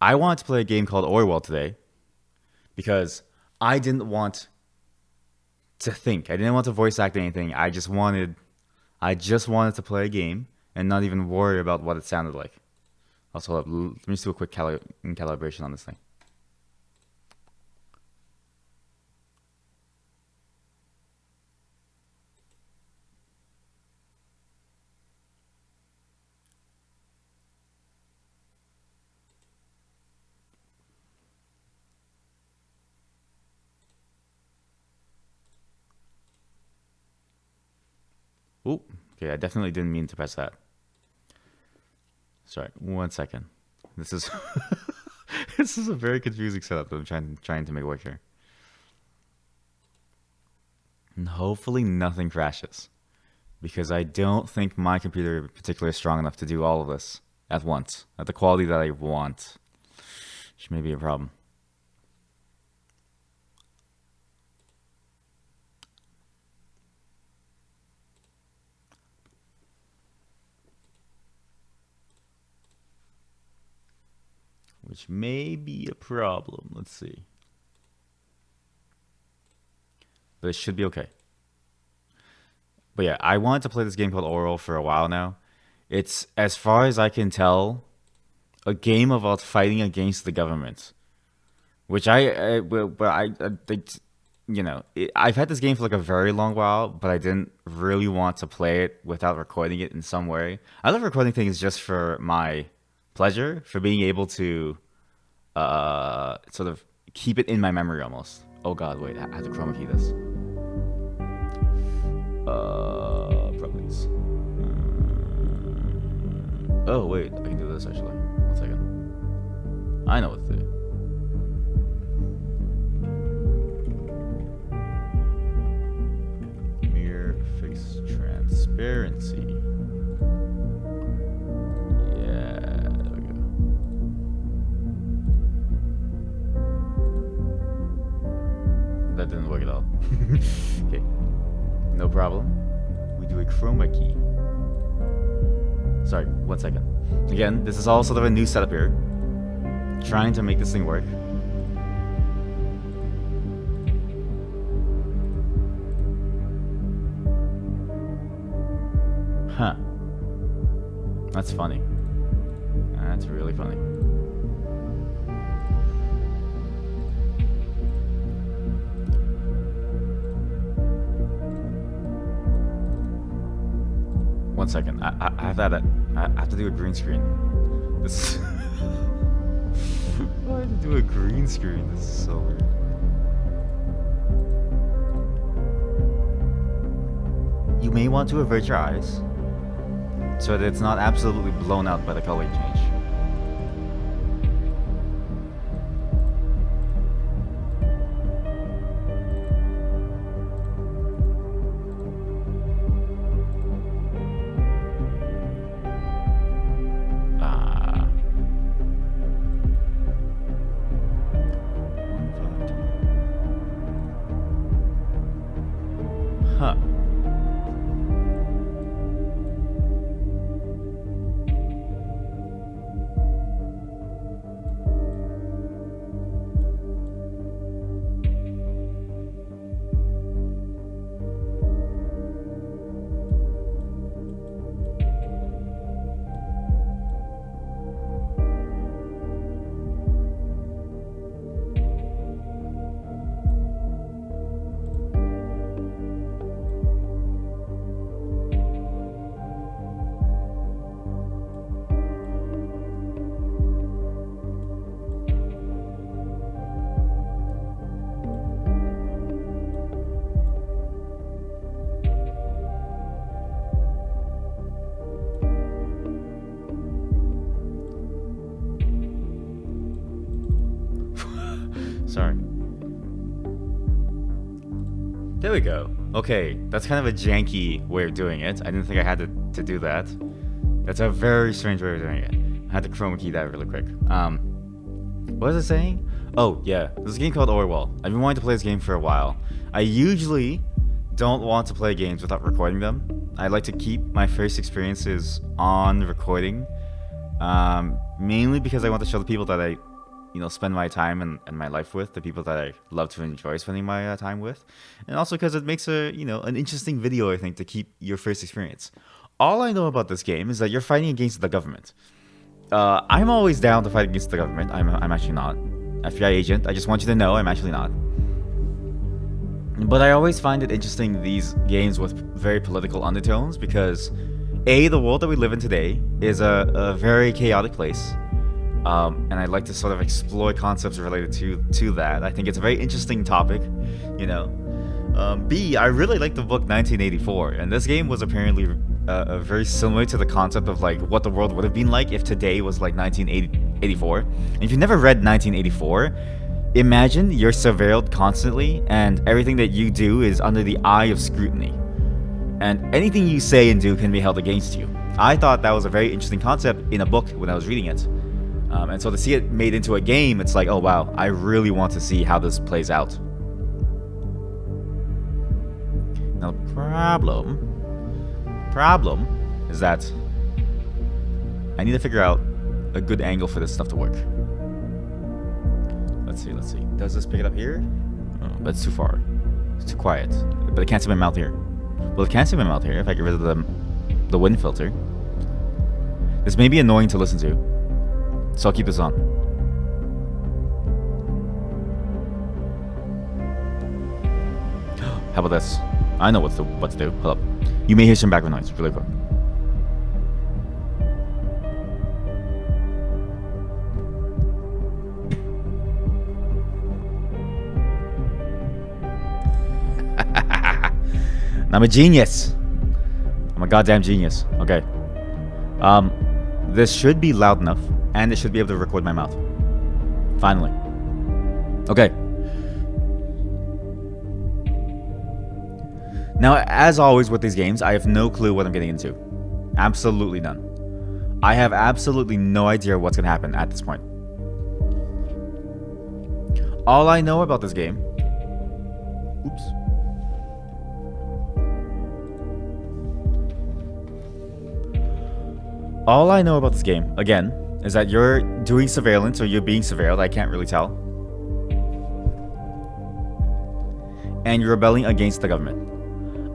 I wanted to play a game called Orwell today because I didn't want to think. I didn't want to voice act anything. I just wanted to play a game and not even worry about what it sounded like. Also, let me just do a quick calibration on this thing. Ooh, okay, I definitely didn't mean to press that. Sorry, 1 second. This is this is a very confusing setup that I'm trying to make work here. And hopefully nothing crashes, because I don't think my computer is particularly strong enough to do all of this at once at the quality that I want, which may be a problem. Which may be a problem. Let's see. But it should be okay. But yeah, I wanted to play this game called Orwell for a while now. It's, as far as I can tell, a game about fighting against the government. Which I think, I've had this game for like a very long while, but I didn't really want to play it without recording it in some way. I love recording things just for my pleasure, for being able to sort of keep it in my memory almost. Oh god, wait, I have to chroma key this. Properties. Oh wait, I can do this actually. 1 second. I know what to do. Mirror fix transparency. Yeah, there we go. That didn't work at all. Okay, no problem. We do a chroma key. Sorry, 1 second. Again, this is all sort of a new setup here. Trying to make this thing work. Huh. That's funny. That's really funny. One second. I have that. I have to do a green screen. This. I have to do a green screen. This is so weird. You may want to avert your eyes so that it's not absolutely blown out by the color change. Huh. Sorry. There we go. Okay, that's kind of a janky way of doing it. I didn't think I had to do that. That's a very strange way of doing it. I had to chroma key that really quick. What was I saying? Oh, yeah. There's a game called Orwell. I've been wanting to play this game for a while. I usually don't want to play games without recording them. I like to keep my first experiences on recording. Mainly because I want to show the people that I, spend my time and my life with, the people that I love to enjoy spending my time with, and also because it makes an interesting video, I think, to keep your first experience. All I know about this game is that you're fighting against the government. I'm always down to fight against the government. I'm actually not. FBI agent, I just want you to know I'm actually not. But I always find it interesting, these games with very political undertones, because the world that we live in today is a very chaotic place. And I'd like to sort of explore concepts related to that. I think it's a very interesting topic, B, I really like the book 1984, and this game was apparently very similar to the concept of like what the world would have been like if today was like 1984. And if you've never read 1984, imagine you're surveilled constantly and everything that you do is under the eye of scrutiny. And anything you say and do can be held against you. I thought that was a very interesting concept in a book when I was reading it. And so to see it made into a game, it's like, oh wow, I really want to see how this plays out. Now the problem is that I need to figure out a good angle for this stuff to work. Let's see. Does this pick it up here? Oh, that's too far. It's too quiet. But I can't see my mouth here. Well, it can't see my mouth here if I get rid of the wind filter. This may be annoying to listen to, so I'll keep this on. How about this? I know what to do. Hold up. You may hear some background noise really quick. I'm a genius. I'm a goddamn genius. Okay. This should be loud enough, and it should be able to record my mouth. Finally. Okay. Now, as always with these games, I have no clue what I'm getting into. Absolutely none. I have absolutely no idea what's going to happen at this point. All I know about this game... Oops. All I know about this game, again, is that you're doing surveillance or you're being surveilled. I can't really tell. And you're rebelling against the government.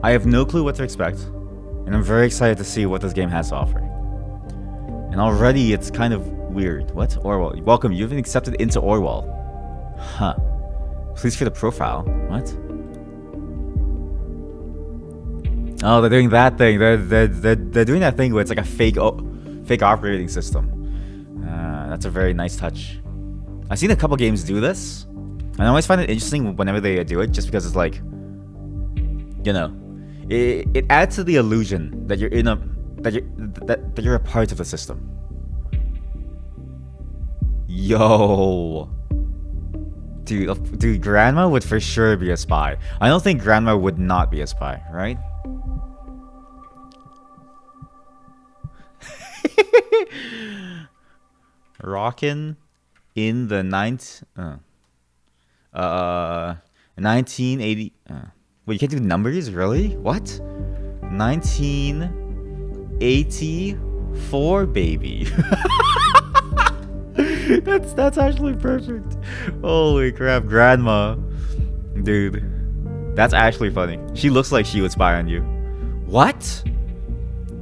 I have no clue what to expect, and I'm very excited to see what this game has to offer. And already it's kind of weird. What? Orwell. Welcome, you've been accepted into Orwell. Huh. Please create a profile. What? Oh, they're doing that thing. They're doing that thing where it's like a fake operating system. That's a very nice touch. I've seen a couple games do this, and I always find it interesting whenever they do it, just because it's like, it adds to the illusion that you're that you're a part of the system. Yo, dude, Grandma would for sure be a spy. I don't think Grandma would not be a spy, right? Rockin' in the 1980. Wait, you can't do numbers, really? What? 1984, baby. that's actually perfect. Holy crap, Grandma, dude, that's actually funny. She looks like she would spy on you. What?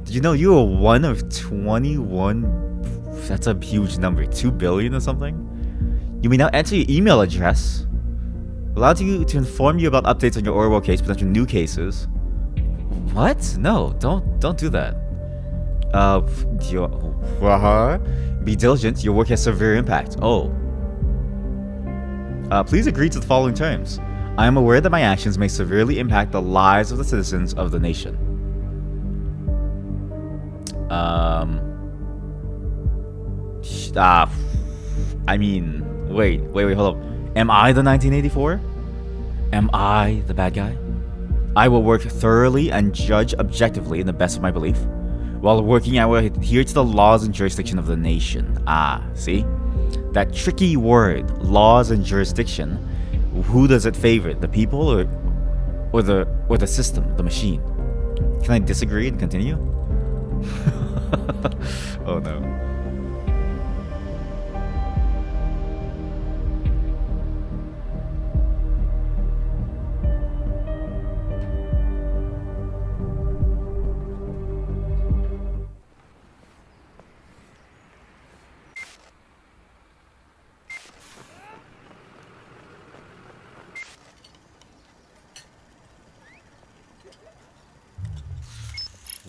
Did you know you were one of 21? That's a huge number. 2 billion or something? You may now enter your email address, allowed you to inform you about updates on your Orwell case, potential new cases. What? No, don't do that. Be diligent. Your work has severe impact. Oh. Please agree to the following terms. I am aware that my actions may severely impact the lives of the citizens of the nation. I mean, wait, hold up. Am I the 1984? Am I the bad guy? I will work thoroughly and judge objectively in the best of my belief. While working, I will adhere to the laws and jurisdiction of the nation. See? That tricky word, laws and jurisdiction. Who does it favor? The people or the system, the machine? Can I disagree and continue? Oh no.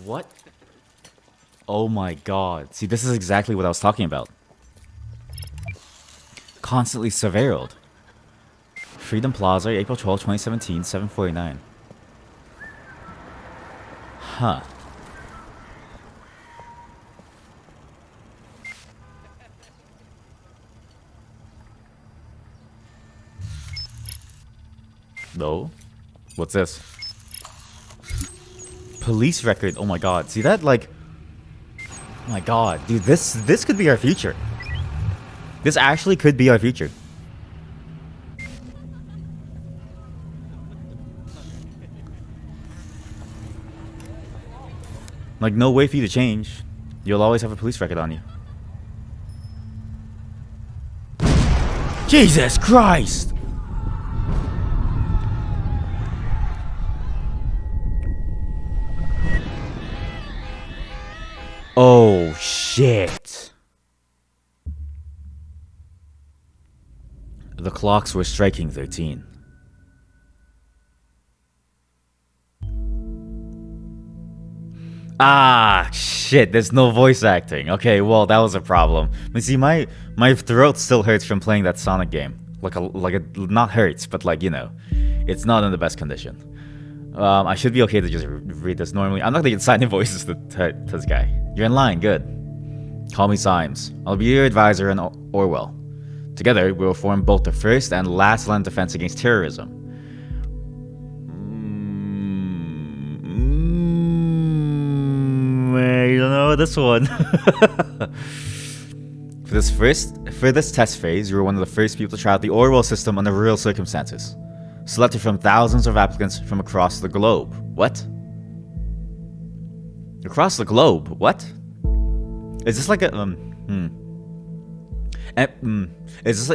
What? Oh my god. See, this is exactly what I was talking about. Constantly surveilled. Freedom Plaza, April 12, 2017, 7:49. Huh. No? What's this? Police record. Oh my god. See that? Like... Oh my god. Dude, this could be our future. This actually could be our future. Like, no way for you to change. You'll always have a police record on you. Jesus Christ! Oh, shit. The clocks were striking 13. Ah, shit, there's no voice acting. Okay, well, that was a problem. But see, my throat still hurts from playing that Sonic game. Not hurts, but like, you know, it's not in the best condition. I should be okay to just read this normally. I'm not gonna assign voices to this guy. You're in line, good. Call me Symes. I'll be your advisor in Orwell. Together, we will form both the first and last line of defense against terrorism. You don't know this one. For this test phase, you were one of the first people to try out the Orwell system under real circumstances. Selected from thousands of applicants from across the globe. What? Across the globe? What? Is this like a Is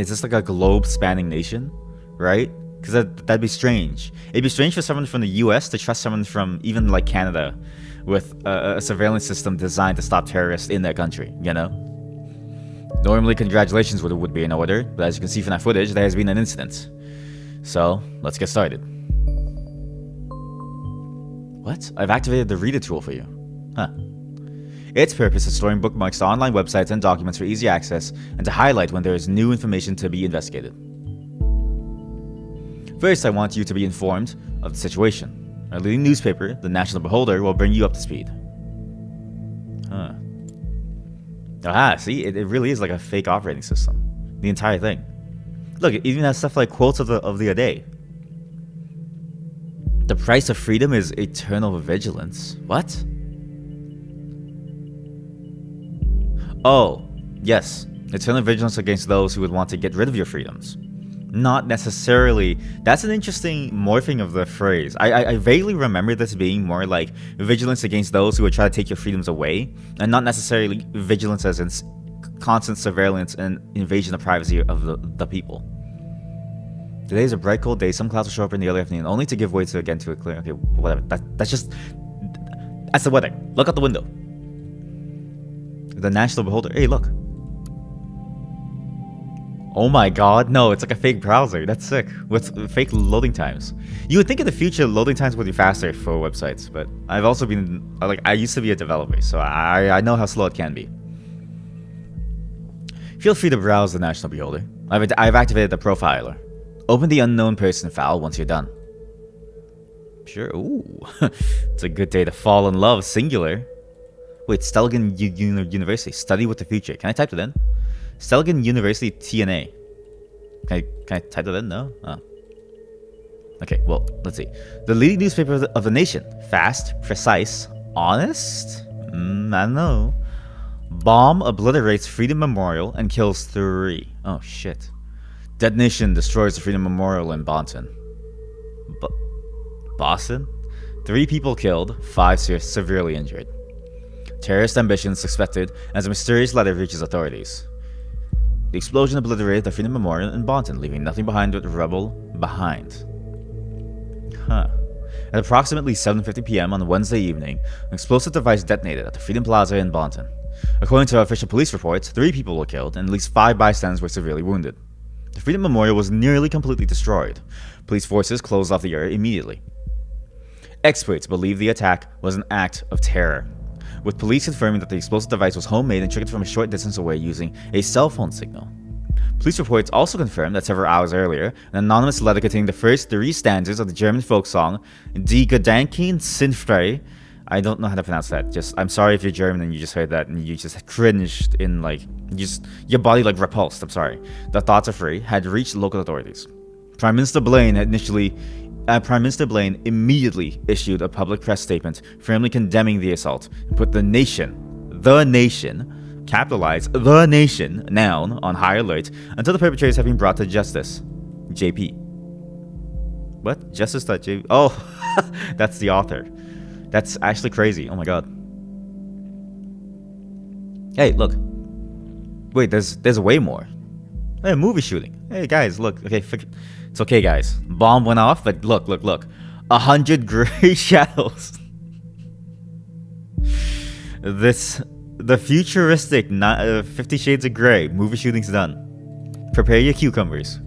this like a globe spanning nation, right? Because that'd be strange. It'd be strange for someone from the U.S. to trust someone from even like Canada with a surveillance system designed to stop terrorists in their country. You know. Normally, congratulations would be in order, but as you can see from that footage, there has been an incident. So let's get started. What? I've activated the reader tool for you. Huh. Its purpose is storing bookmarks to online websites and documents for easy access, and to highlight when there is new information to be investigated. First, I want you to be informed of the situation. Our leading newspaper, the National Beholder, will bring you up to speed. Huh. Aha, see? It really is like a fake operating system. The entire thing. Look, it even has stuff like quotes of the day. The price of freedom is eternal vigilance. What? Oh, yes. Eternal vigilance against those who would want to get rid of your freedoms. Not necessarily. That's an interesting morphing of the phrase. I vaguely remember this being more like vigilance against those who would try to take your freedoms away, and not necessarily vigilance as in constant surveillance and invasion of privacy of the people. Today is a bright, cold day. Some clouds will show up in the early afternoon, only to give way to again to a clear. Okay, whatever. That's the weather. Look out the window. The National Beholder. Hey, look. Oh my god, no, it's like a fake browser. That's sick. With fake loading times. You would think in the future loading times would be faster for websites, but I've also been, I used to be a developer, so I know how slow it can be. Feel free to browse the National Beholder. I've activated the profiler. Open the unknown person file once you're done. Sure, ooh. It's a good day to fall in love, singular. Wait, Stelligan University, study with the future. Can I type it in? Stelligan University TNA. Can I type that in? No? Oh. Okay, well, let's see. The leading newspaper of the nation. Fast, precise, honest? I don't know. Bomb obliterates Freedom Memorial and kills 3. Oh, shit. Detonation destroys the Freedom Memorial in Boston. Boston? 3 people killed, 5 severely injured. Terrorist ambitions suspected as a mysterious letter reaches authorities. The explosion obliterated the Freedom Memorial in Boston, leaving nothing behind but rubble behind. Huh. At approximately 7:50 p.m. on Wednesday evening, an explosive device detonated at the Freedom Plaza in Boston. According to official police reports, 3 people were killed and at least 5 bystanders were severely wounded. The Freedom Memorial was nearly completely destroyed. Police forces closed off the area immediately. Experts believe the attack was an act of terror, with police confirming that the explosive device was homemade and triggered from a short distance away using a cell phone signal. Police reports also confirm that several hours earlier, an anonymous letter containing the first 3 stanzas of the German folk song Die Gedanken sind frei. I don't know how to pronounce that. I'm sorry if you're German and you just heard that and you just cringed in your body repulsed. I'm sorry. The thoughts are free had reached local authorities. Prime Minister Blaine immediately issued a public press statement firmly condemning the assault and put the nation, capitalized the nation, noun, on high alert until the perpetrators have been brought to justice. JP. What? Justice.jp? Oh, that's the author. That's actually crazy. Oh my god. Hey, look. Wait, there's way more. Hey, movie shooting. Hey guys, look. Okay, it's okay, guys. Bomb went off, but look. 100 gray shadows. The futuristic 50 Shades of Grey movie shooting's done. Prepare your cucumbers.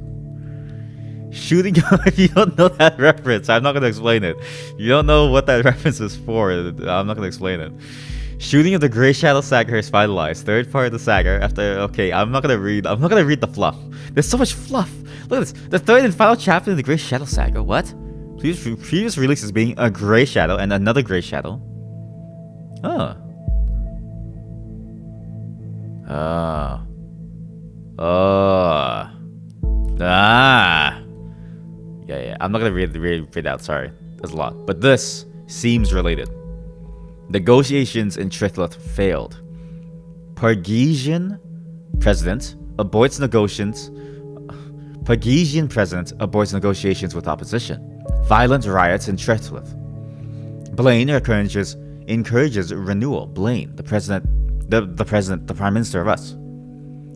Shooting. If you don't know that reference, I'm not gonna explain it. You don't know what that reference is for. I'm not gonna explain it. Shooting of the Grey Shadow saga is finalized. Third part of the saga. I'm not gonna read the fluff. There's so much fluff. Look at this. The third and final chapter of the Grey Shadow saga. What? Previous releases being a Grey Shadow and another Grey Shadow. Yeah. I'm not gonna read out. Sorry, there's a lot, but this seems related. Negotiations in Trithloth failed. Pargesian president aborts negotiations with opposition. Violent riots in Trithloth. Blaine encourages renewal. Blaine, the prime minister of us.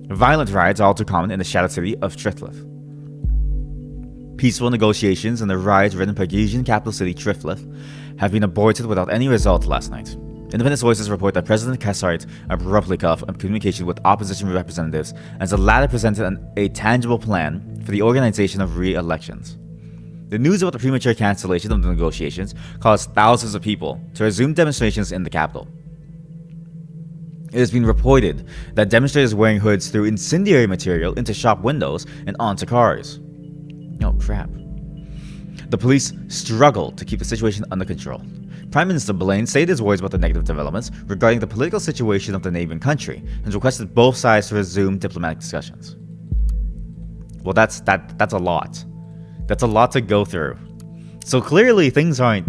Violent riots are all too common in the shadow city of Trithloth. Peaceful negotiations in the riot-ridden Pargesian capital city Trithloth have been aborted without any result last night. Independent sources report that President Cassart abruptly cut off communication with opposition representatives as the latter presented a tangible plan for the organization of re-elections. The news about the premature cancellation of the negotiations caused thousands of people to resume demonstrations in the capital. It has been reported that demonstrators wearing hoods threw incendiary material into shop windows and onto cars. Oh crap. The police struggled to keep the situation under control. Prime Minister Blaine stated his worries about the negative developments regarding the political situation of the neighboring country and requested both sides to resume diplomatic discussions. Well, that's a lot. That's a lot to go through. So clearly things aren't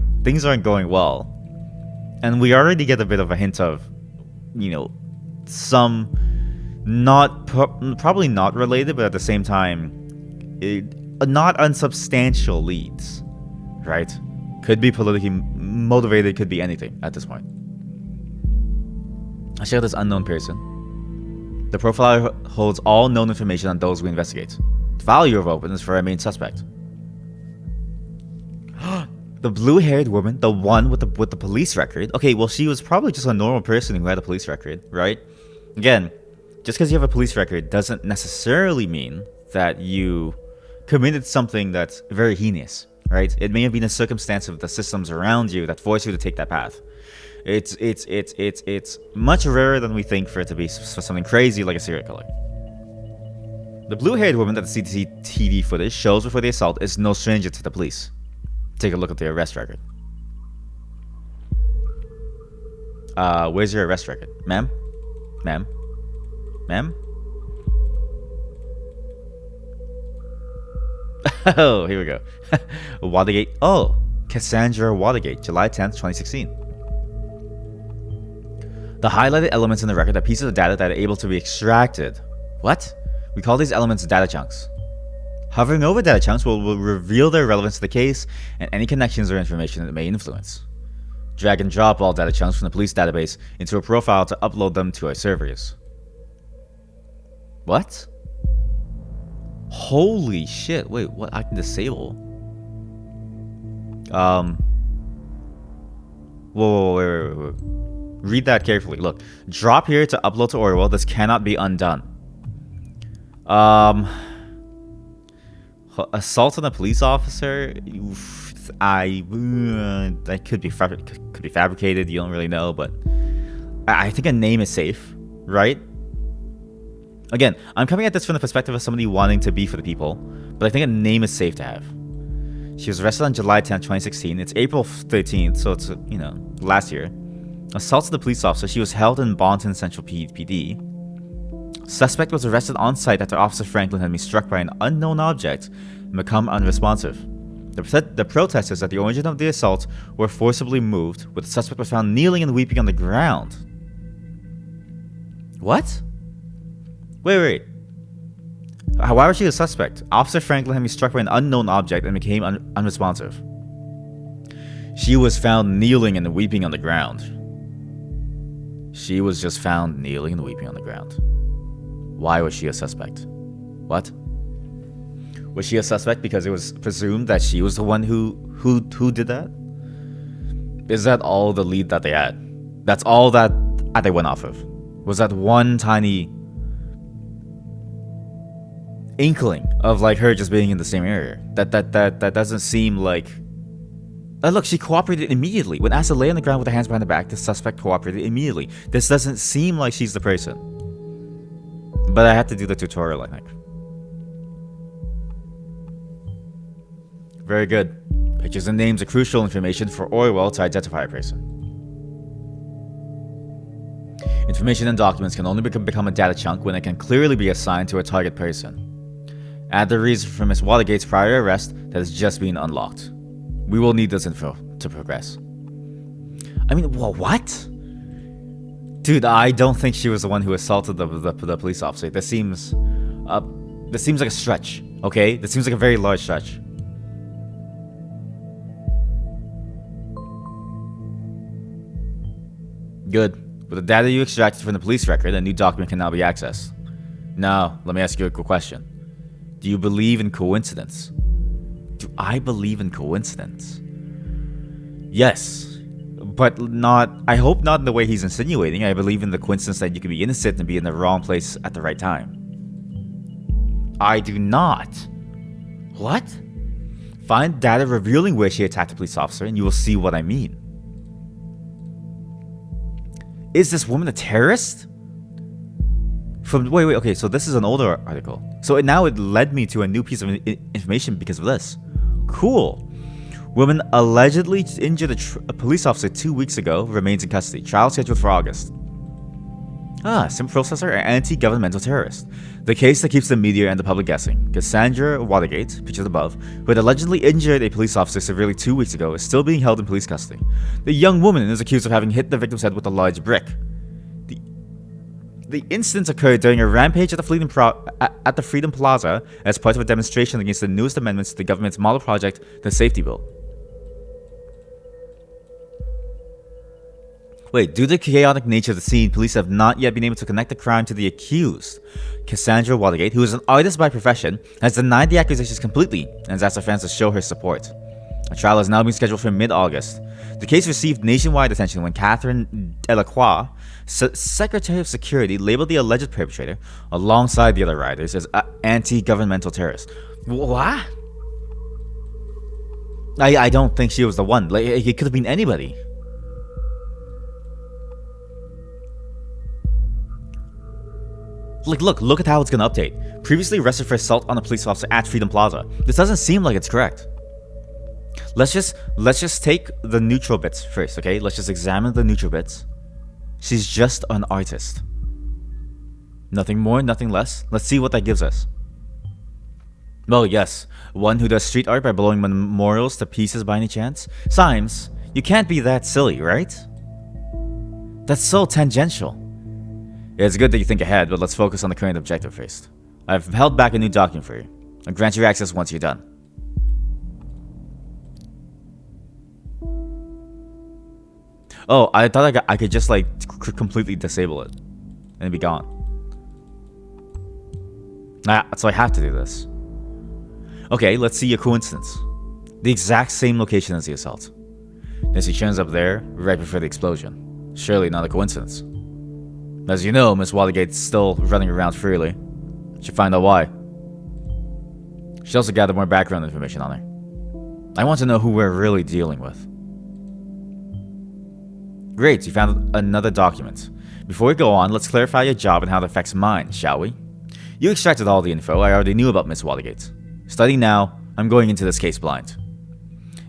going well. And we already get a bit of a hint of, some probably not related, but at the same time, not unsubstantial leads, right? Could be politically motivated, could be anything at this point. I share this unknown person. The profiler holds all known information on those we investigate. The value of openness for our main suspect. The blue-haired woman, the one with the police record. Okay, well, she was probably just a normal person who had a police record, right? Again, just because you have a police record doesn't necessarily mean that you committed something that's very heinous, right? It may have been a circumstance of the systems around you that forced you to take that path. It's much rarer than we think for it to be for something crazy like a serial killer. The blue-haired woman that the CCTV footage shows before the assault is no stranger to the police. Take a look at the arrest record. Where's your arrest record? Ma'am? Oh, here we go. Watergate. Oh, Cassandra Watergate, July 10th, 2016. The highlighted elements in the record are pieces of data that are able to be extracted. What? We call these elements data chunks. Hovering over data chunks will reveal their relevance to the case and any connections or information that it may influence. Drag and drop all data chunks from the police database into a profile to upload them to our servers. What? Holy shit. Wait, what? I can disable? Whoa, wait. Read that carefully. Look, drop here to upload to Orwell. This cannot be undone. Assault on a police officer? that could be fabricated. You don't really know, but I think a name is safe, right? Again, I'm coming at this from the perspective of somebody wanting to be for the people, but I think a name is safe to have. She was arrested on July 10th, 2016. It's April 13th, so it's, last year. Assaulted the police officer. She was held in Bonton Central PD. Suspect was arrested on site after Officer Franklin had been struck by an unknown object and become unresponsive. The protesters at the origin of the assault were forcibly moved, with the suspect was found kneeling and weeping on the ground. What? Wait. Why was she a suspect? Officer Franklin had been struck by an unknown object and became unresponsive. She was found kneeling and weeping on the ground. She was just found kneeling and weeping on the ground. Why was she a suspect? What? Was she a suspect because it was presumed that she was the one who did that? Is that all the lead that they had? That's all that they went off of? Was that one tiny inkling of like her just being in the same area? That doesn't seem like. Look, she cooperated immediately. When asked to lay on the ground with her hands behind her back, the suspect cooperated immediately. This doesn't seem like she's the person. But I had to do the tutorial, I think. Very good. Pictures and names are crucial information for Orwell to identify a person. Information and documents can only become a data chunk when it can clearly be assigned to a target person. Add the reason for Miss Watergate's prior arrest that is just being unlocked. We will need this info to progress. I mean, what? Dude, I don't think she was the one who assaulted the police officer. This seems like a stretch, okay? This seems like a very large stretch. Good. With the data you extracted from the police record, a new document can now be accessed. Now, let me ask you a quick question. Do you believe in coincidence? Do I believe in coincidence? Yes. But not, I hope not in the way he's insinuating. I believe in the coincidence that you can be innocent and be in the wrong place at the right time. I do not. What? Find data revealing where she attacked a police officer and you will see what I mean. Is this woman a terrorist? Wait, okay, so this is an older article. So it led me to a new piece of information because of this. Cool. Woman allegedly injured a police officer 2 weeks ago remains in custody. Trial scheduled for August. Sim processor or anti-governmental terrorist. The case that keeps the media and the public guessing. Cassandra Watergate, pictured above, who had allegedly injured a police officer severely 2 weeks ago, is still being held in police custody. The young woman is accused of having hit the victim's head with a large brick. The incident occurred during a rampage at the Freedom Plaza as part of a demonstration against the newest amendments to the government's model project, the Safety Bill. Wait, due to the chaotic nature of the scene, police have not yet been able to connect the crime to the accused. Cassandra Watergate, who is an artist by profession, has denied the accusations completely and has asked her fans to show her support. A trial has now been scheduled for mid-August. The case received nationwide attention when Catherine Delacroix, Secretary of Security, labeled the alleged perpetrator, alongside the other rioters, as anti-governmental terrorist. What? I don't think she was the one. Like, it could have been anybody. Look at how it's gonna update. Previously arrested for assault on a police officer at Freedom Plaza. This doesn't seem like it's correct. Let's just take the neutral bits first, okay? Let's just examine the neutral bits. She's just an artist. Nothing more, nothing less. Let's see what that gives us. Well, yes. One who does street art by blowing memorials to pieces by any chance? Symes, you can't be that silly, right? That's so tangential. It's good that you think ahead, but let's focus on the current objective first. I've held back a new document for you. I'll grant you access once you're done. Oh, I thought I could just like completely disable it and it'd be gone. So I have to do this. Okay, let's see a coincidence. The exact same location as the assault. Then she turns up there right before the explosion. Surely not a coincidence. As you know, Miss Watergate's still running around freely. Should find out why. She also gathered more background information on her. I want to know who we're really dealing with. Great, you found another document. Before we go on, let's clarify your job and how it affects mine, shall we? You extracted all the info I already knew about Miss Watergate. Studying now, I'm going into this case blind.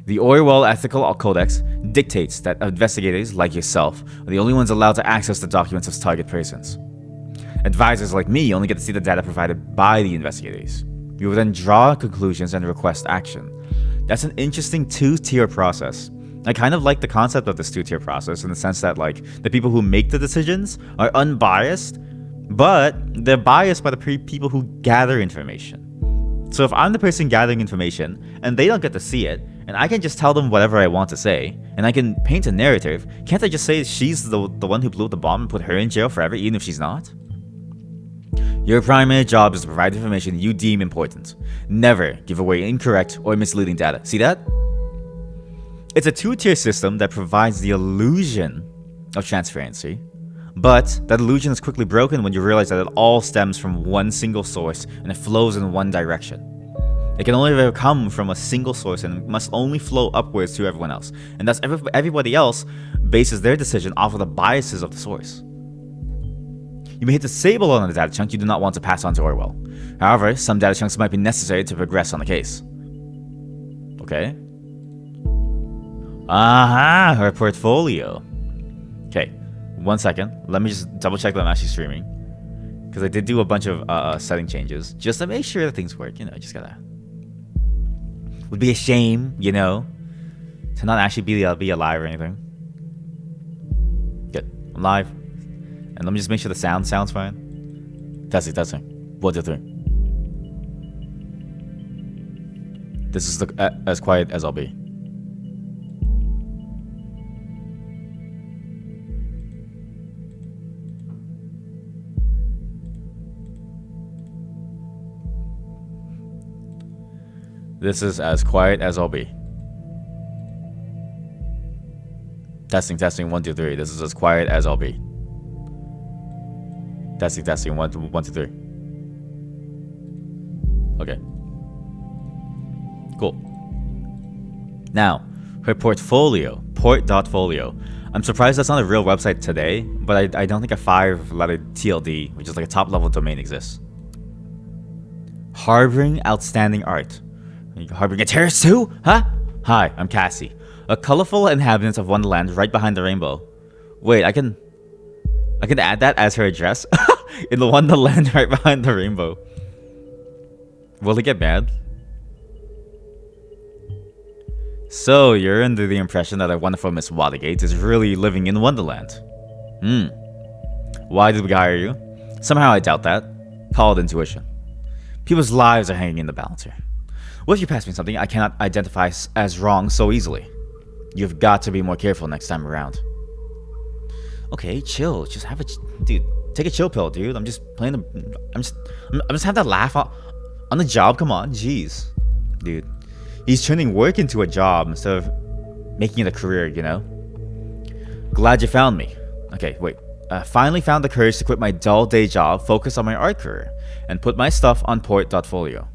The Orwell Ethical Codex dictates that investigators like yourself are the only ones allowed to access the documents of target persons. Advisors like me only get to see the data provided by the investigators. We will then draw conclusions and request action. That's an interesting two-tier process. I kind of like the concept of this two-tier process in the sense that, like, the people who make the decisions are unbiased, but they're biased by the people who gather information. So if I'm the person gathering information and they don't get to see it, and I can just tell them whatever I want to say, and I can paint a narrative, can't I just say she's the one who blew up the bomb and put her in jail forever, even if she's not? Your primary job is to provide information you deem important. Never give away incorrect or misleading data. See that? It's a two-tier system that provides the illusion of transparency, but that illusion is quickly broken when you realize that it all stems from one single source and it flows in one direction. It can only ever come from a single source and must only flow upwards to everyone else, and thus everybody else bases their decision off of the biases of the source. You may hit disable on a data chunk you do not want to pass on to Orwell. However, some data chunks might be necessary to progress on the case. Okay. Aha! Her portfolio. Okay, 1 second. Let me just double check that I'm actually streaming. Because I did do a bunch of setting changes just to make sure that things work. You know, just gotta... Would be a shame, you know, to not actually be alive or anything. Good. I'm live. And let me just make sure the sound sounds fine. Testing. 1, 2, 3. This is as quiet as I'll be. This is as quiet as I'll be. Testing. 1, 2, 3. This is as quiet as I'll be. Testing. 1, 2, 3. Okay. Cool. Now, her portfolio, port.folio. I'm surprised that's not a real website today, but I don't think a 5-letter TLD, which is like a top-level domain, exists. Harboring outstanding art. Are you harboring a terrorist too? Huh? Hi, I'm Cassie, a colorful inhabitant of Wonderland right behind the rainbow. Wait, I can add that as her address? In the Wonderland right behind the rainbow. Will it get mad? So, you're under the impression that our wonderful Miss Watergate is really living in Wonderland. Why did we hire you? Somehow I doubt that. Call it intuition. People's lives are hanging in the balance here. What if you pass me something I cannot identify as wrong so easily? You've got to be more careful next time around. Okay, chill. Just have a... Dude, take a chill pill, dude. I'm just playing the... I'm just having that laugh on the job. Come on, jeez. Dude. He's turning work into a job instead of making it a career, you know? Glad you found me. Okay, wait. I finally found the courage to quit my dull day job, focus on my art career, and put my stuff on port.folio.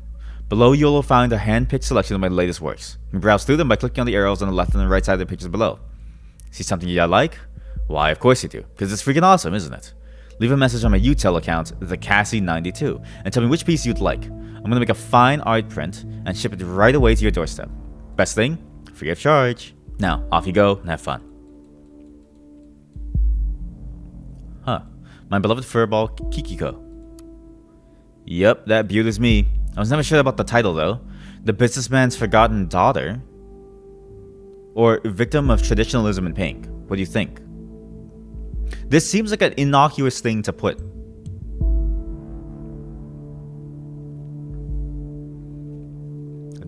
Below, you will find a hand-picked selection of my latest works. You can browse through them by clicking on the arrows on the left and the right side of the pictures below. See something you like? Why, of course you do, because it's freaking awesome, isn't it? Leave a message on my UTEL account, thecassie92, and tell me which piece you'd like. I'm going to make a fine art print and ship it right away to your doorstep. Best thing? Free of charge. Now, off you go and have fun. Huh. My beloved furball Kikiko. Yep, that beaut is me. I was never sure about the title though. The businessman's forgotten daughter? Or victim of traditionalism in pink? What do you think? This seems like an innocuous thing to put.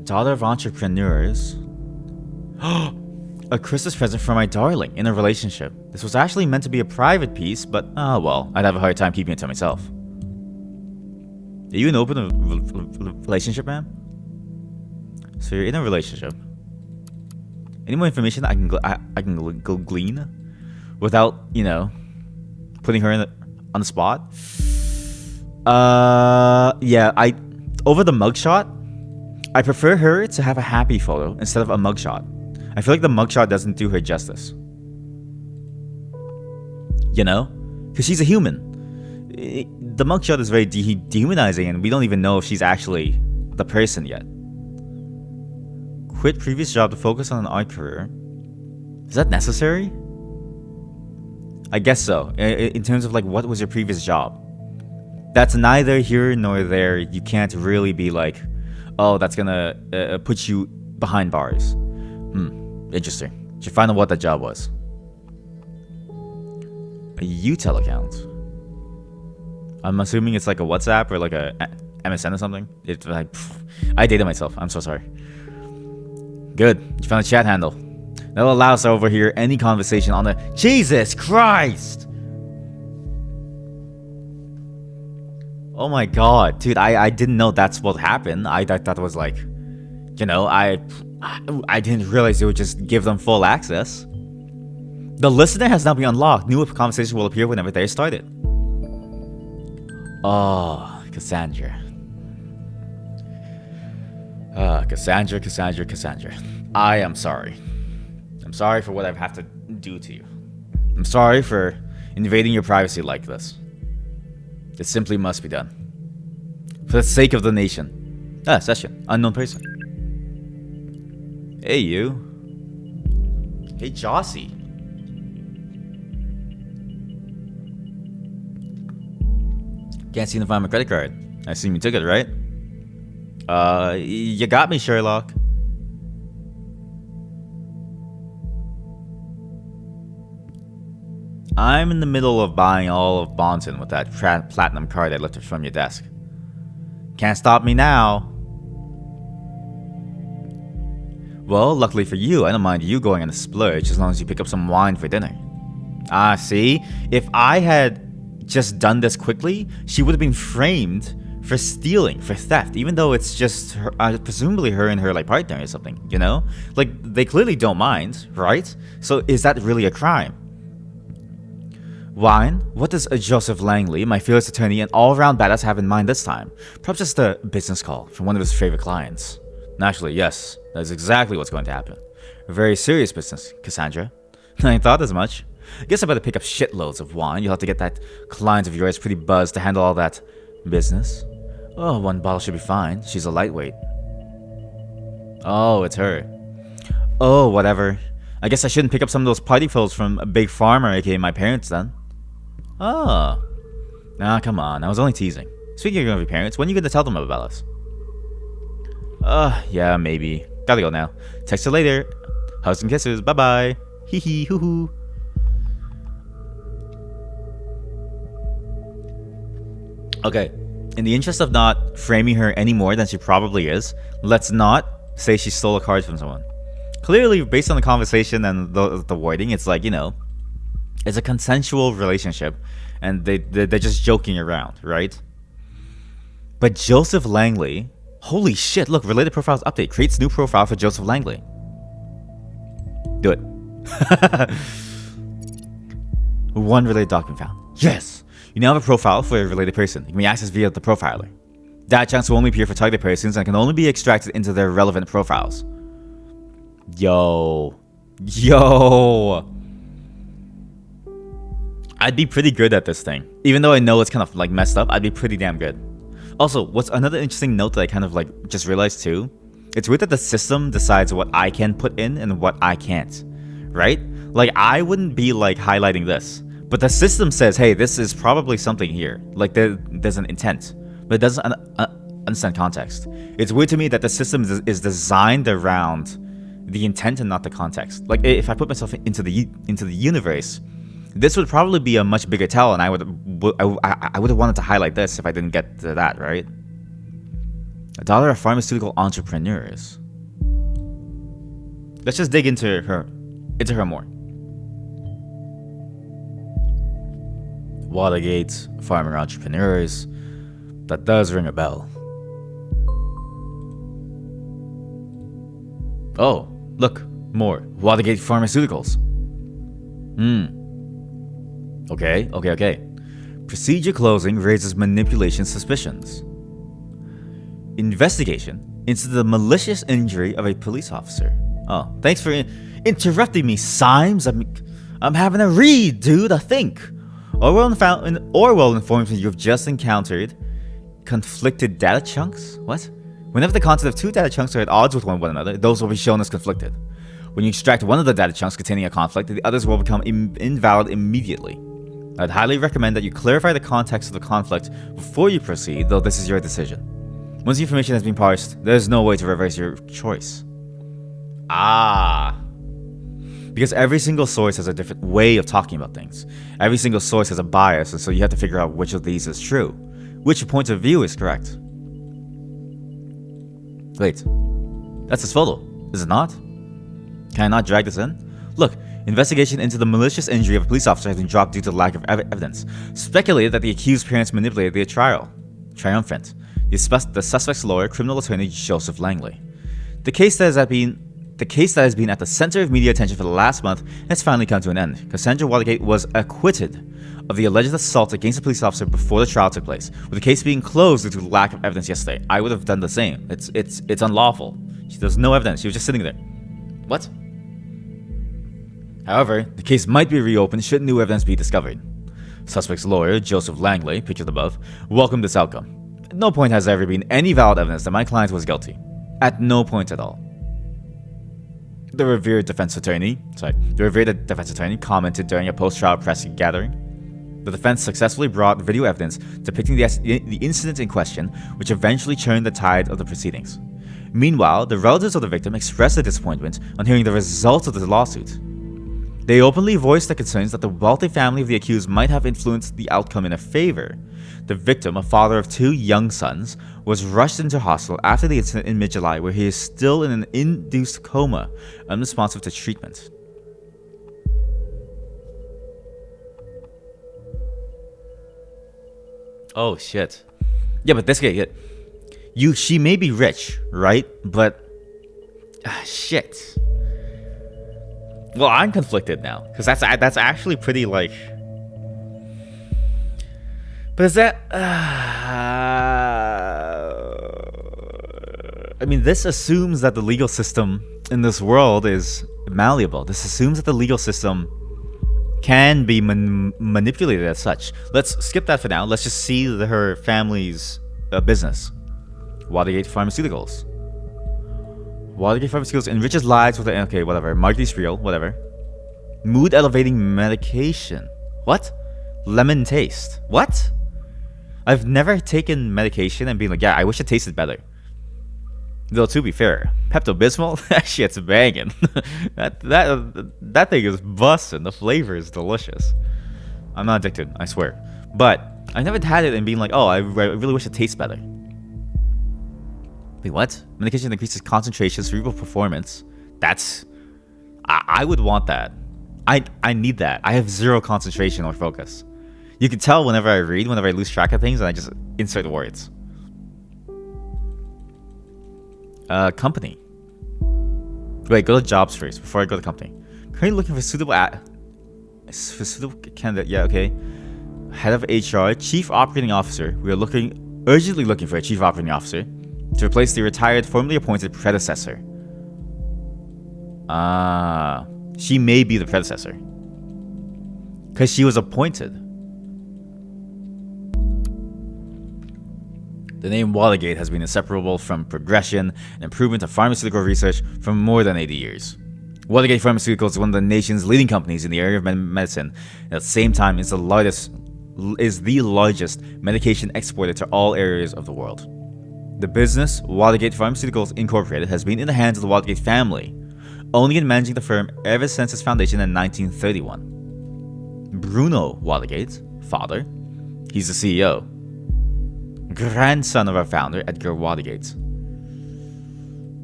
Daughter of entrepreneurs. A Christmas present for my darling in a relationship. This was actually meant to be a private piece, but well, I'd have a hard time keeping it to myself. Are you in an open relationship, ma'am? So you're in a relationship. Any more information I can glean without, you know, putting her on the spot? Yeah, over the mugshot, I prefer her to have a happy photo instead of a mugshot. I feel like the mugshot doesn't do her justice. You know? Because she's a human. The mugshot is very dehumanizing, and we don't even know if she's actually the person yet. Quit previous job to focus on an art career. Is that necessary? I guess so. In terms of like, what was your previous job? That's neither here nor there. You can't really be like, oh, that's gonna put you behind bars. Interesting. Should find out what that job was. A UTEL account. I'm assuming it's like a WhatsApp or like a MSN or something. It's like, I dated myself. I'm so sorry. Good. You found a chat handle. That'll allow us to overhear any conversation on the... Jesus Christ! Oh my god. Dude, I didn't know that's what happened. I thought that was like... You know, I didn't realize it would just give them full access. The listener has now been unlocked. New conversation will appear whenever they are started. Oh, Cassandra. Cassandra. I am sorry. I'm sorry for what I've had to do to you. I'm sorry for invading your privacy like this. It simply must be done. For the sake of the nation. Session. Unknown person. Hey, you. Hey, Jossie. Can't seem to find my credit card. I assume you took it, right? You got me, Sherlock. I'm in the middle of buying all of Bonton with that platinum card I lifted from your desk. Can't stop me now. Well, luckily for you, I don't mind you going on a splurge as long as you pick up some wine for dinner. Ah, see? If I had just done this quickly, she would have been framed for stealing, for theft, even though it's just her, presumably her and her like partner or something, you know? Like, they clearly don't mind, right? So is that really a crime? Wine? What does Joseph Langley, my fearless attorney and all-around badass, have in mind this time? Perhaps just a business call from one of his favorite clients. Naturally, yes, that's exactly what's going to happen. A very serious business, Cassandra. I thought as much. I guess I better pick up shitloads of wine. You'll have to get that client of yours pretty buzzed to handle all that business. Oh, one bottle should be fine. She's a lightweight. Oh, it's her. Oh, whatever. I guess I shouldn't pick up some of those party foes from a big farmer, aka my parents, then. Oh. Nah, come on. I was only teasing. Speaking of your parents, when are you going to tell them about us? Yeah, maybe. Gotta go now. Text you later. Hugs and kisses. Bye-bye. Hee hee hoo hoo. Okay, in the interest of not framing her any more than she probably is, let's not say she stole a card from someone. Clearly, based on the conversation and the wording, it's like, you know, it's a consensual relationship, and they're just joking around, right? But Joseph Langley, holy shit, look, related profiles update, creates new profile for Joseph Langley. Do it. One related document found. Yes! You now have a profile for a related person. It can be accessed via the profiler. That chance will only appear for targeted persons and can only be extracted into their relevant profiles. Yo. I'd be pretty good at this thing. Even though I know it's kind of like messed up, I'd be pretty damn good. Also, what's another interesting note that I kind of like just realized too? It's weird that the system decides what I can put in and what I can't. Right? Like, I wouldn't be like highlighting this. But the system says, hey, this is probably something here. Like, there's an intent. But it doesn't understand context. It's weird to me that the system is designed around the intent and not the context. Like, if I put myself into the universe, this would probably be a much bigger tell, and I would have wanted to highlight this if I didn't get to that, right? $1 of pharmaceutical entrepreneurs. Let's just dig into her more. Watergate, farmer entrepreneurs. That does ring a bell. Oh, look, more. Watergate Pharmaceuticals. Okay. Procedure closing raises manipulation suspicions. Investigation into the malicious injury of a police officer. Oh, thanks for interrupting me, Symes. I'm having a read, dude. I think. Orwell informs me you've just encountered conflicted data chunks. What? Whenever the content of two data chunks are at odds with one another, those will be shown as conflicted. When you extract one of the data chunks containing a conflict, the others will become invalid immediately. I'd highly recommend that you clarify the context of the conflict before you proceed, though this is your decision. Once the information has been parsed, there's no way to reverse your choice. Because every single source has a different way of talking about things. Every single source has a bias, and so you have to figure out which of these is true. Which point of view is correct. Wait, that's his photo, is it not? Can I not drag this in? Look, investigation into the malicious injury of a police officer has been dropped due to lack of evidence. Speculated that the accused parents manipulated the trial. Triumphant. The suspect's lawyer, criminal attorney Joseph Langley. The case that has been at the center of media attention for the last month has finally come to an end. Cassandra Watergate was acquitted of the alleged assault against a police officer before the trial took place, with the case being closed due to lack of evidence yesterday. I would have done the same. It's unlawful. There's no evidence. She was just sitting there. What? However, the case might be reopened should new evidence be discovered. Suspect's lawyer, Joseph Langley, pictured above, welcomed this outcome. At no point has there ever been any valid evidence that my client was guilty. At no point at all. The revered defense attorney commented during a post-trial press gathering. The defense successfully brought video evidence depicting the incident in question, which eventually turned the tide of the proceedings. Meanwhile, the relatives of the victim expressed their disappointment on hearing the results of the lawsuit. They openly voiced their concerns that the wealthy family of the accused might have influenced the outcome in their favor. The victim, a father of 2 young sons, was rushed into hospital after the incident in mid-July, where he is still in an induced coma, unresponsive to treatment. Oh shit. Yeah, but this guy, she may be rich, right? But shit. Well, I'm conflicted now because that's actually pretty like. But is that? I mean, this assumes that the legal system in this world is malleable. This assumes that the legal system can be manipulated as such. Let's skip that for now. Let's just see her family's business. Watergate Pharmaceuticals. Watergate Pharmaceuticals enriches lives with okay, whatever. Marty's real, whatever. Mood elevating medication. What? Lemon taste. What? I've never taken medication and been like, yeah, I wish it tasted better. Though to be fair, Pepto-Bismol, that shit's banging. that thing is busting. The flavor is delicious. I'm not addicted, I swear. But I've never had it and been like, oh, I really wish it tastes better. Wait, what? Medication increases concentration, cerebral performance. That's... I would want that. I need that. I have zero concentration or focus. You can tell whenever I read, whenever I lose track of things, and I just insert words. Company. Wait, go to jobs first before I go to company. Currently looking for suitable candidate. Yeah, okay. Head of HR, Chief Operating Officer. We are urgently looking for a Chief Operating Officer to replace the retired, formerly appointed predecessor. She may be the predecessor. Because she was appointed. The name Watergate has been inseparable from progression and improvement of pharmaceutical research for more than 80 years. Watergate Pharmaceuticals is one of the nation's leading companies in the area of medicine, and at the same time is the largest medication exporter to all areas of the world. The business, Watergate Pharmaceuticals Incorporated, has been in the hands of the Watergate family, owning and managing the firm ever since its foundation in 1931. Bruno Watergate, father, he's the CEO. Grandson of our founder, Edgar Watergate.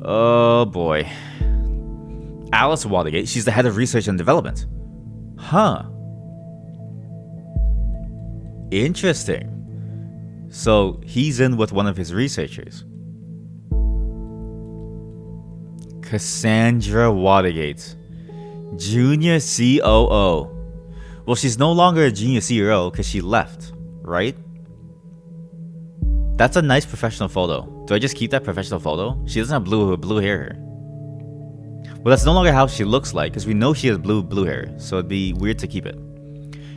Oh boy. Alice Watergate, she's the head of research and development. Huh. Interesting. So he's in with one of his researchers. Cassandra Watergate, Junior COO. Well, she's no longer a junior COO because she left, right? That's a nice professional photo. Do I just keep that professional photo? She doesn't have blue hair. Well, that's no longer how she looks like, because we know she has blue hair, so it'd be weird to keep it.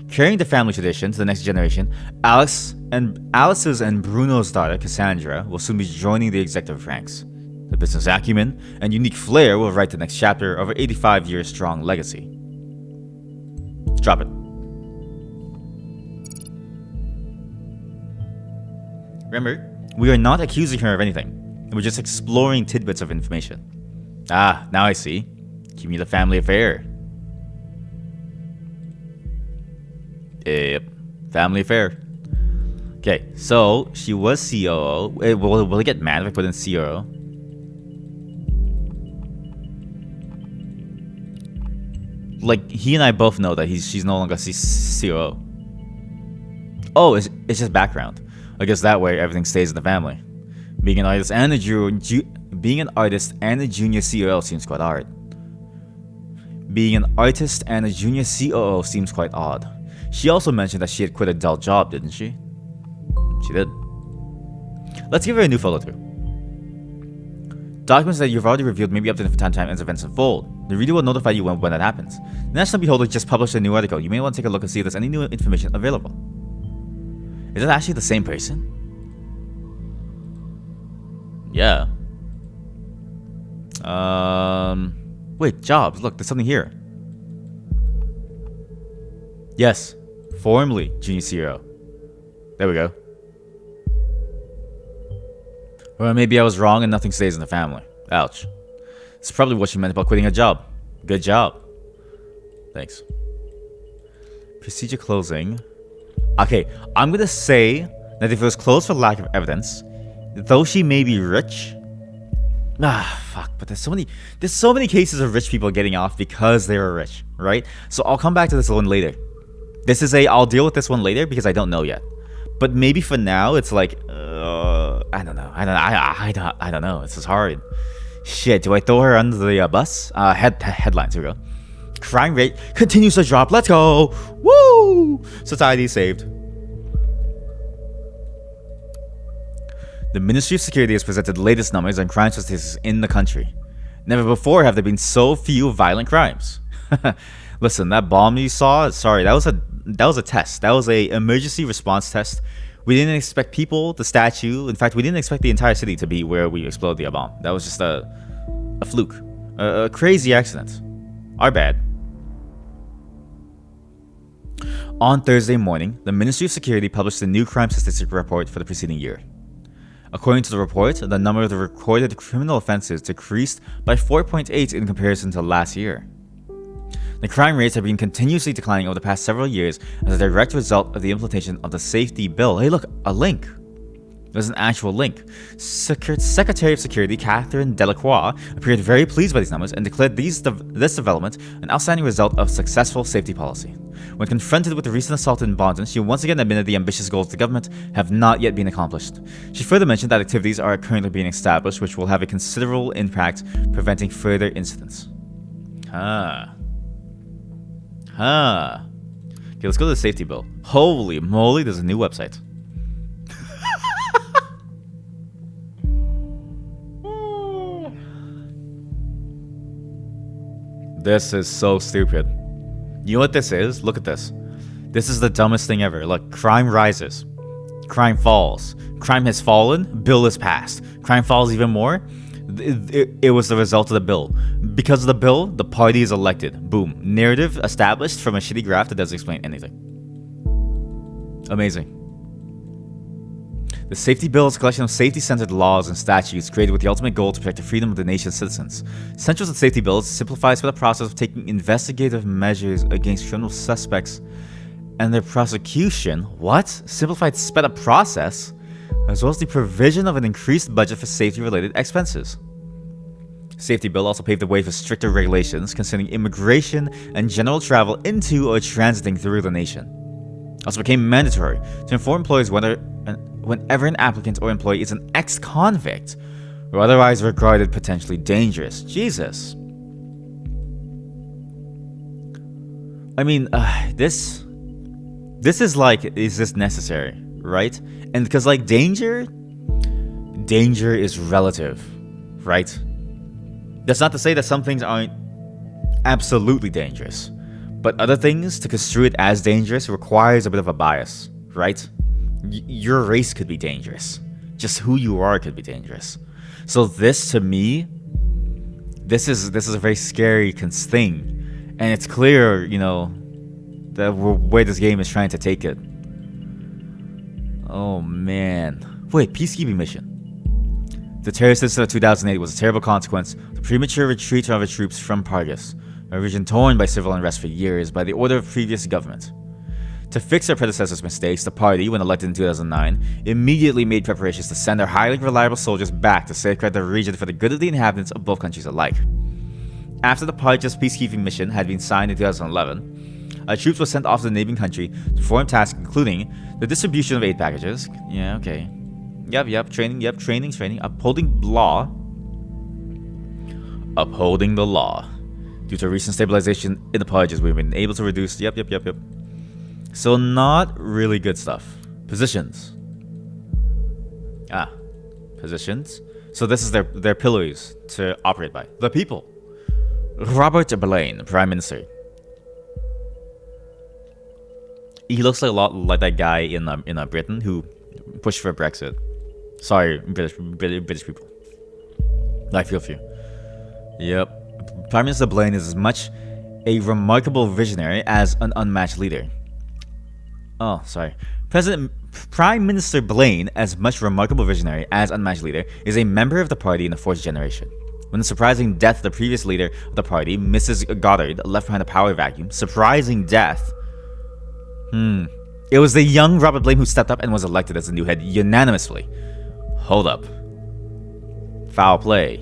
Carrying the family tradition to the next generation, Alice's and Bruno's daughter, Cassandra, will soon be joining the executive ranks. The business acumen and unique flair will write the next chapter of her 85-year-strong legacy. Drop it. Remember, we are not accusing her of anything. We're just exploring tidbits of information. Ah, now I see. Keep me the family affair. Yep, family affair. Okay, so she was COO. Will he get mad if I put in COO? Like, he and I both know that she's no longer COO. Oh, it's just background. I guess that way everything stays in the family. Being an artist and a junior COO seems quite hard. Being an artist and a junior COO seems quite odd. She also mentioned that she had quit a dull job, didn't she? She did. Let's give her a new photo too. Documents that you've already reviewed may be updated for time as events unfold. The reader will notify you when that happens. The National Beholder just published a new article. You may want to take a look and see if there's any new information available. Is it actually the same person? Yeah. Wait, jobs. Look, there's something here. Yes. Formerly junior CEO. There we go. Or maybe I was wrong and nothing stays in the family. Ouch. It's probably what she meant about quitting a job. Good job. Thanks. Procedure closing. Okay, I'm gonna say that if it was closed for lack of evidence, though she may be rich. Fuck, but there's so many cases of rich people getting off because they were rich, right? So I'll come back to this one later. I'll deal with this one later because I don't know yet. But maybe for now, it's like, I don't know. I don't know. This is hard. Shit, do I throw her under the bus? Headlines, here we go. Crime rate continues to drop. Let's go. Woo! Society saved. The Ministry of Security has presented the latest numbers on crime statistics in the country. Never before have there been so few violent crimes. Listen, that bomb you saw, sorry, that was a test. That was a emergency response test. We didn't expect people, the statue. In fact, we didn't expect the entire city to be where we exploded the bomb. That was just a fluke. A crazy accident. Our bad. On Thursday morning, the Ministry of Security published a new crime statistic report for the preceding year. According to the report, the number of the recorded criminal offenses decreased by 4.8 in comparison to last year. The crime rates have been continuously declining over the past several years as a direct result of the implementation of the safety bill. Hey look, a link. There's an actual link. Secretary of Security Catherine Delacroix appeared very pleased by these numbers and declared this development an outstanding result of successful safety policy. When confronted with the recent assault in Boston, she once again admitted the ambitious goals of the government have not yet been accomplished. She further mentioned that activities are currently being established which will have a considerable impact preventing further incidents. Okay, let's go to the safety bill. Holy moly, there's a new website. This is so stupid. You know what this is? Look at this. This is the dumbest thing ever. Look, crime rises. Crime falls. Crime has fallen. Bill is passed. Crime falls even more. It was the result of the bill. Because of the bill, the party is elected. Boom. Narrative established from a shitty graph that doesn't explain anything. Amazing. The safety bill is a collection of safety-centered laws and statutes created with the ultimate goal to protect the freedom of the nation's citizens. Central to the safety bill simplifies the process of taking investigative measures against criminal suspects and their prosecution. What? Simplified sped-up process? As well as the provision of an increased budget for safety-related expenses. Safety bill also paved the way for stricter regulations concerning immigration and general travel into or transiting through the nation. Also became mandatory to inform employees whenever an applicant or employee is an ex-convict or otherwise regarded potentially dangerous. Jesus. I mean, this is like, is this necessary, right? And because like danger danger is relative, right? That's not to say that some things aren't absolutely dangerous, but other things, to construe it as dangerous, requires a bit of a bias, right? Your race could be dangerous. Just who you are could be dangerous. So this, to me, this is a very scary thing, and it's clear, that where this game is trying to take it. Oh man! Wait, peacekeeping mission. The terrorist incident of 2008 was a terrible consequence. The premature retreat of our troops from Pargas, a region torn by civil unrest for years, by the order of previous government. To fix their predecessors' mistakes, the party, when elected in 2009, immediately made preparations to send their highly reliable soldiers back to safeguard the region for the good of the inhabitants of both countries alike. After the party's peacekeeping mission had been signed in 2011, our troops were sent off to the neighboring country to perform tasks including the distribution of aid packages. Yeah, okay. Yep, training, upholding the law. Due to recent stabilization in the purges, we've been able to reduce. Yep. So not really good stuff. Positions. Positions. So this is their pillars to operate by. The people. Robert Blaine, Prime Minister. He looks like a lot like that guy in Britain who pushed for Brexit. Sorry, British people. I feel for you. Yep. Prime Minister Blaine is as much a remarkable visionary as an unmatched leader. Oh, sorry. Prime Minister Blaine, as much remarkable visionary as unmatched leader, is a member of the party in the fourth generation. When the surprising death of the previous leader of the party, Mrs. Goddard, left behind a power vacuum. Surprising death. It was the young Robert Blaine who stepped up and was elected as the new head unanimously. Hold up. Foul play.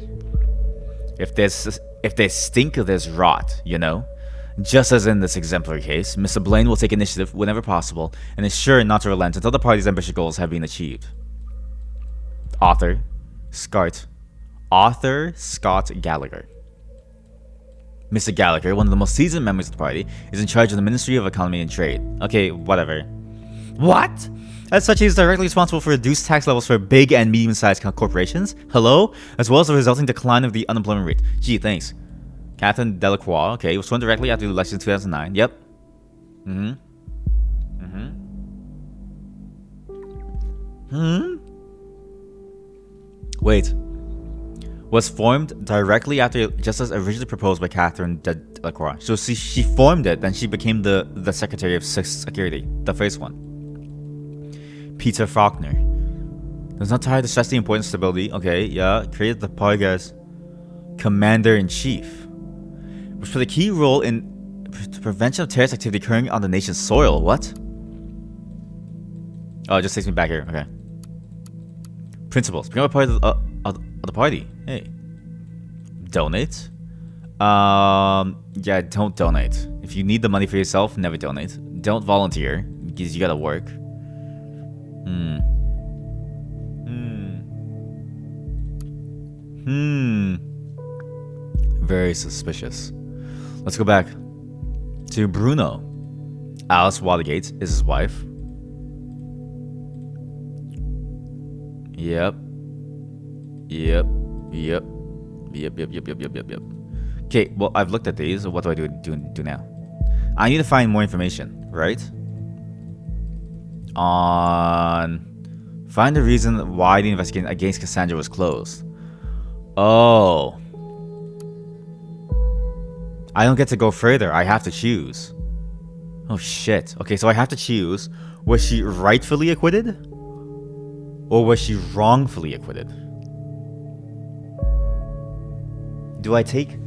If there's stink, there's rot, Just as in this exemplary case, Mr. Blaine will take initiative whenever possible and is sure not to relent until the party's ambitious goals have been achieved. Author Scott Gallagher. Mr. Gallagher, one of the most seasoned members of the party, is in charge of the Ministry of Economy and Trade. Okay, whatever. What? As such, he is directly responsible for reduced tax levels for big and medium-sized corporations. Hello? As well as the resulting decline of the unemployment rate. Gee, thanks. Catherine Delacroix, okay, was sworn directly after the election in 2009. Yep. Wait. Was formed directly after, just as originally proposed by Catherine Delacroix. So she formed it, then she became the Secretary of Security, the first one. Peter Faulkner. Does not tire to stress the importance of stability. Okay, yeah. Created the party as Commander-in-Chief. Which played a key role in the prevention of terrorist activity occurring on the nation's soil. What? Oh, it just takes me back here. Okay. Principles. Become a part of the party. Hey. Donate. Yeah, don't donate. If you need the money for yourself, never donate. Don't volunteer, because you gotta work. Very suspicious. Let's go back to Bruno. Alice Watergate is his wife. Yep. Okay, well, I've looked at these. So what do I do now? I need to find more information, right? Find the reason why the investigation against Cassandra was closed. Oh. I don't get to go further. I have to choose. Oh, shit. Okay, so I have to choose. Was she rightfully acquitted? Or was she wrongfully acquitted? Do I take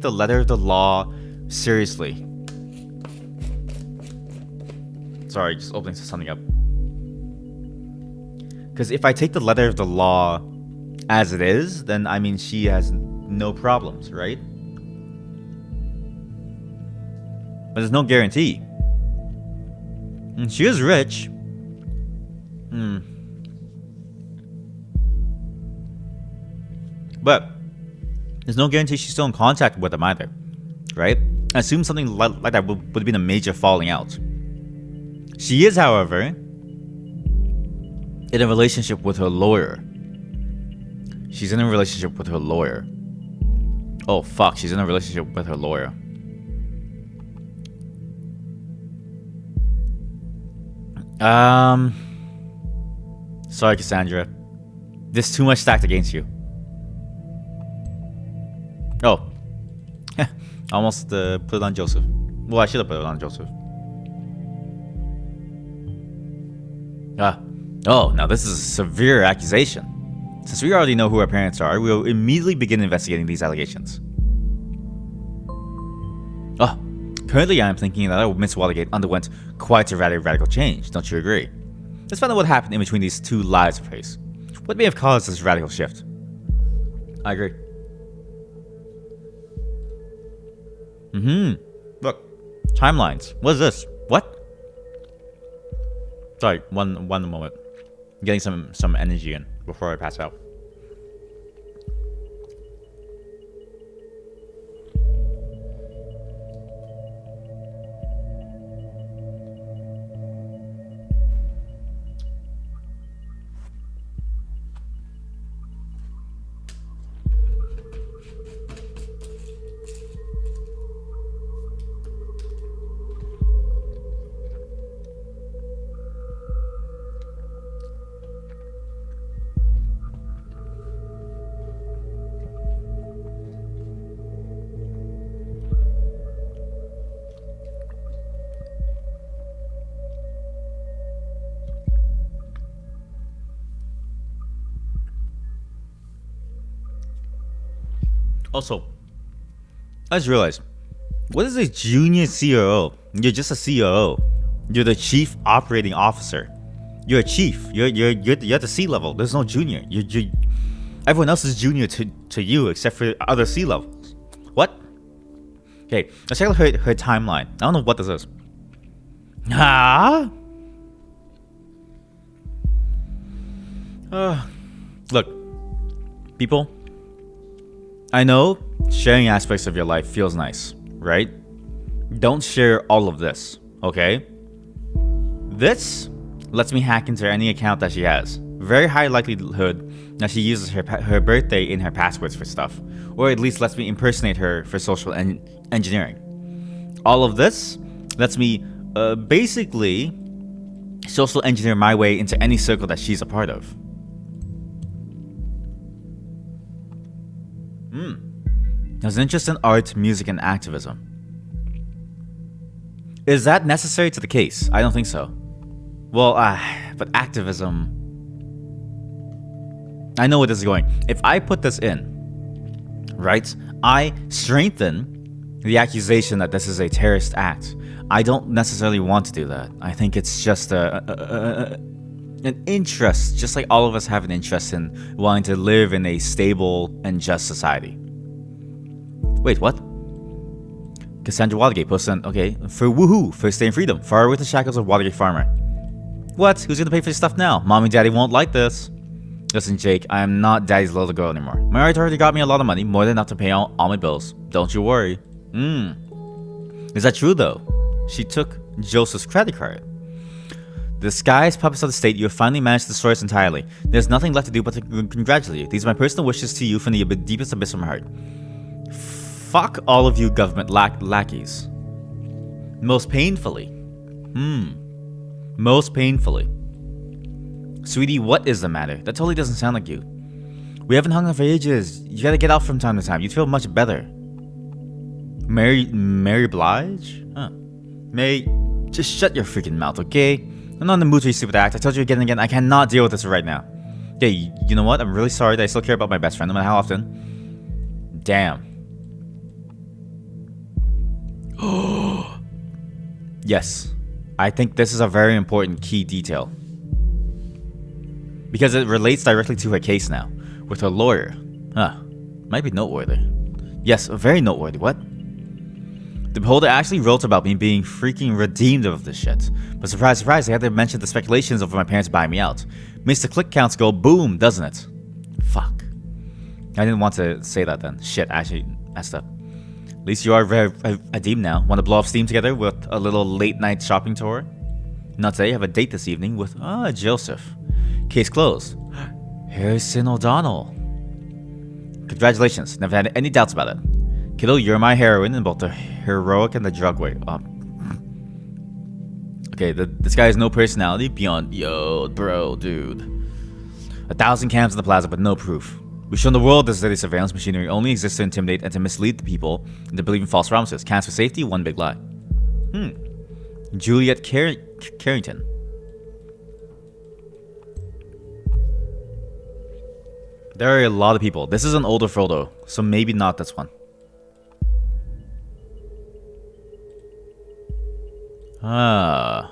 the letter of the law seriously? Sorry, just opening something up. Because if I take the letter of the law as it is, then I mean she has no problems, right? But there's no guarantee. And she is rich. But there's no guarantee she's still in contact with them either, right? I assume something like that would have been a major falling out. She is, however, in a relationship with her lawyer. She's in a relationship with her lawyer. Oh, fuck. She's in a relationship with her lawyer. Sorry, Cassandra. There's too much stacked against you. Oh. Almost put it on Joseph. Well, I should have put it on Joseph. Oh, now this is a severe accusation. Since we already know who our parents are, we'll immediately begin investigating these allegations. Oh, currently I am thinking that Miss Watergate underwent quite a radical change, don't you agree? Let's find out what happened in between these two lives of hers. What may have caused this radical shift? I agree. Look, timelines. What is this? What? Sorry, one moment. I'm getting some energy in before I pass out. Also, I just realized, what is a junior COO? You're just a COO. You're the chief operating officer. You're a chief. You're at the C level. There's no junior. Everyone else is junior to you except for other C levels. What? Okay, let's check out her timeline. I don't know what this is. Look, people. I know sharing aspects of your life feels nice, right? Don't share all of this, okay? This lets me hack into any account that she has. Very high likelihood that she uses her birthday in her passwords for stuff, or at least lets me impersonate her for social engineering. All of this lets me basically social engineer my way into any circle that she's a part of. Has an interest in art, music, and activism. Is that necessary to the case? I don't think so. Well, but activism... I know where this is going. If I put this in, right, I strengthen the accusation that this is a terrorist act. I don't necessarily want to do that. I think it's just an interest, just like all of us have an interest in wanting to live in a stable and just society. Wait, what? Cassandra Watergate posted, okay, for woohoo, first day in freedom, far with the shackles of Watergate Farmer. What? Who's gonna pay for your stuff now? Mommy and Daddy won't like this. Listen, Jake, I am not Daddy's little girl anymore. My aunt already got me a lot of money, more than enough to pay all my bills. Don't you worry. Is that true, though? She took Joseph's credit card. The disguised puppets of the state, you have finally managed to destroy us entirely. There's nothing left to do but to congratulate you. These are my personal wishes to you from the deepest abyss of my heart. Fuck all of you government lackeys. Most painfully. Most painfully. Sweetie, what is the matter? That totally doesn't sound like you. We haven't hung out for ages. You gotta get out from time to time. You'd feel much better. Mary Blige? Huh. May, just shut your freaking mouth, okay? I'm not in the mood for your stupid act. I told you again and again, I cannot deal with this right now. Okay, you know what? I'm really sorry that I still care about my best friend, no matter how often. Damn. Yes, I think this is a very important key detail. Because it relates directly to her case now, with her lawyer. Might be noteworthy. Yes, very noteworthy. What? The Beholder actually wrote about me being freaking redeemed of this shit. But surprise, surprise, they had to mention the speculations over my parents buying me out. Makes the click counts go boom, doesn't it? Fuck. I didn't want to say that then. Shit, I actually messed up. At least you are very redeemed now. Want to blow off steam together with a little late night shopping tour? Not today, have a date this evening with Joseph. Case closed. Harrison O'Donnell. Congratulations. Never had any doubts about it. Kiddo, you're my heroine in both the heroic and the drug way. Okay, this guy has no personality beyond, yo, bro, dude. 1,000 cams in the plaza, but no proof. We've shown the world this steady surveillance machinery only exists to intimidate and to mislead the people into believing false promises. Cams for safety, one big lie. Juliet Carrington. There are a lot of people. This is an older photo, so maybe not this one. Oh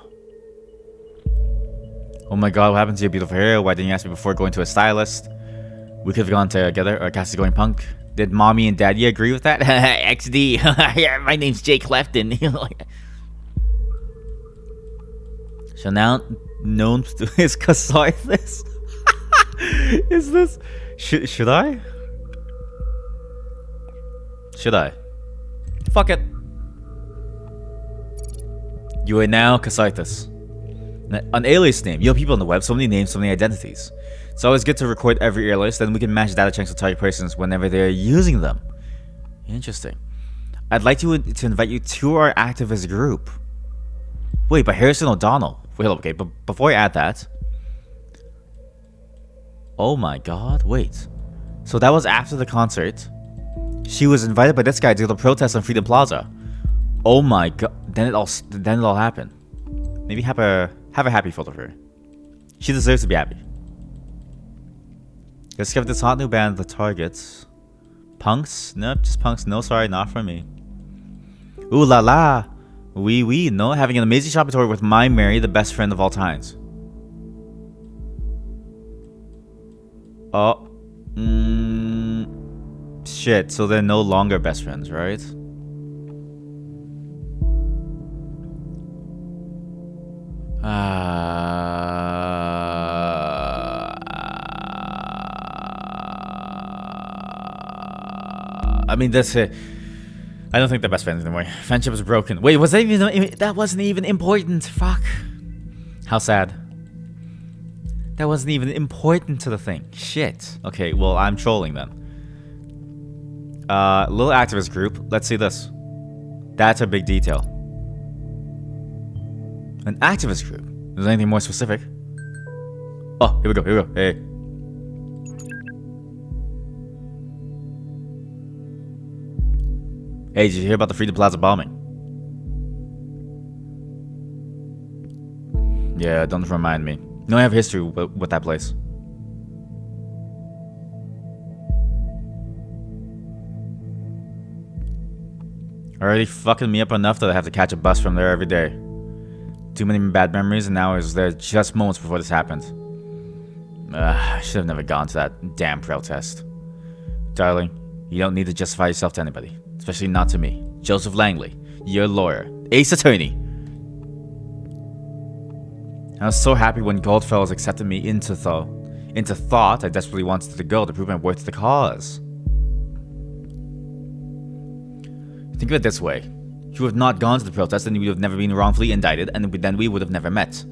my god, what happened to your beautiful hair? Why didn't you ask me before going to a stylist? We could have gone together, or Cassie's going punk. Did mommy and daddy agree with that? XD. My name's Jake Clefton. So now known to his catharsis. Is this... Should I? Should I? Fuck it. You are now Casaitis. An alias name. You know, people on the web, so many names, so many identities. It's always good to record every alias, then we can match data chunks with target persons whenever they're using them. Interesting. I'd like to invite you to our activist group. Wait, but Harrison O'Donnell. Wait, okay, but before I add that... Oh my god, wait. So that was after the concert. She was invited by this guy to go to protest on Freedom Plaza. Oh my god, then it all happened. Maybe have a happy photo of her. She deserves to be happy. Discovered this hot new band, The Targets. Punks? Nope, just punks. No, sorry, not for me. Ooh la la. Oui, no, having an amazing shopping tour with my Mary, the best friend of all times. Oh. Shit, so they're no longer best friends, right? I mean, that's it. I don't think they're best friends anymore. Friendship is broken. Wait, was that even... That wasn't even important. Fuck. How sad. That wasn't even important to the thing. Shit. Okay, well, I'm trolling then. Little activist group. Let's see this. That's a big detail. An activist group. Is there anything more specific? Oh, here we go. Hey. Hey, did you hear about the Freedom Plaza bombing? Yeah, don't remind me. No, I have history with that place. Already fucking me up enough that I have to catch a bus from there every day. Too many bad memories, and now I was there just moments before this happened. I should have never gone to that damn protest. Darling, you don't need to justify yourself to anybody. Especially not to me. Joseph Langley, your lawyer, ace attorney. I was so happy when Goldfellows accepted me into thought I desperately wanted to go to prove my worth to the cause. Think of it this way. If you would have not gone to the protest, then we would have never been wrongfully indicted, and then we would have never met.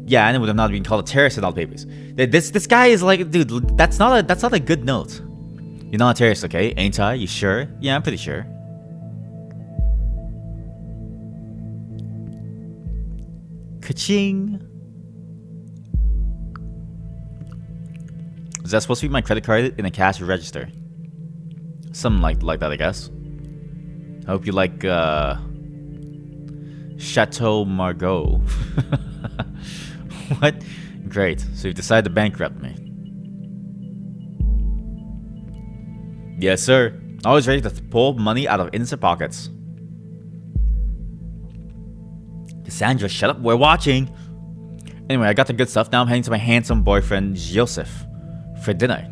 Yeah, and it would have not been called a terrorist in all the papers. This guy is like, dude, that's not a good note. You're not a terrorist, okay? Ain't I? You sure? Yeah, I'm pretty sure. Ka-ching. Is that supposed to be my credit card in a cash register? Something like that, I guess. I hope you like, Chateau Margaux. What? Great. So you've decided to bankrupt me. Yes, sir. Always ready to pull money out of innocent pockets. Cassandra, shut up. We're watching. Anyway, I got the good stuff. Now I'm heading to my handsome boyfriend, Joseph, for dinner.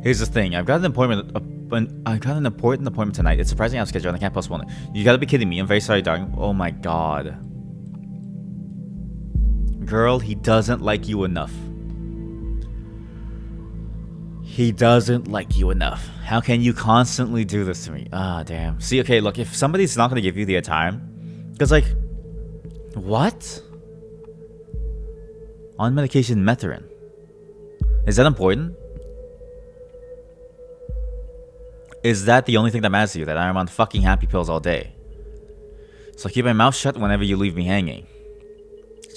Here's the thing. I've got an important appointment tonight. It's surprisingly out of schedule and I can't postpone it. You gotta be kidding me. I'm very sorry, darling. Oh my god. Girl, he doesn't like you enough. He doesn't like you enough. How can you constantly do this to me? Ah, damn. See, okay, look, if somebody's not gonna give you the time, Because, like, what? On medication Methrin. Is that important? Is that the only thing that matters to you? That I'm on fucking happy pills all day? So I keep my mouth shut whenever you leave me hanging.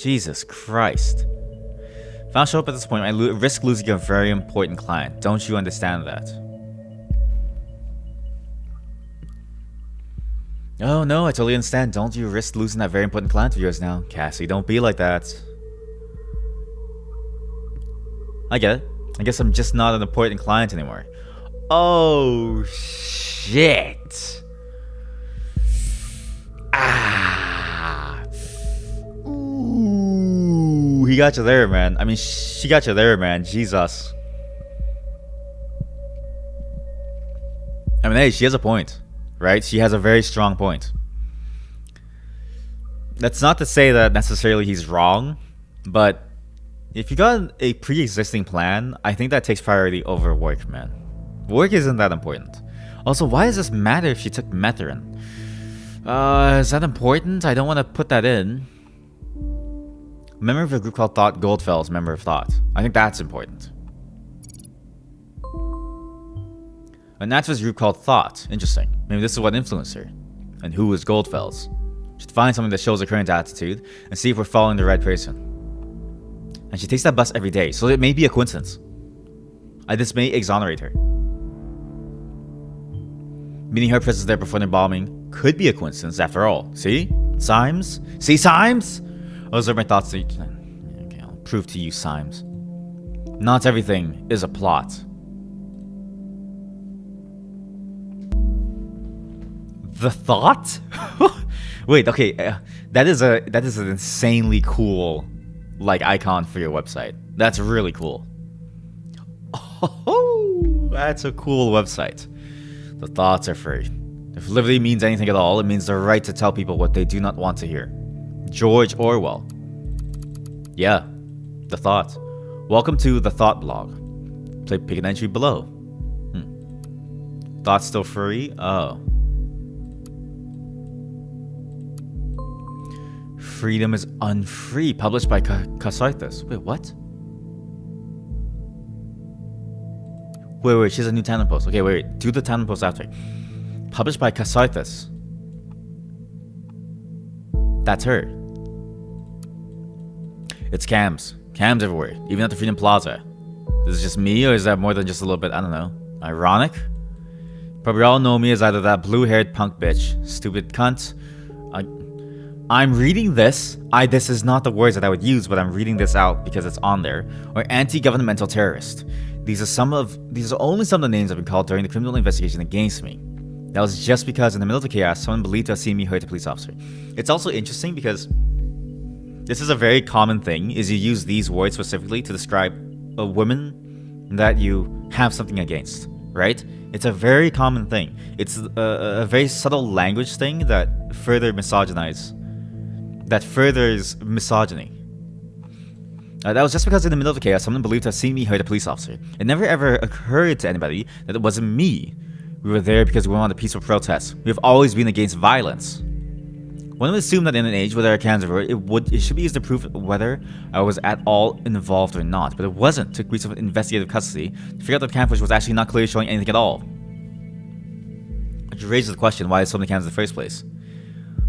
Jesus Christ. If I don't show up at this point, I risk losing a very important client. Don't you understand that? Oh no, I totally understand. Don't you risk losing that very important client of yours now. Cassie, don't be like that. I get it. I guess I'm just not an important client anymore. Oh, shit. Ah. Ooh, he got you there, man. I mean, she got you there, man. Jesus. I mean, hey, she has a point, right? She has a very strong point. That's not to say that necessarily he's wrong, but if you got a pre-existing plan, I think that takes priority over work, man. Work isn't that important. Also, why does this matter if she took Methrin? Is that important? I don't want to put that in. Member of a group called Thought, Goldfell's member of Thought. I think that's important. An activist group called Thought. Interesting. Maybe this is what influenced her. And who is Goldfell's? Should find something that shows her current attitude and see if we're following the right person. And she takes that bus every day, so it may be a coincidence. This may exonerate her. Meaning her presence there before the bombing could be a coincidence after all. See? Symes? See, Symes? Those are my thoughts. Okay, I'll prove to you, Symes. Not everything is a plot. The Thought? Wait, okay. That is an insanely cool like icon for your website. That's really cool. Oh, that's a cool website. The thoughts are free. If liberty means anything at all, it means the right to tell people what they do not want to hear. George Orwell. Yeah, The Thought. Welcome to The Thought blog. Pick an entry below. Thoughts still free? Oh. Freedom is Unfree, published by Casaitis. Wait, what? Wait, she has a new Tandem post. Okay, wait, do the Tandem post after. Published by Casaitis. That's her. It's cams. Cams everywhere, even at the Freedom Plaza. Is it just me, or is that more than just a little bit, I don't know, ironic? Probably all know me as either that blue-haired punk bitch, stupid cunt. I'm reading this. This is not the words that I would use, but I'm reading this out because it's on there. Or anti-governmental terrorist. These are only some of the names I've been called during the criminal investigation against me. That was just because in the middle of the chaos, someone believed to have seen me hurt a police officer. It's also interesting because this is a very common thing, is you use these words specifically to describe a woman that you have something against, right? It's a very common thing. It's a very subtle language thing that furthers misogyny. That was just because in the middle of the chaos, someone believed to have seen me hurt a police officer. It never ever occurred to anybody that it wasn't me. We were there because we wanted a peaceful protest. We have always been against violence. One would assume that in an age where there are cans everywhere, it should be used to prove whether I was at all involved or not, but it wasn't. It took weeks of investigative custody to figure out that the cam footage was actually not clearly showing anything at all. Which raises the question, why is so many cams in the first place?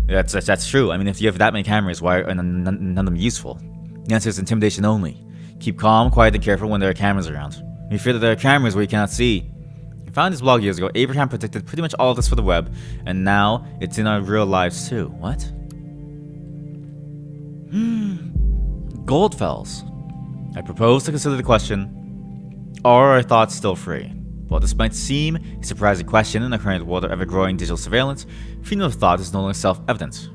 That's true. I mean, if you have that many cameras, why are none of them useful? The answer is intimidation only. Keep calm, quiet, and careful when there are cameras around. You fear that there are cameras where you cannot see. I found this blog years ago. Abraham predicted pretty much all of this for the web, and now it's in our real lives too. What? Goldfells. I propose to consider the question, are our thoughts still free? While this might seem a surprising question in the current world of ever-growing digital surveillance, freedom of thought is no longer self-evident.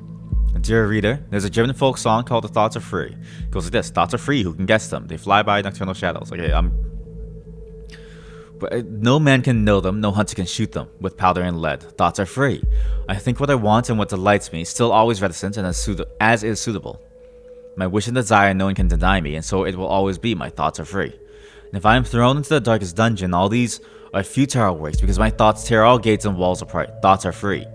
Dear reader, there's a German folk song called The Thoughts Are Free. It goes like this: thoughts are free, who can guess them? They fly by nocturnal shadows. Okay, but no man can know them, no hunter can shoot them with powder and lead. Thoughts are free. I think what I want and what delights me, still always reticent and as is suitable. My wish and desire no one can deny me, and so it will always be. My thoughts are free. And if I am thrown into the darkest dungeon, all these are futile works, because my thoughts tear all gates and walls apart. Thoughts are free.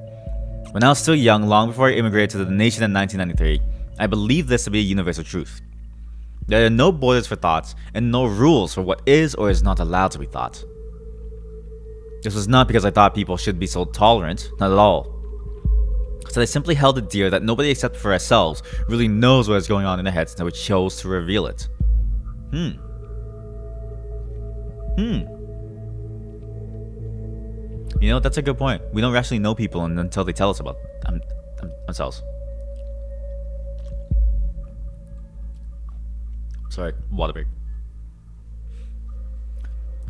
When I was still young, long before I immigrated to the nation in 1993, I believed this to be a universal truth. There are no borders for thoughts and no rules for what is or is not allowed to be thought. This was not because I thought people should be so tolerant, not at all. So I simply held it dear that nobody except for ourselves really knows what is going on in their heads until we chose to reveal it. You know, that's a good point. We don't actually know people until they tell us about themselves. Sorry, water break.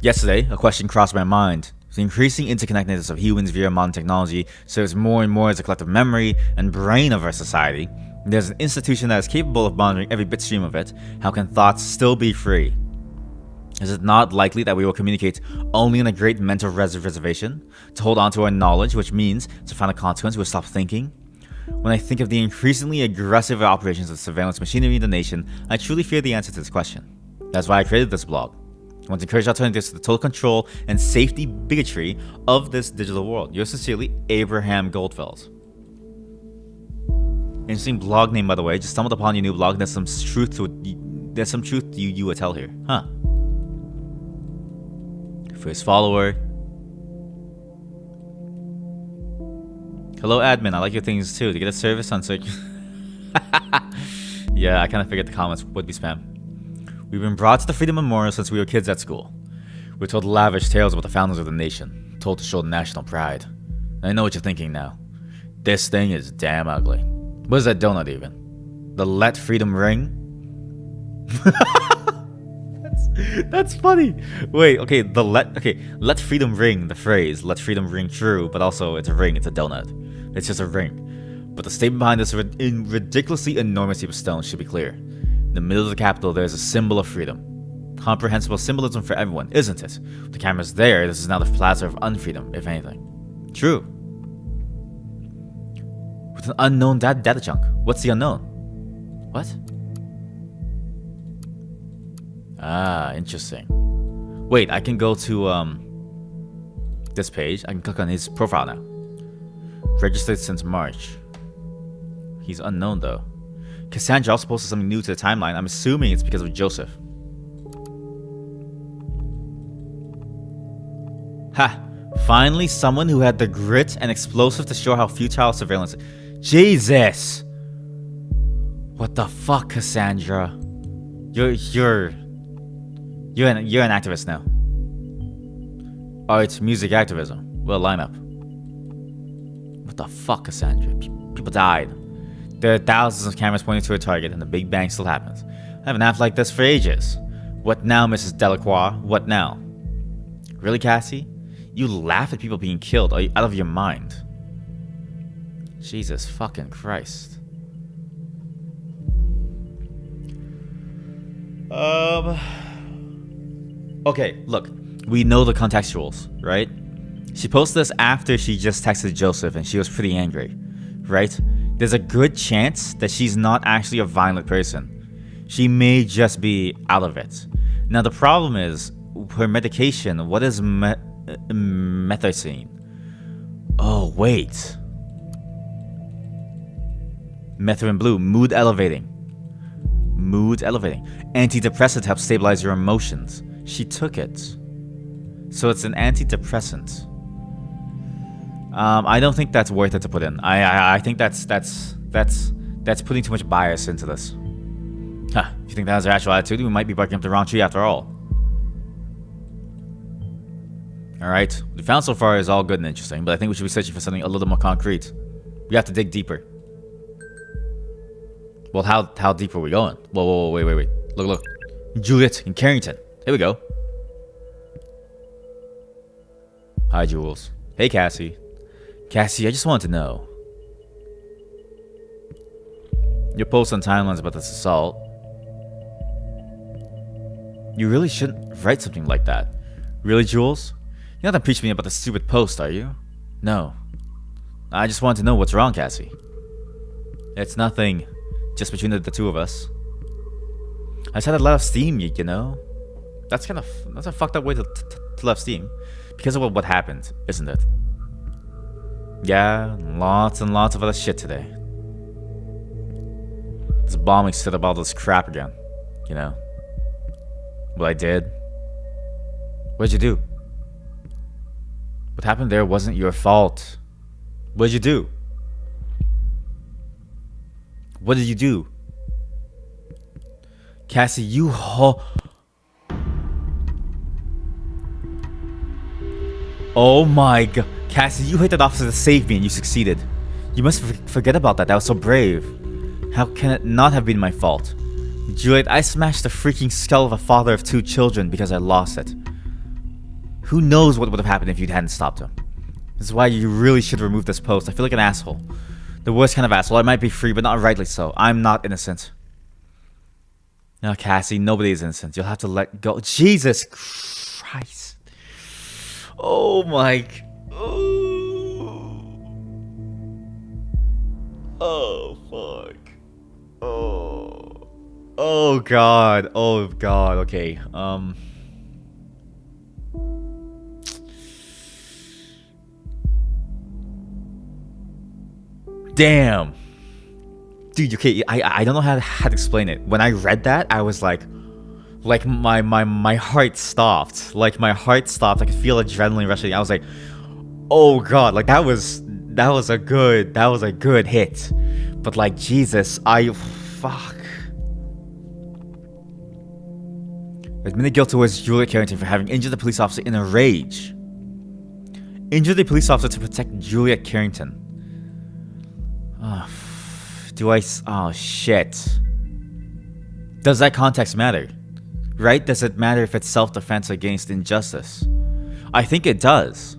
Yesterday, a question crossed my mind. The increasing interconnectedness of humans via modern technology serves more and more as a collective memory and brain of our society. There's an institution that is capable of monitoring every bit stream of it. How can thoughts still be free? Is it not likely that we will communicate only in a great mental reservation? To hold on to our knowledge, which means to find a consequence, we'll stop thinking? When I think of the increasingly aggressive operations of surveillance machinery in the nation, I truly fear the answer to this question. That's why I created this blog. I want to encourage alternatives to the total control and safety bigotry of this digital world. Yours sincerely, Abraham Goldfeld. Interesting blog name, by the way. Just stumbled upon your new blog. There's some truth to you would tell here, huh? First follower. Hello, admin. I like your things too. To get a service on search. Yeah, I kind of figured the comments would be spam. We've been brought to the Freedom Memorial since we were kids at school. We're told lavish tales about the founders of the nation, told to show national pride. I know what you're thinking now. This thing is damn ugly. What is that donut even? The Let Freedom Ring? That's funny. Wait, okay, let freedom ring, the phrase, let freedom ring true, but also it's a ring, it's a donut. It's just a ring. But the statement behind this ridiculously enormous heap of stones should be clear. In the middle of the Capitol, there's a symbol of freedom. Comprehensible symbolism for everyone, isn't it? With the cameras there, this is now the plaza of unfreedom, if anything. True. With an unknown data chunk. What's the unknown? What? Ah, interesting. Wait, I can go to this page. I can click on his profile now. Registered since March. He's unknown though. Cassandra also posted something new to the timeline. I'm assuming it's because of Joseph. Ha! Finally, someone who had the grit and explosive to show how futile surveillance is. Jesus! What the fuck, Cassandra? You're an activist now. Art, music, activism. Well, line up. What the fuck, Cassandra? People died. There are thousands of cameras pointing to a target, and the Big Bang still happens. I haven't acted like this for ages. What now, Mrs. Delacroix? What now? Really, Cassie? You laugh at people being killed. Are you out of your mind? Jesus fucking Christ. Okay, look. We know the contextuals, right? She posted this after she just texted Joseph and she was pretty angry, right? There's a good chance that she's not actually a violent person. She may just be out of it. Now, the problem is her medication. What is methocine? Oh, wait. Methrin blue, mood elevating. Mood elevating. Antidepressant helps stabilize your emotions. She took it. So it's an antidepressant. I don't think that's worth it to put in. I think that's putting too much bias into this. Huh, if you think that has her actual attitude, we might be barking up the wrong tree after all. Alright, what we found so far is all good and interesting, but I think we should be searching for something a little more concrete. We have to dig deeper. Well, how deep are we going? Whoa, wait. Look. Juliet in Carrington. Here we go. Hi, Jules. Hey, Cassie. Cassie, I just wanted to know. Your post on timelines about this assault. You really shouldn't write something like that. Really, Jules? You're not gonna preach me about the stupid post, are you? No. I just wanted to know what's wrong, Cassie. It's nothing. Just between the two of us. I just had a lot of steam, you know? That's a fucked up way to let steam. Because of what happened, isn't it? Yeah, lots and lots of other shit today. This bombing set up all this crap again. You know? What I did? What'd you do? What happened there wasn't your fault. What'd you do? What did you do? Cassie, you Oh my god. Cassie, you hit that officer to save me and you succeeded. You must forget about that. That was so brave. How can it not have been my fault? Juliet, I smashed the freaking skull of a father of 2 children because I lost it. Who knows what would have happened if you hadn't stopped him. This is why you really should remove this post. I feel like an asshole. The worst kind of asshole. I might be free, but not rightly so. I'm not innocent. No, Cassie, nobody is innocent. You'll have to let go. Jesus Christ. Oh my... Oh, fuck. Oh god. Oh god. Okay. Damn. Dude, okay, I don't know how to explain it. When I read that, I was like my heart stopped. Like my heart stopped. I could feel adrenaline rushing. I was like, "Oh god, like that was a good hit." But like Jesus, fuck. Admitted guilt towards Juliet Carrington for having injured the police officer in a rage. Injured the police officer to protect Juliet Carrington. Oh shit. Does that context matter? Right? Does it matter if it's self-defense against injustice? I think it does.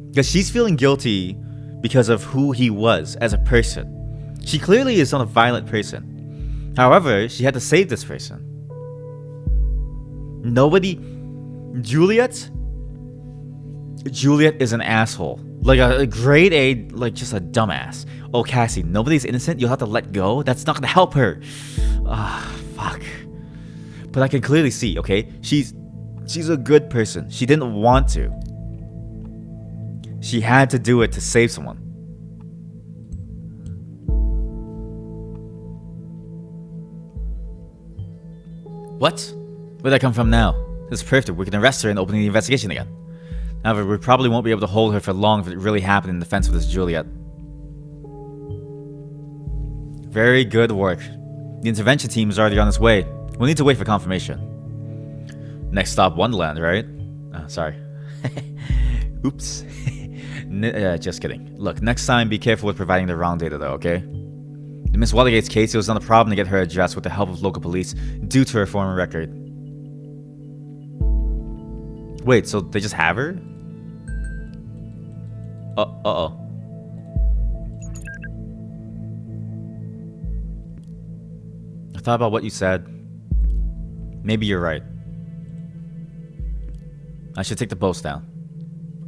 Because she's feeling guilty because of who he was as a person. She clearly is not a violent person. However, she had to save this person. Juliet is an asshole. Like a grade A, like just a dumbass. Oh, Cassie, nobody's innocent. You'll have to let go. That's not gonna help her. Fuck. But I can clearly see, okay? She's a good person. She didn't want to. She had to do it to save someone. What? Where'd that come from now? This is perfect. We can arrest her and open the investigation again. However, we probably won't be able to hold her for long if it really happened in defense of this Juliet. Very good work. The intervention team is already on its way. We'll need to wait for confirmation. Next stop, Wonderland, right? Oh, sorry. Oops. Just kidding. Look, next time, be careful with providing the wrong data, though, okay? In Miss Watergate's case, it was not a problem to get her address with the help of local police due to her former record. Wait, so they just have her? Uh-oh. I thought about what you said. Maybe you're right. I should take the post down.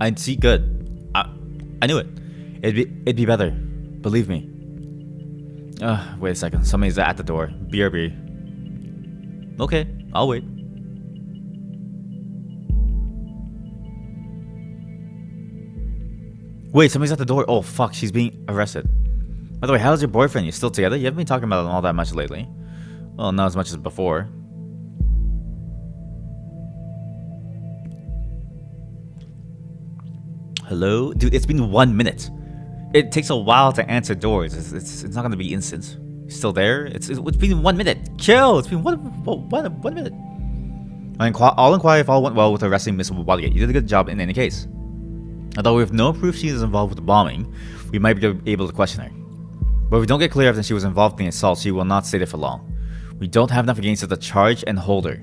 I'd see good. I knew it. It'd be better. Believe me. Wait a second. Somebody's at the door. BRB. Okay, I'll wait. Wait, somebody's at the door. Oh, fuck. She's being arrested. By the way, how's your boyfriend? You still together? You haven't been talking about it all that much lately. Well, not as much as before. Hello? Dude, it's been 1 minute. It takes a while to answer doors. It's not going to be instant. Still there? It's been 1 minute. Chill. It's been one minute. I'll inquire if all went well with arresting Miss Watergate. You did a good job in any case. Although we have no proof she is involved with the bombing, we might be able to question her. But if we don't get clear evidence she was involved in the assault, she will not stay there for long. We don't have enough against her to charge and hold her.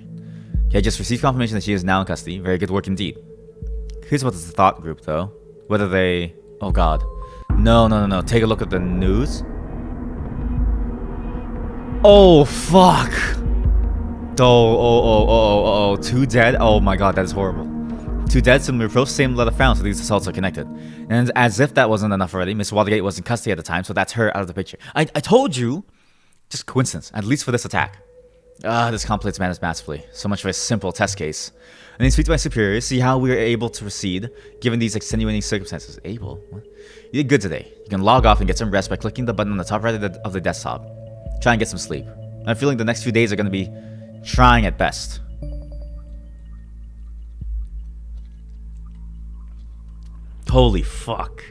Okay, just received confirmation that she is now in custody. Very good work indeed. Here's what is the thought group, though. Whether they... Oh, God. No. Take a look at the news. Oh, fuck. Oh. 2 dead? Oh, my God. That is horrible. 2 dead, similar approach, same letter found, so these assaults are connected. And as if that wasn't enough already, Miss Watergate was in custody at the time, so that's her out of the picture. I told you! Just coincidence, at least for this attack. This complicates matters massively. So much for a simple test case. I need to speak to my superiors, see how we are able to proceed, given these extenuating circumstances. Able? What? You did good today. You can log off and get some rest by clicking the button on the top right of the desktop. Try and get some sleep. I'm feeling the next few days are going to be trying at best. Holy fuck.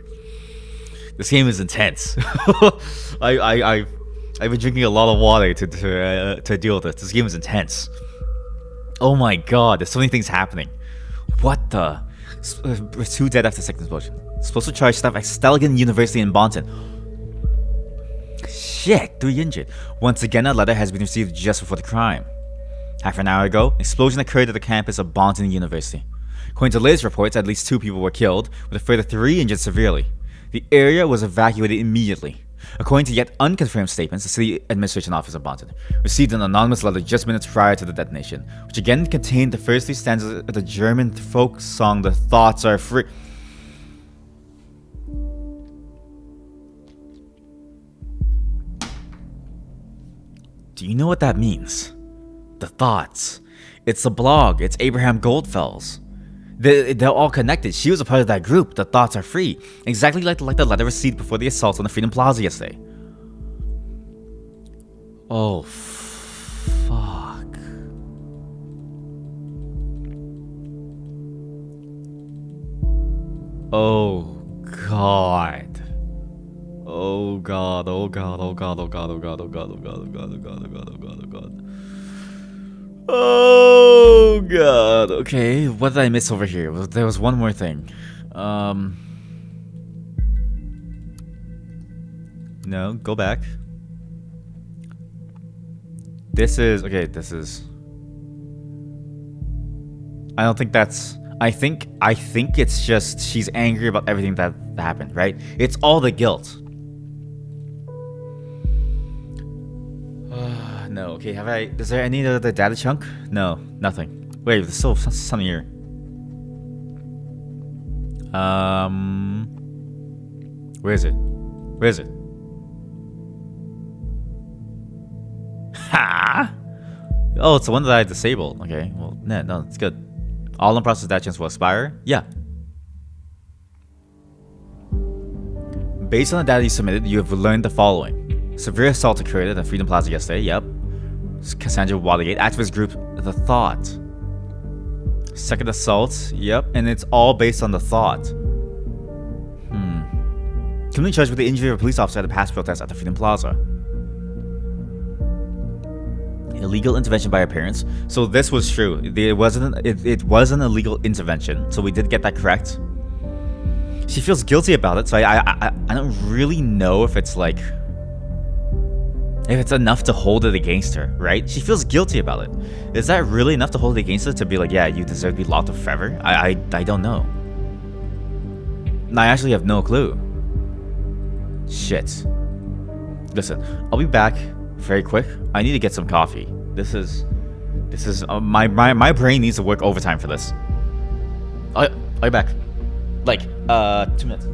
This game is intense. I've been drinking a lot of water to deal with this. This game is intense. Oh my god, there's so many things happening. What the? 2 dead after second explosion. Supposed to charge staff at Stelligan University in Bonton. Shit, 3 injured. Once again, a letter has been received just before the crime. Half an hour ago, an explosion occurred at the campus of Bonton University. According to latest reports, at least 2 people were killed, with a further 3 injured severely. The area was evacuated immediately. According to yet unconfirmed statements, the city administration office of Bonton received an anonymous letter just minutes prior to the detonation, which again contained the first 3 stanzas of the German folk song "The Thoughts Are Free." Do you know what that means? The thoughts. It's a blog. It's Abraham Goldfell's. They're all connected. She was a part of that group. The thoughts are free. Exactly like the letter received before the assault on the Freedom Plaza yesterday. Oh, fuck. Oh, God. Oh, God. Oh, God. Oh, God. Oh, God. Oh, God. Oh, God. Oh, God. Oh, God. Oh, God. Oh, God. Oh, God. Oh, God. Oh god. Okay, what did I miss over here? There was one more thing. No, go back. This is okay, this is I don't think that's I think it's just she's angry about everything that happened, right? It's all the guilt. No, okay, is there any other data chunk? No, nothing. Wait, there's still something here. Where is it? Where is it? Ha! Oh, it's the one that I disabled. Okay, well, no, it's good. All unprocessed data chunks will expire? Yeah. Based on the data you submitted, you have learned the following. Severe assault occurred at the Freedom Plaza yesterday, yep. Cassandra Watergate, activist group The Thought. Second assault, yep, and it's all based on the thought. Criminally charged with the injury of a police officer at a past protest at the Freedom Plaza. Illegal intervention by her parents. So this was true. It was an illegal intervention, so we did get that correct. She feels guilty about it, so I don't really know if it's like if it's enough to hold it against her, right? She feels guilty about it. Is that really enough to hold it against her to be like, yeah, you deserve to be locked up forever? I don't know. I actually have no clue. Shit. Listen, I'll be back very quick. I need to get some coffee. This is my brain needs to work overtime for this. I'll be back. Like 2 minutes.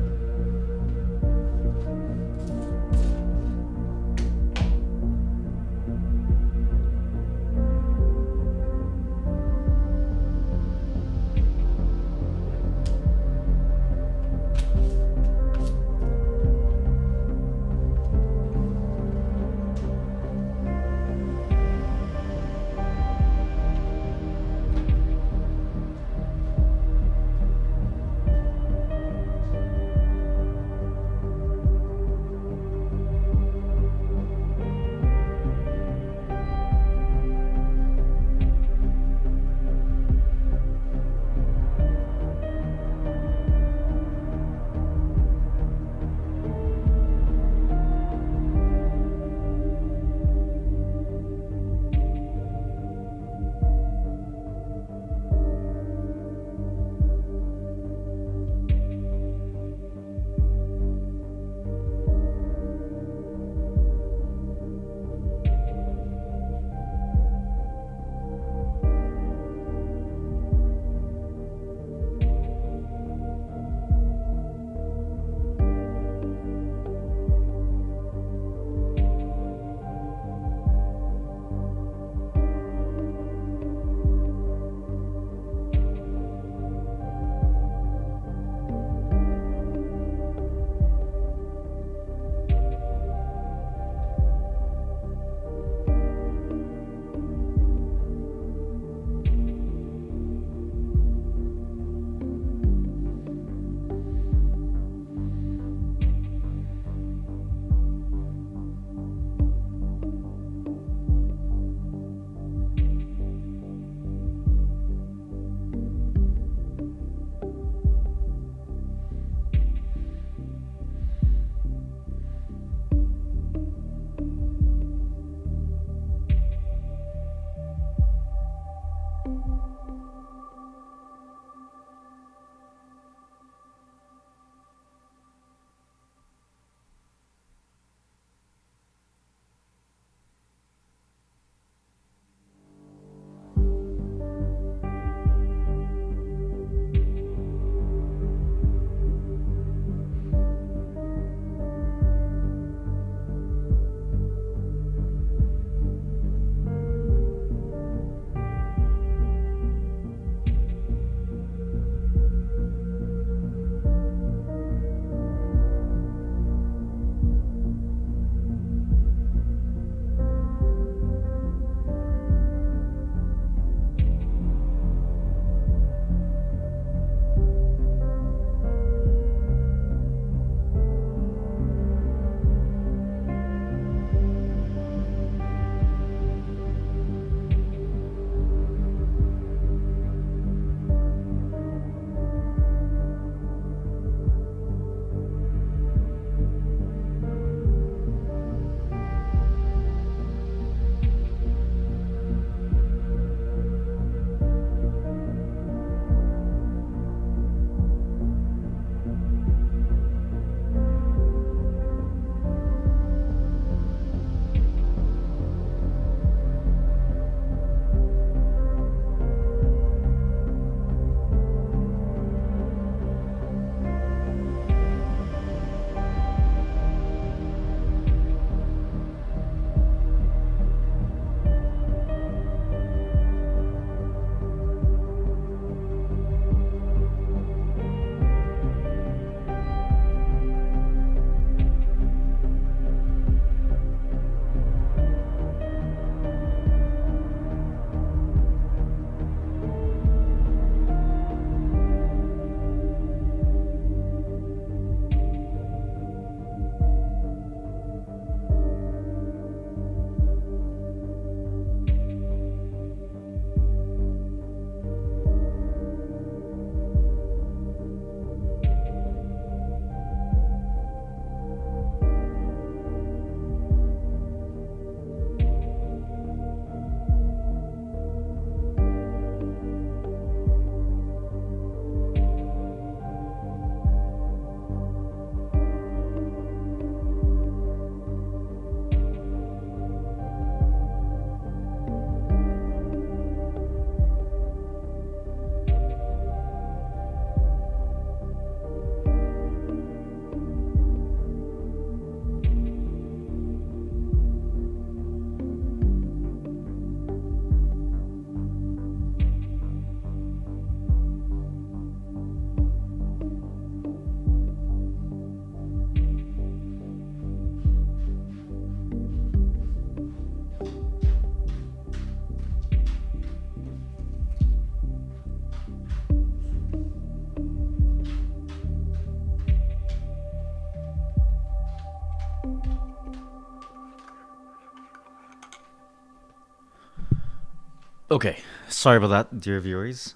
Okay, sorry about that, dear viewers.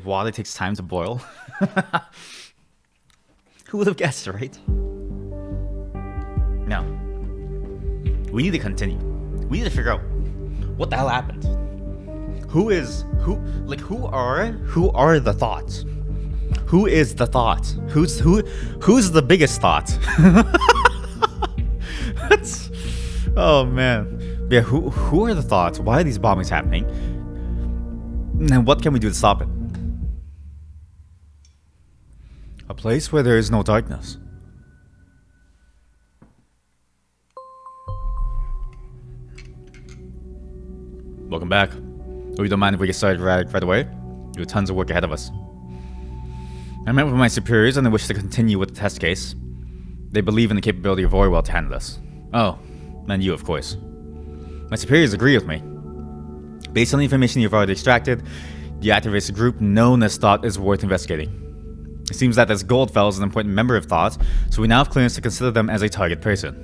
Water takes time to boil. Who would have guessed, right? Now, we need to continue. We need to figure out what the hell happened. Who are the thoughts? Who is the thought? Who's the biggest thought? Oh man. Yeah, who are the thoughts? Why are these bombings happening? And what can we do to stop it? A place where there is no darkness. Welcome back. We don't mind if we get started right away. We have tons of work ahead of us. I met with my superiors and they wish to continue with the test case. They believe in the capability of Orwell to handle this. Oh, and you, of course. My superiors agree with me. Based on the information you've already extracted, the activist group known as Thought is worth investigating. It seems that this Goldfell is an important member of Thought, so we now have clearance to consider them as a target person.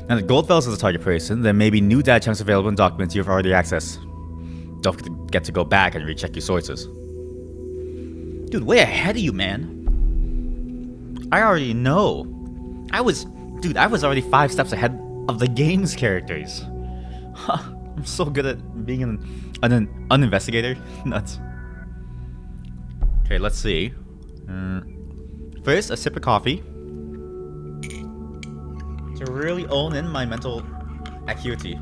Now that Goldfell is a target person, there may be new data chunks available in documents you've already accessed. Don't forget to go back and recheck your sources. Dude, way ahead of you, man. I already know. I was already 5 steps ahead of the game's characters. I'm so good at being an investigator. Nuts. Okay, let's see. First, a sip of coffee to really own in my mental acuity.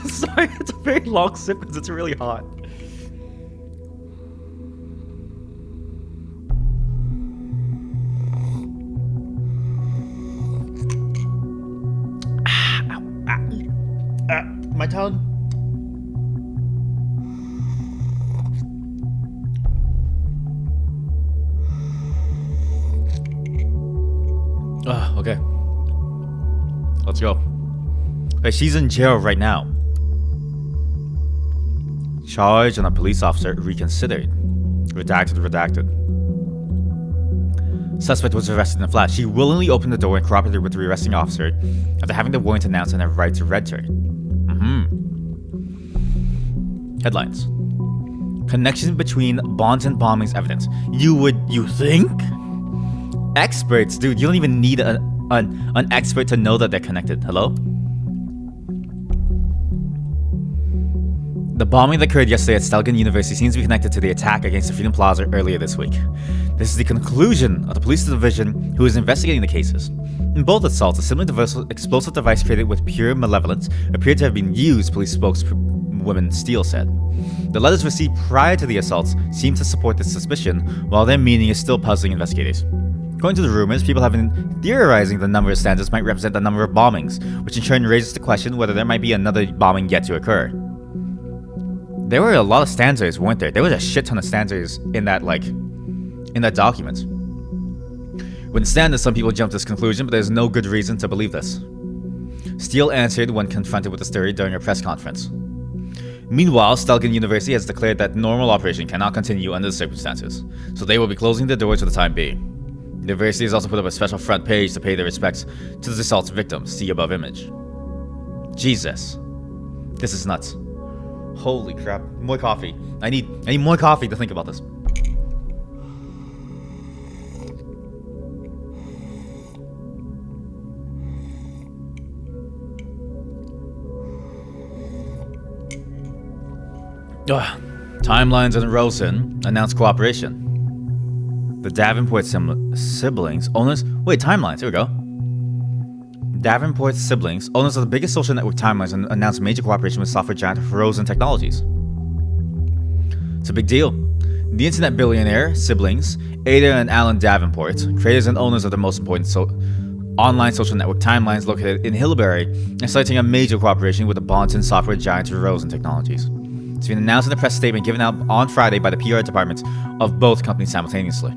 Sorry, it's a very long sip because it's really hot. My tongue. Okay. Let's go. Hey, she's in jail right now. Charge on a police officer reconsidered. Redacted. Suspect was arrested in a flash. She willingly opened the door and cooperated with the arresting officer after having the warrant announced and her rights read to her. Headlines. Connection between bonds and bombings evidence. You think? Experts, dude, you don't even need an expert to know that they're connected. Hello? The bombing that occurred yesterday at Stelgen University seems to be connected to the attack against the Freedom Plaza earlier this week. This is the conclusion of the police division who is investigating the cases. In both assaults, a similar explosive device created with pure malevolence appeared to have been used, police spokeswoman Steele said. The letters received prior to the assaults seem to support this suspicion, while their meaning is still puzzling investigators. According to the rumors, people have been theorizing the number of stanzas might represent the number of bombings, which in turn raises the question whether there might be another bombing yet to occur. There were a lot of stanzas, weren't there? There was a shit ton of stanzas in that document. When stand some people jump to this conclusion, but there's no good reason to believe this. Steele answered when confronted with this theory during a press conference. Meanwhile, Stelgen University has declared that normal operation cannot continue under the circumstances, so they will be closing the doors for the time being. The university has also put up a special front page to pay their respects to the assault's victims. See above image. Jesus. This is nuts. Holy crap. More coffee. I need more coffee to think about this. Timelines and Rosen announced cooperation. The Davenport siblings, owners... Wait, Timelines, here we go. Davenport siblings, owners of the biggest social network Timelines, announced major cooperation with software giant Rosen Technologies. It's a big deal. The internet billionaire siblings, Ada and Alan Davenport, creators and owners of the most important online social network Timelines located in Hillsbury, are citing a major cooperation with the Bonton software giant Rosen Technologies. It's been announced in a press statement given out on Friday by the PR departments of both companies simultaneously.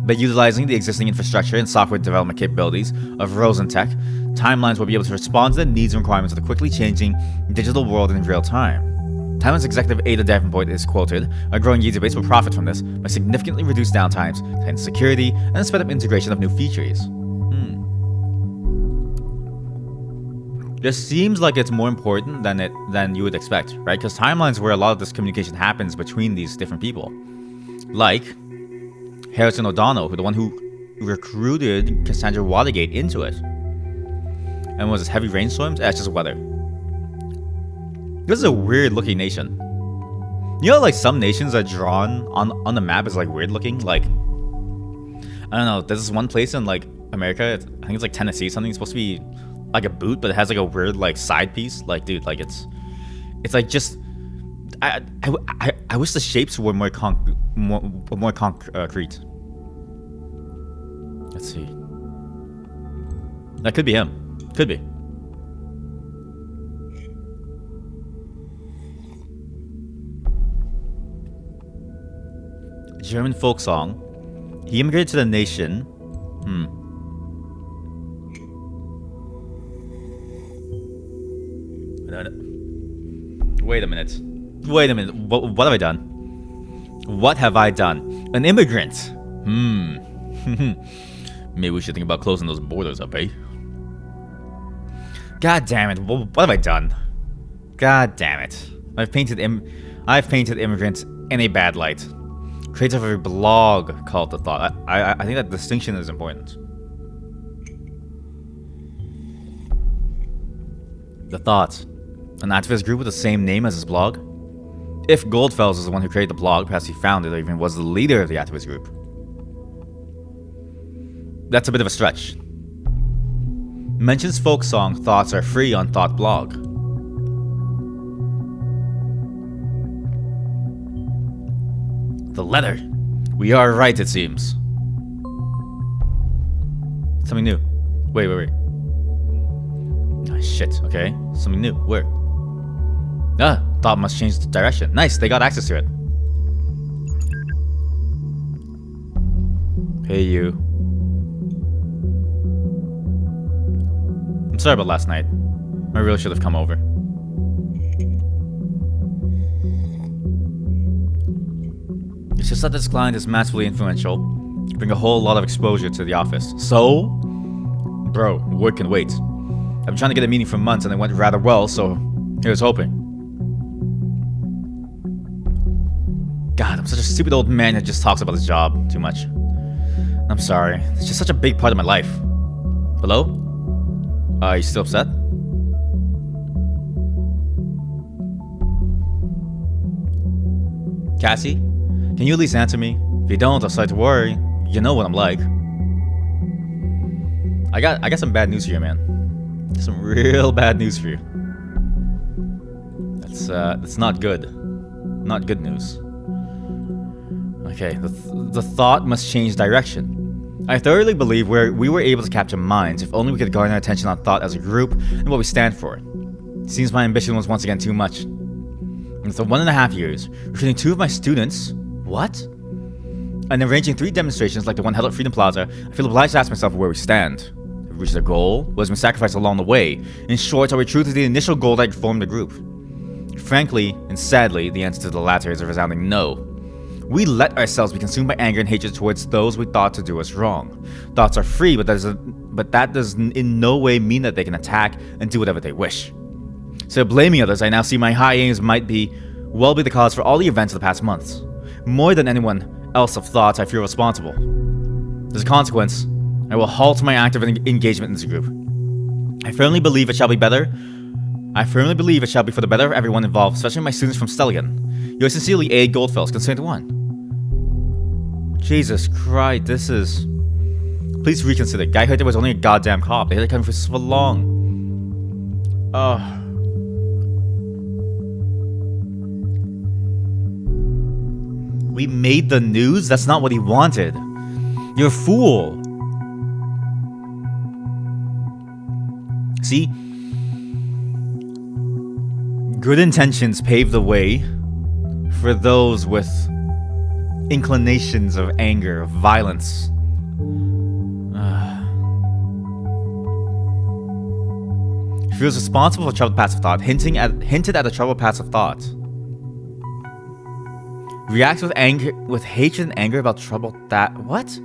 By utilizing the existing infrastructure and software development capabilities of Rosen Tech, Timelines will be able to respond to the needs and requirements of the quickly changing digital world in real time. Timelines executive Ada Davenport is quoted, "A growing user base will profit from this by significantly reduced downtimes, tightened security, and the sped up integration of new features." This seems like it's more important than you would expect, right? Because timelines where a lot of this communication happens between these different people. Like Harrison O'Donnell, the one who recruited Cassandra Watergate into it. And was it heavy rainstorms? It's just weather. This is a weird looking nation. You know, like some nations are drawn on the map as like weird looking. Like, I don't know, there's this one place in like America, I think it's like Tennessee, something supposed to be like a boot, but it has like a weird like side piece. Like, dude, like it's like just I wish the shapes were more concrete. Let's see. That could be him. Could be. German folk song. He immigrated to the nation. Wait a minute. What have I done? What have I done? An immigrant. Maybe we should think about closing those borders up, eh? God damn it. What have I done? God damn it. I've painted immigrants in a bad light. Creators of a blog called The Thought. I think that distinction is important. The Thought. An activist group with the same name as his blog? If Goldfels is the one who created the blog, perhaps he founded or even was the leader of the activist group. That's a bit of a stretch. Mentions folk song thoughts are free on Thought blog. The letter. We are right, it seems. Something new. Wait. Ah, shit, okay. Something new. Where? Thought must change the direction. Nice, they got access to it. Hey, you. I'm sorry about last night. I really should have come over. It's just that this client is massively influential. Bring a whole lot of exposure to the office. So? Bro, work can wait. I've been trying to get a meeting for months and it went rather well, so here's hoping. God, I'm such a stupid old man that just talks about his job too much. I'm sorry. It's just such a big part of my life. Hello? Are you still upset? Cassie? Can you at least answer me? If you don't, I'll start to worry. You know what I'm like. I got some bad news for you, man. Some real bad news for you. That's not good. Not good news. Okay, the thought must change direction. I thoroughly believe we were able to capture minds if only we could garner attention on thought as a group and what we stand for. It seems my ambition was once again too much. And for 1.5 years, recruiting 2 of my students. What? And arranging 3 demonstrations like the one held at Freedom Plaza, I feel obliged to ask myself where we stand. Have we reached a goal? Was we sacrificed along the way? In short, are we true to the initial goal that formed the group? Frankly, and sadly, the answer to the latter is a resounding no. We let ourselves be consumed by anger and hatred towards those we thought to do us wrong. Thoughts are free, but that does in no way mean that they can attack and do whatever they wish. So blaming others, I now see my high aims might be the cause for all the events of the past months. More than anyone else of thought, I feel responsible. As a consequence, I will halt my active engagement in this group. I firmly believe it shall be for the better of everyone involved, especially my students from Stelligan. Yours sincerely, A. Goldfels, Concerned One. Jesus Christ, this is... Please reconsider. Guy Hunter was only a goddamn cop. They had it coming for so long. We made the news? That's not what he wanted. You're a fool. See? Good intentions pave the way for those with inclinations of anger, of violence. Feels responsible for troubled passive thought. Hinted at a troubled passive thought. Reacts with anger, with hatred and anger about troubled that what?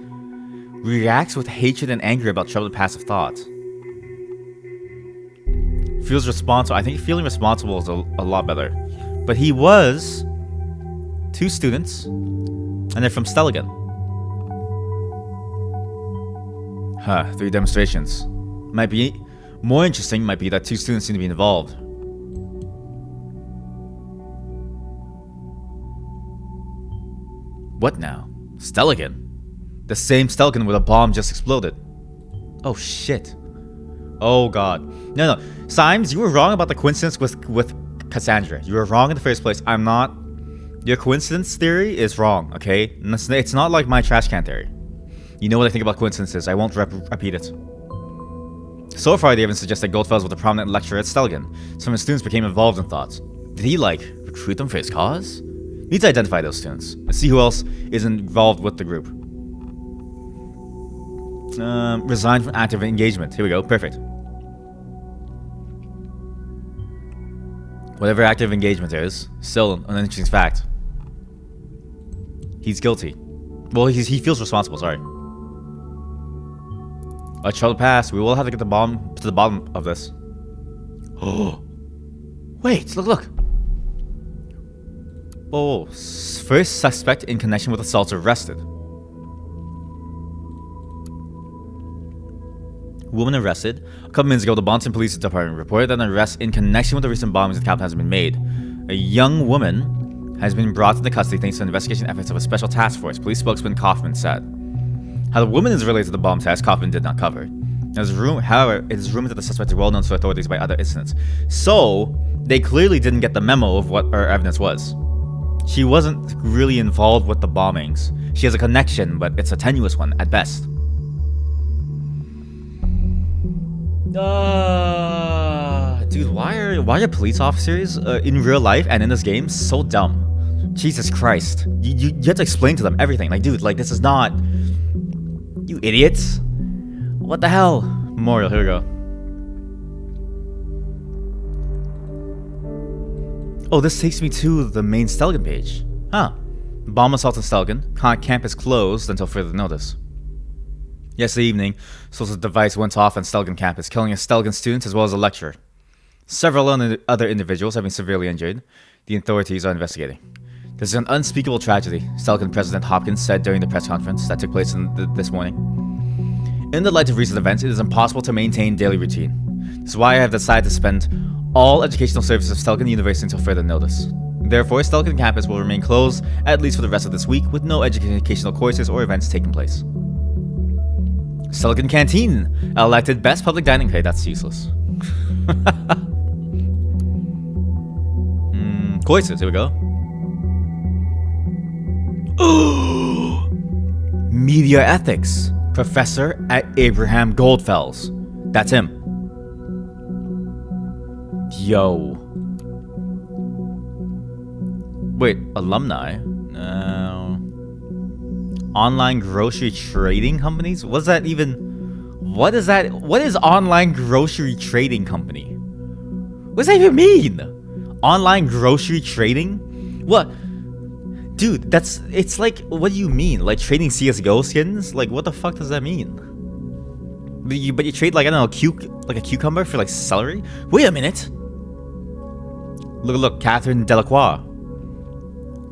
Reacts with hatred and anger about troubled passive thought. Feels responsible. I think feeling responsible is a lot better. But he was 2 students, and they're from Stelligan. 3 demonstrations. Might be more interesting. Might be that 2 students seem to be involved. What now? Stelligan? The same Stelligan where the bomb just exploded. Oh shit. Oh god. No. Symes, you were wrong about the coincidence with Cassandra. You were wrong in the first place. I'm not. Your coincidence theory is wrong, okay? It's not like my trash can theory. You know what I think about coincidences. I won't repeat it. So far, they even suggest that Goldfels was a prominent lecturer at Stelligan. Some of his students became involved in thoughts. Did he, recruit them for his cause? Need to identify those students and see who else is involved with the group. Resigned from active engagement. Here we go. Perfect. Whatever active engagement is, still an interesting fact. He's guilty. Well, he feels responsible, sorry. A troubled past. We will have to get to the bottom of this. Oh. Wait, look. Oh, first suspect in connection with assaults arrested. Woman arrested. A couple minutes ago, the Bonson Police Department reported that an arrest in connection with the recent bombings at the capital has been made. A young woman has been brought into custody thanks to investigation efforts of a special task force, police spokesman Kaufman said. How the woman is related to the bomb test, Kaufman did not cover. However, it is rumored that the suspect is well known to authorities by other incidents. So, they clearly didn't get the memo of what her evidence was. She wasn't really involved with the bombings. She has a connection, but it's a tenuous one at best. Dude, why are police officers in real life and in this game so dumb? Jesus Christ. You have to explain to them everything. Dude, this is not... You idiots. What the hell? Memorial, here we go. Oh, this takes me to the main Stelligan page. Huh. Bomb assault in Stelligan. Campus closed until further notice. Yesterday evening, social device went off on Stelligan campus, killing a Stelligan student as well as a lecturer. Several other individuals have been severely injured. The authorities are investigating. This is an unspeakable tragedy, Stelligan President Hopkins said during the press conference that took place this morning. In the light of recent events, it is impossible to maintain daily routine. This is why I have decided to suspend all educational services of Stelligan University until further notice. Therefore, Stelligan campus will remain closed at least for the rest of this week, with no educational courses or events taking place. Stelligan Canteen elected best public dining. Okay, that's useless. Courses, here we go. Media ethics. Professor at Abraham Goldfels. That's him. Yo. Wait, alumni? No. Online grocery trading companies? What's that even? What is that? What is online grocery trading company? What does that even mean? Online grocery trading? What? Dude, it's what do you mean? Like trading CSGO skins? What the fuck does that mean? But you trade I don't know, a cucumber for celery? Wait a minute. Look, Catherine Delacroix.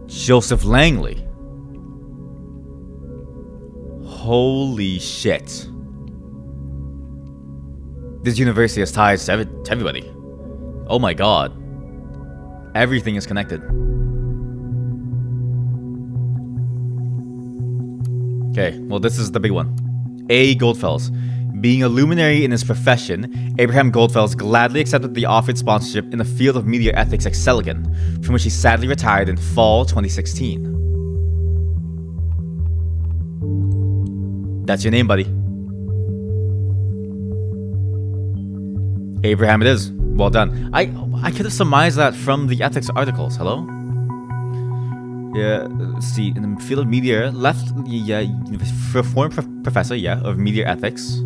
Joseph Langley. Holy shit. This university has ties to everybody. Oh my god. Everything is connected. Okay, well this is the big one. A. Goldfels. Being a luminary in his profession, Abraham Goldfels gladly accepted the offered sponsorship in the field of media ethics at Stelligan, from which he sadly retired in fall 2016. That's your name, buddy. Abraham it is. Well done. I could have surmised that from the ethics articles. Hello? Yeah, let's see. In the field of media, former professor, of media ethics.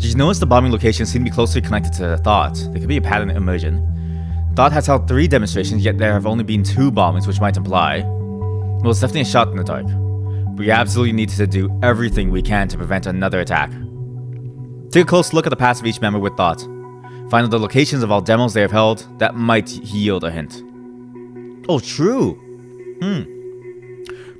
Did you notice the bombing locations seem to be closely connected to thought? There could be a pattern emerging. Thought has held 3 demonstrations, yet there have only been 2 bombings, which might imply... Well, it's definitely a shot in the dark. We absolutely need to do everything we can to prevent another attack. Take a close look at the past of each member with thought. Find out the locations of all demos they have held. That might yield a hint. Oh, true.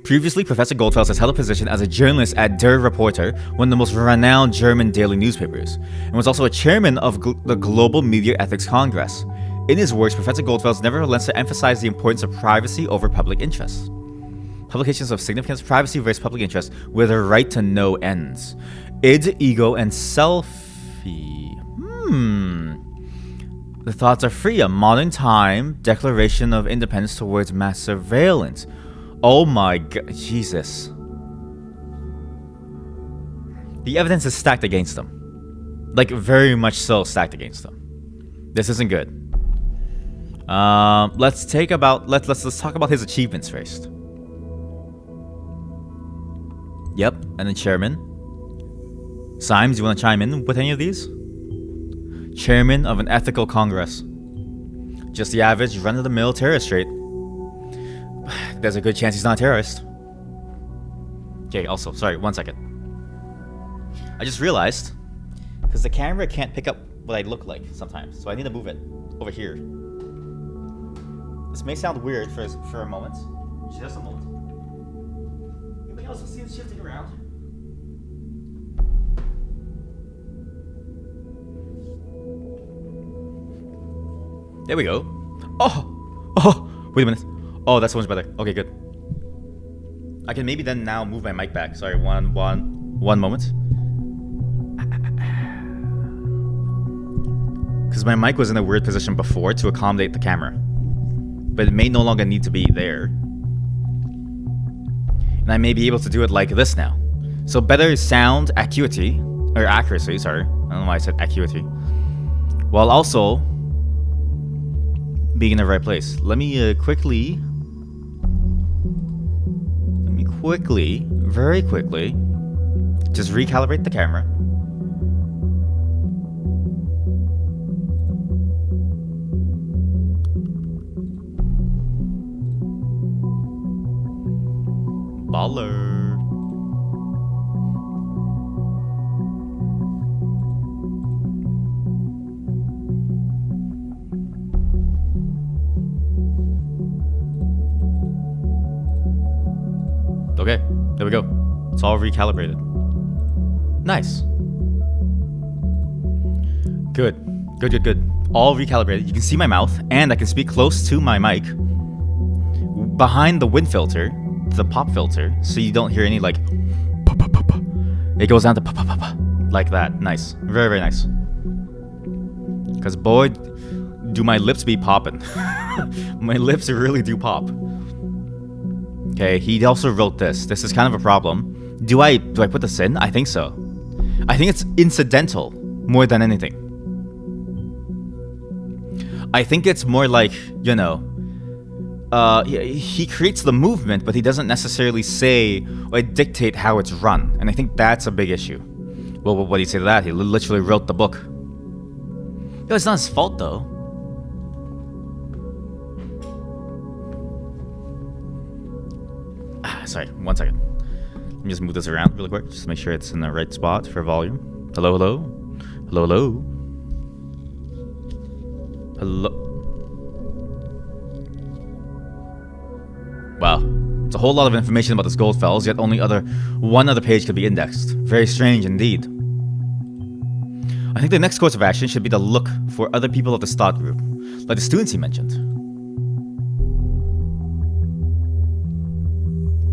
Previously, Professor Goldfels has held a position as a journalist at Der Reporter, one of the most renowned German daily newspapers, and was also a chairman of the Global Media Ethics Congress. In his works, Professor Goldfels never relents to emphasize the importance of privacy over public interest. Publications of significance, privacy versus public interest, where the right to know ends. Id, ego, and selfie. The thoughts are free. A modern time declaration of independence towards mass surveillance. Oh my god, Jesus. The evidence is stacked against them. Like, very much so stacked against them. This isn't good. Let's talk about his achievements first. Yep, and then chairman. Symes, you want to chime in with any of these? Chairman of an ethical congress. Just the average run-of-the-mill terrorist trait. There's a good chance he's not a terrorist. Okay, also, sorry, 1 second. I just realized, because the camera can't pick up what I look like sometimes, so I need to move it over here. This may sound weird for a moment. Just a moment. Anybody else see it shifting around? There we go. Oh, wait a minute. Oh, that's so much better. Okay, good. I can maybe then now move my mic back. Sorry, one moment. Because my mic was in a weird position before to accommodate the camera. But it may no longer need to be there. And I may be able to do it like this now. So better sound acuity, or accuracy, sorry. I don't know why I said acuity. While also being in the right place. Let me very quickly, just recalibrate the camera. Baller. Okay, there we go. It's all recalibrated. Nice. Good. All recalibrated. You can see my mouth, and I can speak close to my mic. Behind the wind filter, the pop filter, so you don't hear any like pop, pop, pop, pop. It goes down to pop, pop, pop, pop, like that. Nice. Very, very nice. Because boy, do my lips be popping. My lips really do pop. Okay, he also wrote this. This is kind of a problem. Do I put this in? I think so. I think it's incidental more than anything. I think it's more like, you know, he creates the movement, but he doesn't necessarily say or dictate how it's run. And I think that's a big issue. Well, what do you say to that? He literally wrote the book. Yo, it's not his fault, though. Sorry, 1 second. Let me just move this around really quick, just to make sure it's in the right spot for volume. Hello, hello. Hello, hello. Hello. Wow. It's a whole lot of information about this Goldfels, yet only one other page could be indexed. Very strange indeed. I think the next course of action should be to look for other people of the Stott group, like the students he mentioned.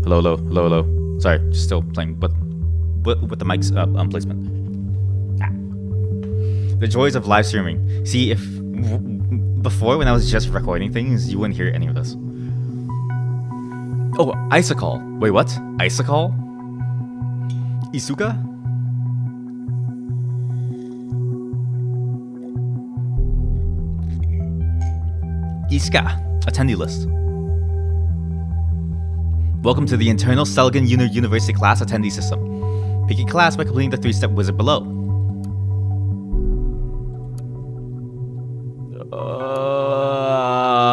Hello, hello, hello, hello. Sorry, just still playing, but with the mic's placement. The joys of live streaming. See, if before when I was just recording things, you wouldn't hear any of this. Oh, Isacol. Wait, what? Isacol? Isuka? Iska. Attendee list. Welcome to the internal Selgan University class attendee system. Pick a class by completing the 3-step wizard below.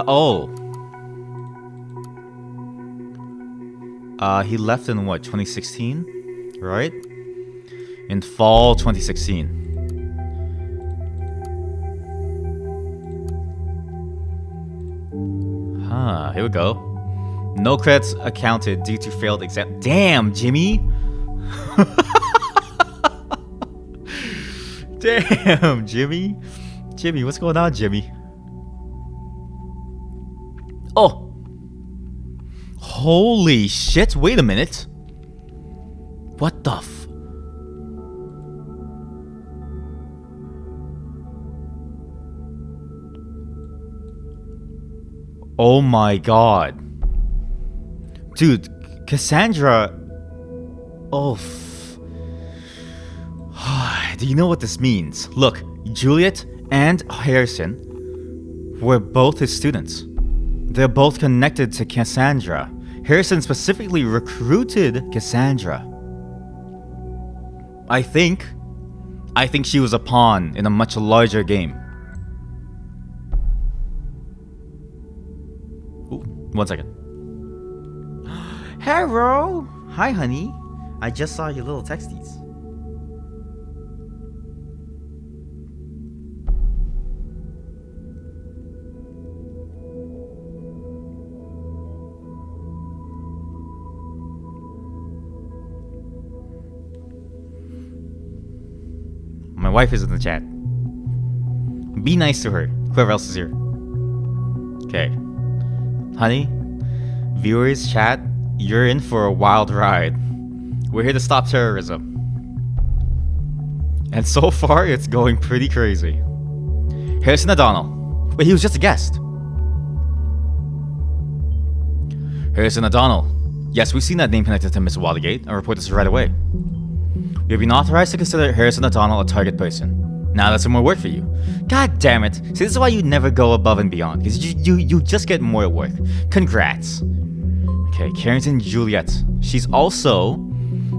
Oh. He left in what, 2016? Right? In fall 2016. Huh, here we go. No credits accounted due to failed exam. Damn, Jimmy! Damn, Jimmy! Jimmy, what's going on, Jimmy? Oh! Holy shit, wait a minute. What the f... Oh my god. Dude, Cassandra... Oh, do you know what this means? Look, Juliet and Harrison were both his students. They're both connected to Cassandra. Harrison specifically recruited Cassandra. I think she was a pawn in a much larger game. Ooh, 1 second. Hello! Hi, honey. I just saw your little texties. My wife is in the chat. Be nice to her, whoever else is here. Okay. Honey, viewers, chat, you're in for a wild ride. We're here to stop terrorism. And so far, it's going pretty crazy. Harrison O'Donnell. Wait, he was just a guest. Harrison O'Donnell. Yes, we've seen that name connected to Miss Watergate and report this right away. We have been authorized to consider Harrison O'Donnell a target person. Now that's some more work for you. God damn it. See, this is why you never go above and beyond, because you just get more work. Congrats. Okay, Carrington Juliet. She's also...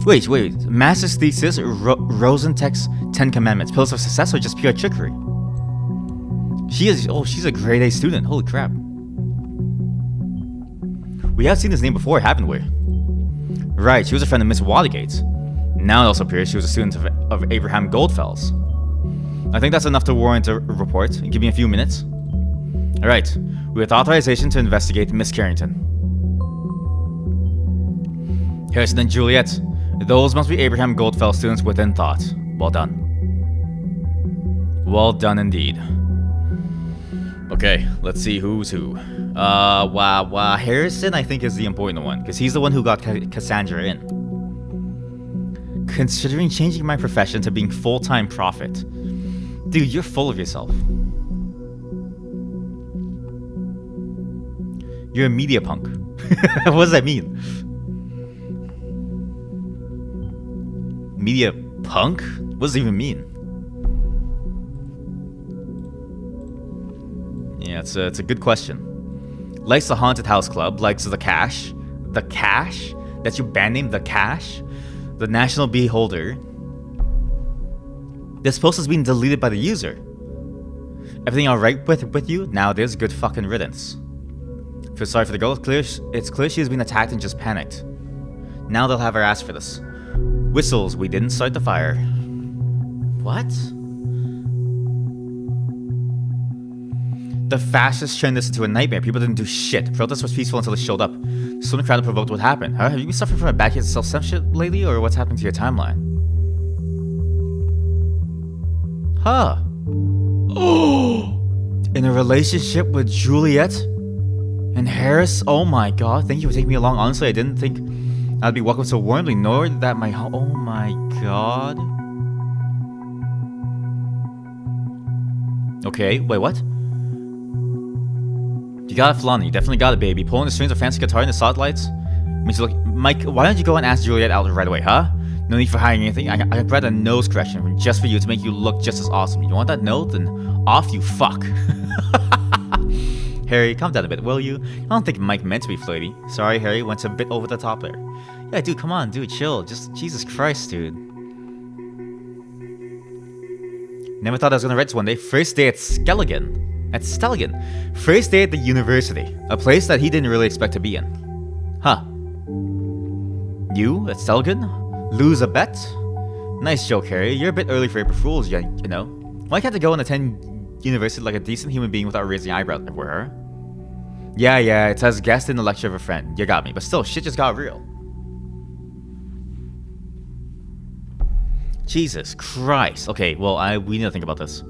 Wait. Master's thesis, Rosentech's 10 Commandments. Pillars of Success, or just pure trickery? She's a grade A student. Holy crap. We have seen this name before, haven't we? Right, she was a friend of Miss Watergate. Now it also appears she was a student of Abraham Goldfell's. I think that's enough to warrant a report. Give me a few minutes. Alright, we have authorization to investigate Miss Carrington. Harrison and Juliet. Those must be Abraham Goldfell students within thought. Well done. Well done indeed. Okay, let's see who's who. Harrison I think is the important one, because he's the one who got Cassandra in. Considering changing my profession to being full-time prophet. Dude, you're full of yourself. You're a media punk. What does that mean? Media punk? What does it even mean? Yeah, it's a good question. Likes the Haunted House Club, likes the Cash. The Cash? That's your band name, The Cash? The National Beholder. This post has been deleted by the user. Everything alright with you? Now there's good fucking riddance. Feel sorry for the girl. It's clear she has been attacked and just panicked. Now they'll have her ask for this. Whistles, we didn't start the fire. What? The fascists turned this into a nightmare. People didn't do shit. Protest was peaceful until it showed up. Soon the crowd provoked what happened. Huh? Have you been suffering from a bad case of self-censorship lately, or what's happening to your timeline? Huh. Oh! In a relationship with Juliet and Harris? Oh my god, thank you for taking me along. Honestly, I didn't think I'd be welcomed so warmly, nor that my... Oh my god. Okay, wait, what? You got it, Flonny. You definitely got it, baby. Pulling the strings of fancy guitar in the spotlights makes you look... Mike, why don't you go and ask Juliet out right away, huh? No need for hiding anything. I brought a nose correction just for you to make you look just as awesome. You want that note? Then off you fuck. Harry, calm down a bit, will you? I don't think Mike meant to be flirty. Sorry, Harry, went a bit over the top there. Yeah, dude, come on, dude, chill. Just, Jesus Christ, dude. Never thought I was gonna write this one day. First day at Skelligan. At Stelligan. First day at the university. A place that he didn't really expect to be in. Huh. You, at Stelligan? Lose a bet? Nice joke, Harry. You're a bit early for April Fools, you know. Why can't I go and attend university like a decent human being without raising eyebrows everywhere? Yeah, it's as guest in the lecture of a friend. You got me. But still, shit just got real. Jesus Christ. Okay, well, we need to think about this.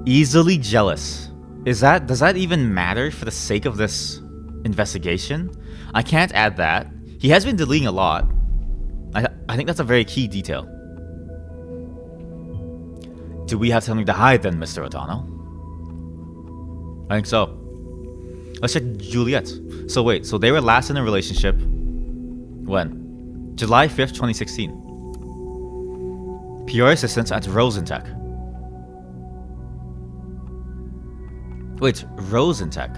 Easily jealous. Does that even matter for the sake of this investigation? I can't add that. He has been deleting a lot. I think that's a very key detail. Do we have something to hide then, Mr. O'Donnell? I think so. Let's check Juliet. So wait, so they were last in a relationship when? July 5th, 2016. PR assistant at Rosentech. Wait, Rosentech?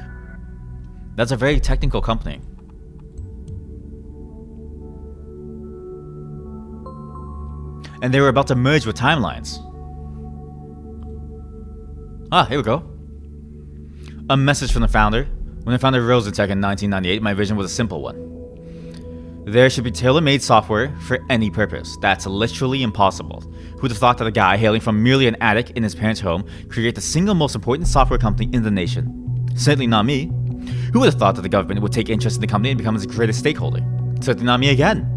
That's a very technical company. And they were about to merge with Timelines. Ah, here we go. A message from the founder. When I founded Rosentech in 1998, my vision was a simple one. There should be tailor-made software for any purpose. That's literally impossible. Who'd have thought that a guy hailing from merely an attic in his parents' home could create the single most important software company in the nation? Certainly not me. Who would have thought that the government would take interest in the company and become its greatest stakeholder? Certainly not me again.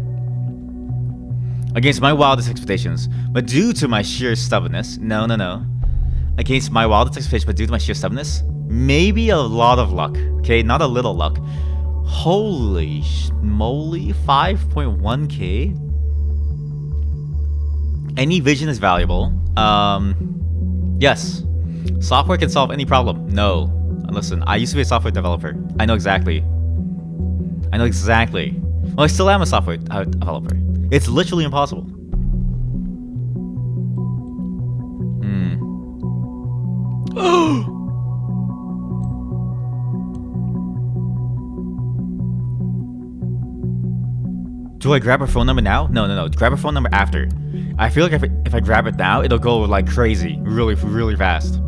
Against my wildest expectations, but due to my sheer stubbornness, no. Against my wildest expectations, but due to my sheer stubbornness, maybe a lot of luck, okay? Not a little luck. Holy moly, 5.1k? Any vision is valuable. Yes. Software can solve any problem. No. Listen, I used to be a software developer. I know exactly. Well, I still am a software developer. It's literally impossible. Do I grab her phone number now? No. Grab her phone number after. I feel like if I grab it now, it'll go like crazy. Really fast.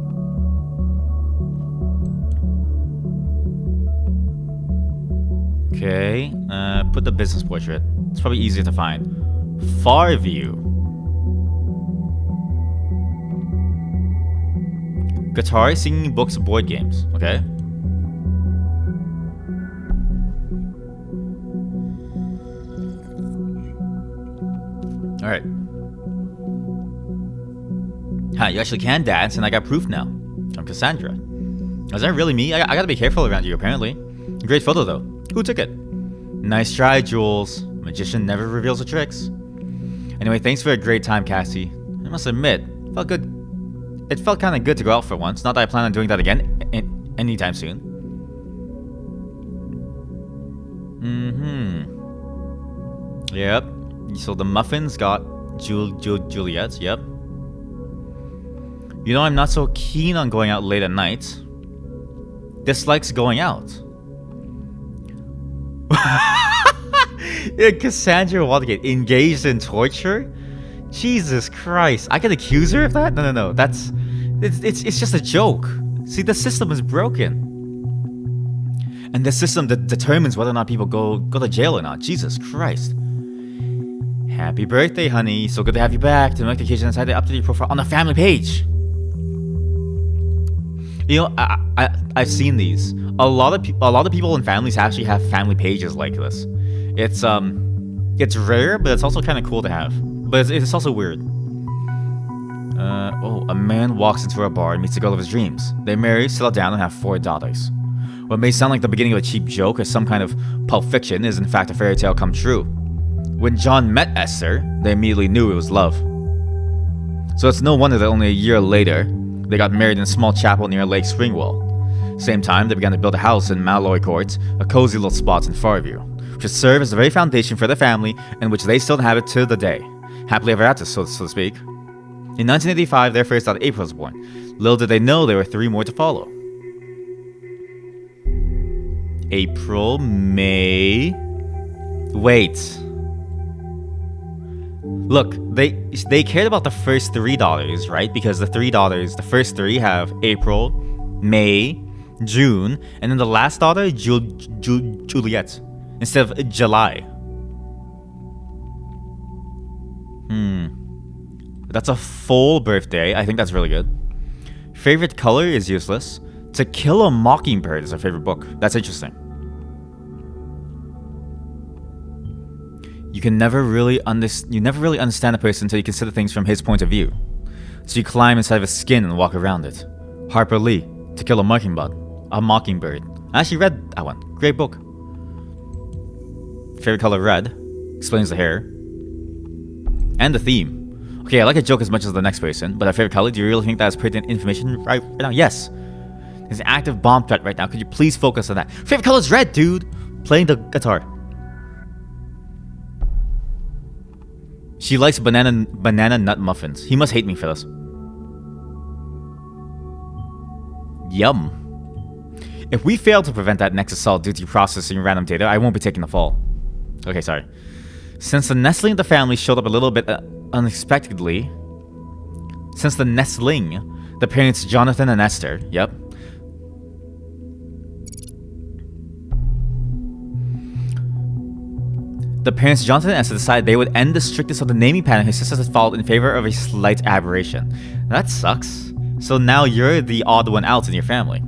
Okay. Put the business portrait. It's probably easier to find. Far view. Guitar, singing, books, board games. Okay. Alright. Huh, you actually can dance, and I got proof now. From Cassandra. Is that really me? I gotta be careful around you, apparently. Great photo, though. Who took it? Nice try, Jules. Magician never reveals the tricks. Anyway, thanks for a great time, Cassie. I must admit, felt good. It felt kind of good to go out for once. Not that I plan on doing that again anytime soon. Yep. So the muffins got Juliet's. Yep. You know, I'm not so keen on going out late at night. Dislikes going out. Cassandra Watergate engaged in torture? Jesus Christ. I can accuse her of that? No. It's just a joke. See, the system is broken. And the system determines whether or not people go to jail or not. Jesus Christ. Happy birthday, honey. So good to have you back. To make the occasion, I decided to update your profile on the family page. You know, I've seen these. A lot of people and families actually have family pages like this. It's rare, but it's also kind of cool to have. But it's also weird. A man walks into a bar and meets the girl of his dreams. They marry, settle down, and have 4 daughters. What may sound like the beginning of a cheap joke or some kind of Pulp Fiction is in fact a fairy tale come true. When John met Esther, they immediately knew it was love. So it's no wonder that only a year later, they got married in a small chapel near Lake Springwell. Same time, they began to build a house in Malloy Court, a cozy little spot in Farview, which would serve as the very foundation for their family and which they still inhabit to the day. Happily ever after, so to speak. In 1985, their first daughter April was born. Little did they know there were 3 more to follow. April, May... Wait. Look, they cared about the first 3 daughters, right? Because the 3 daughters, the first 3 have April, May, June, and then the last daughter, Juliet, instead of July. That's a full birthday. I think that's really good. Favorite color is useless. To Kill a Mockingbird is her favorite book. That's interesting. You never really understand a person until you consider things from his point of view. So you climb inside of his skin and walk around it. Harper Lee, To Kill a Mockingbird. I actually read that one. Great book. Favorite color red. Explains the hair. And the theme. Okay, I like a joke as much as the next person, but a favorite color, do you really think that is pertinent information right now? Yes. There's an active bomb threat right now. Could you please focus on that? Favorite color is red, dude! Playing the guitar. She likes banana nut muffins. He must hate me for this. Yum. If we fail to prevent that next assault due to processing random data, I won't be taking the fall. Okay, sorry. Since the nestling of the family showed up a little bit unexpectedly. Since the nestling, the parents Jonathan and Esther, yep. The parents Jonathan and Esther decided they would end the strictness of the naming pattern his sisters had followed in favor of a slight aberration. That sucks. So now you're the odd one out in your family.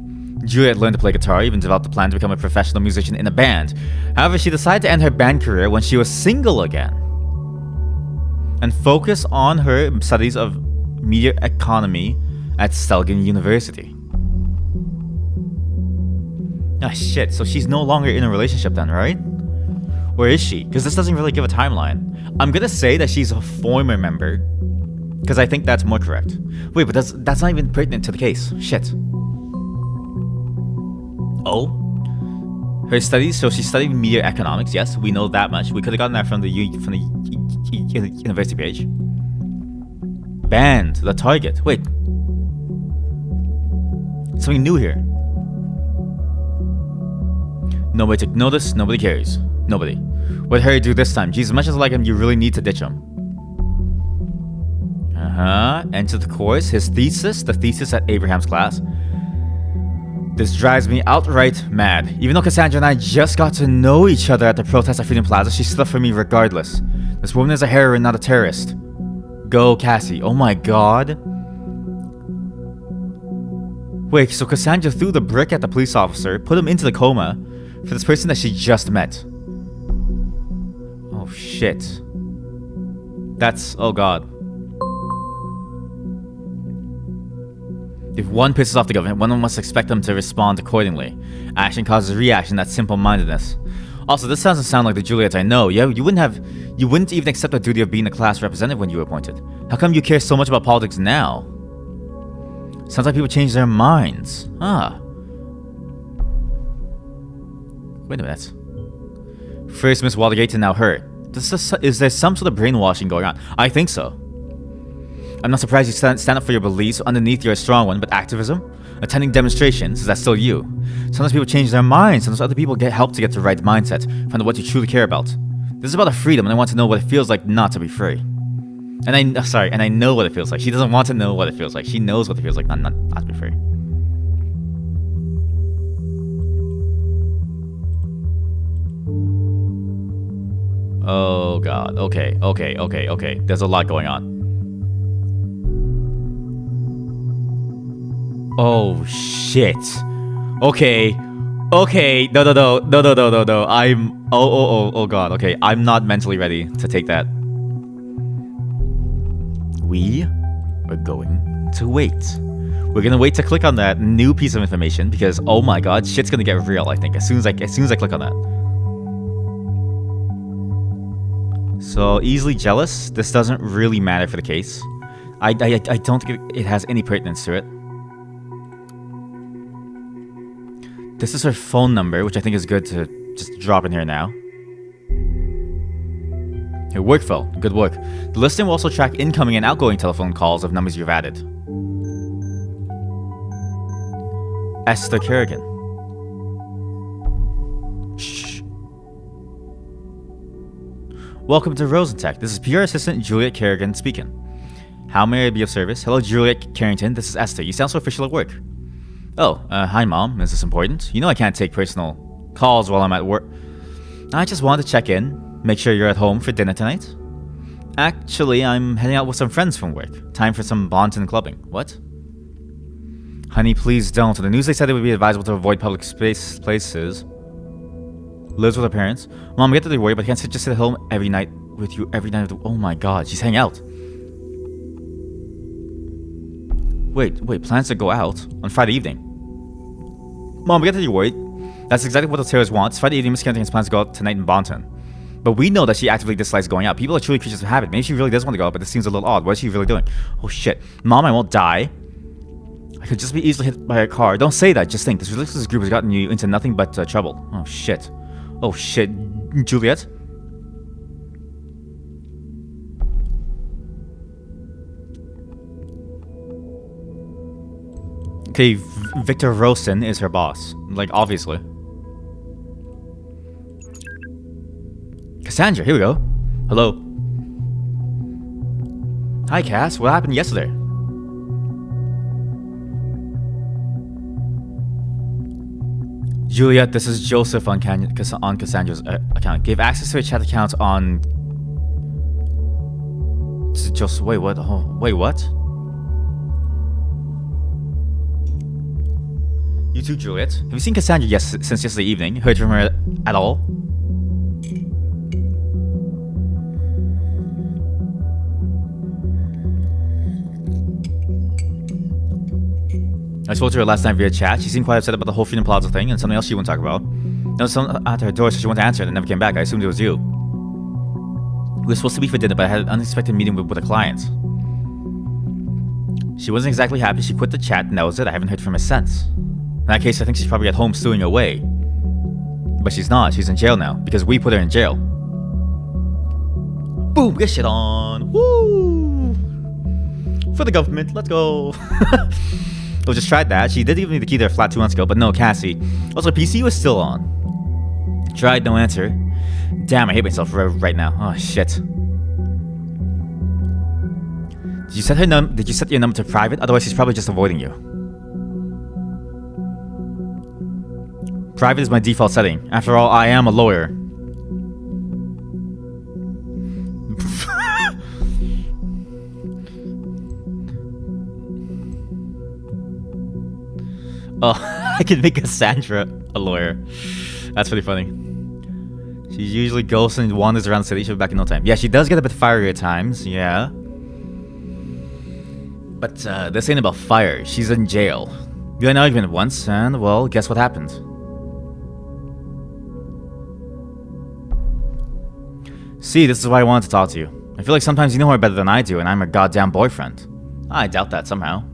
Juliet learned to play guitar, even developed a plan to become a professional musician in a band. However, she decided to end her band career when she was single again and focus on her studies of media economy at Stelgen University. Ah, shit, so she's no longer in a relationship then, right? Where is she? Because this doesn't really give a timeline. I'm gonna say that she's a former member, because I think that's more correct. Wait, but that's not even pertinent to the case. Shit. Oh? Her studies, so she studied media economics, yes, we know that much. We could have gotten that from the university page. Band, the target. Wait. Something new here. Nobody took notice, nobody cares. Nobody. What did Harry do this time? Geez, as much as I like him, you really need to ditch him. Enter the course. His thesis, the thesis at Abraham's class. This drives me outright mad. Even though Cassandra and I just got to know each other at the protest at Freedom Plaza, she stood up for me regardless. This woman is a heroine, not a terrorist. Go, Cassie. Oh my god. Wait, so Cassandra threw the brick at the police officer, put him into the coma, for this person that she just met. Oh shit. That's... oh god. If one pisses off the government, one must expect them to respond accordingly. Action causes reaction, that's simple-mindedness. Also, this doesn't sound like the Juliet I know. Yeah, you wouldn't even accept the duty of being a class representative when you were appointed. How come you care so much about politics now? Sounds like people change their minds. Ah. Wait a minute. First Miss Watergate and now her. Is there some sort of brainwashing going on? I think so. I'm not surprised you stand up for your beliefs. Underneath, you're a strong one, but activism? Attending demonstrations, is that still you? Sometimes people change their minds. Sometimes other people get help to get the right mindset, find out what you truly care about. This is about a freedom, and I want to know what it feels like not to be free. And I know what it feels like. She doesn't want to know what it feels like. She knows what it feels like not to be free. Oh god. Okay. There's a lot going on. Oh shit. Okay. No. I'm oh god. Okay, I'm not mentally ready to take that. We are going to wait. We're gonna wait to click on that new piece of information because oh my god, shit's gonna get real. I think as soon as I click on that. So easily jealous. This doesn't really matter for the case. I don't think it has any pertinence to it. This is her phone number, which I think is good to just drop in here now. Her work phone. Good work. The listing will also track incoming and outgoing telephone calls of numbers you've added. Esther Kerrigan. Shh. Welcome to Rosentech. This is PR Assistant Juliet Kerrigan speaking. How may I be of service? Hello, Juliet Carrington. This is Esther. You sound so official at work. Oh, hi Mom, is this important? You know I can't take personal calls while I'm at work. I just wanted to check in, make sure you're at home for dinner tonight. Actually, I'm heading out with some friends from work. Time for some Bonton clubbing. What? Honey, please don't. In the news they said it would be advisable to avoid public places. Lives with her parents. Mom, I get that they worry, but I can't just sit at home every night with you every night. Oh my god, she's hanging out. Wait, plans to go out on Friday evening. Mom, I get that you're worried. That's exactly what the terrorists want. It's Friday evening, Miss Kennedy has plans to go out tonight in Bonton. But we know that she actively dislikes going out. People are truly creatures of habit. Maybe she really does want to go out, but this seems a little odd. What is she really doing? Oh shit. Mom, I won't die. I could just be easily hit by a car. Don't say that. Just think. This religious group has gotten you into nothing but trouble. Oh shit. Oh shit. Juliet? Okay, Victor Rosen is her boss. Like, obviously. Cassandra, here we go. Hello. Hi, Cass. What happened yesterday? Juliet, this is Joseph on Cassandra's account. Gave access to a chat account on... Just wait, what? Oh, wait, what? You too, Juliet. Have you seen Cassandra since yesterday evening? Heard from her at all? I spoke to her last night via chat. She seemed quite upset about the whole Freedom Plaza thing and something else she wouldn't talk about. There was someone at her door, so she went to answer it and never came back. I assumed it was you. We were supposed to meet for dinner, but I had an unexpected meeting with a client. She wasn't exactly happy. She quit the chat, and that was it. I haven't heard from her since. In that case, I think she's probably at home stewing away. But she's not. She's in jail now, because we put her in jail. Boom! Get shit on! Woo! For the government, let's go! We just tried that. She did give me the key to her flat 2 months ago, but no, Cassie. Also, PC was still on. Tried, no answer. Damn, I hate myself right now. Oh, shit. Did you set your number to private? Otherwise, she's probably just avoiding you. Private is my default setting. After all, I am a lawyer. Oh, I can make Cassandra a lawyer. That's pretty funny. She usually goes and wanders around the city. She'll be back in no time. Yeah, she does get a bit fiery at times, yeah. But this ain't about fire. She's in jail. You had an argument once, and, well, guess what happened? See, this is why I wanted to talk to you. I feel like sometimes you know her better than I do, and I'm her goddamn boyfriend. I doubt that somehow.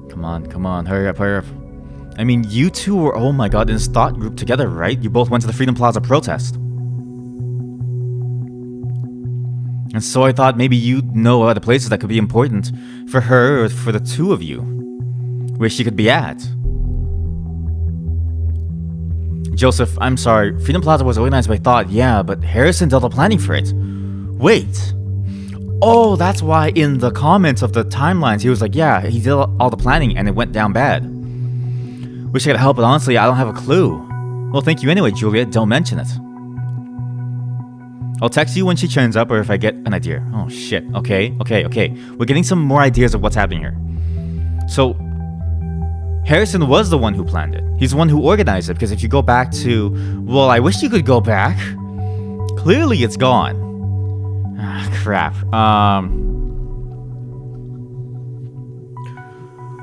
Come on, hurry up. I mean, you two were, oh my god, in this thought group together, right? You both went to the Freedom Plaza protest. And so I thought maybe you'd know other places that could be important for her or for the two of you. Where she could be at. Joseph, I'm sorry. Freedom Plaza was organized by Thought, yeah, but Harrison did all the planning for it. Wait. Oh, that's why in the comments of the timelines, he was like, yeah, he did all the planning and it went down bad. Wish I could help, but honestly, I don't have a clue. Well, thank you anyway, Juliet. Don't mention it. I'll text you when she turns up or if I get an idea. Oh, shit. Okay. We're getting some more ideas of what's happening here. So, Harrison was the one who planned it. He's the one who organized it, because if you go back to... Well, I wish you could go back. Clearly, it's gone. Ah, crap.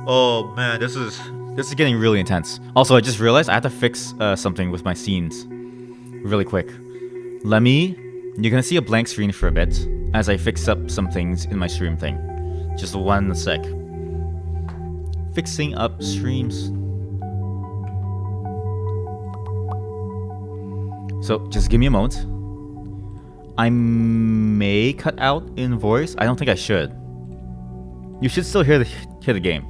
Oh, man, this is getting really intense. Also, I just realized I have to fix something with my scenes really quick. You're gonna see a blank screen for a bit as I fix up some things in my stream thing. Just 1 sec. Fixing up streams. So, just give me a moment. I may cut out in voice. I don't think I should. You should still hear the game.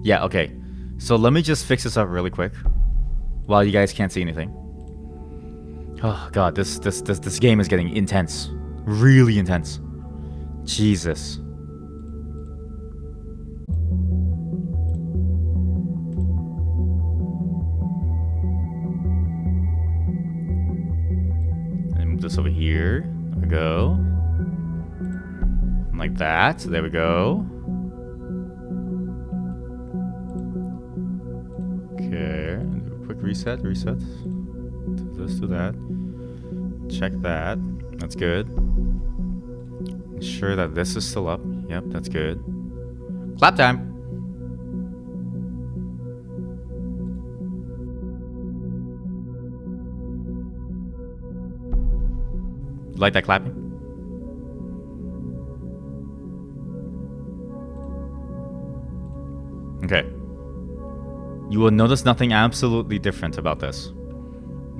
Yeah, okay. So let me just fix this up really quick while you guys can't see anything. Oh god, this game is getting intense. Really intense. Jesus. this over here. There we go. Like that. There we go. Okay. Do a quick reset. Reset. Do this, do that. Check that. That's good. Ensure that this is still up. Yep, that's good. Clap time. Like that clapping? Okay. You will notice nothing absolutely different about this.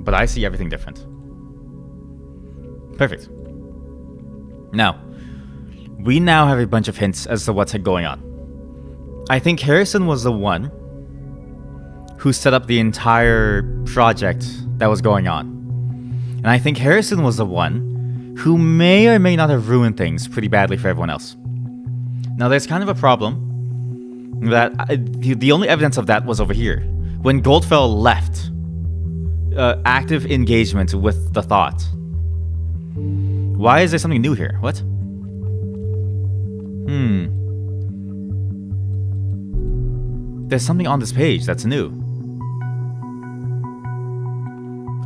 But I see everything different. Perfect. Now, we now have a bunch of hints as to what's going on. I think Harrison was the one who set up the entire project that was going on. And I think Harrison was the one who may or may not have ruined things pretty badly for everyone else. Now, there's kind of a problem that the only evidence of that was over here. When Goldfell left, active engagement with the thought. Why is there something new here? What? There's something on this page that's new.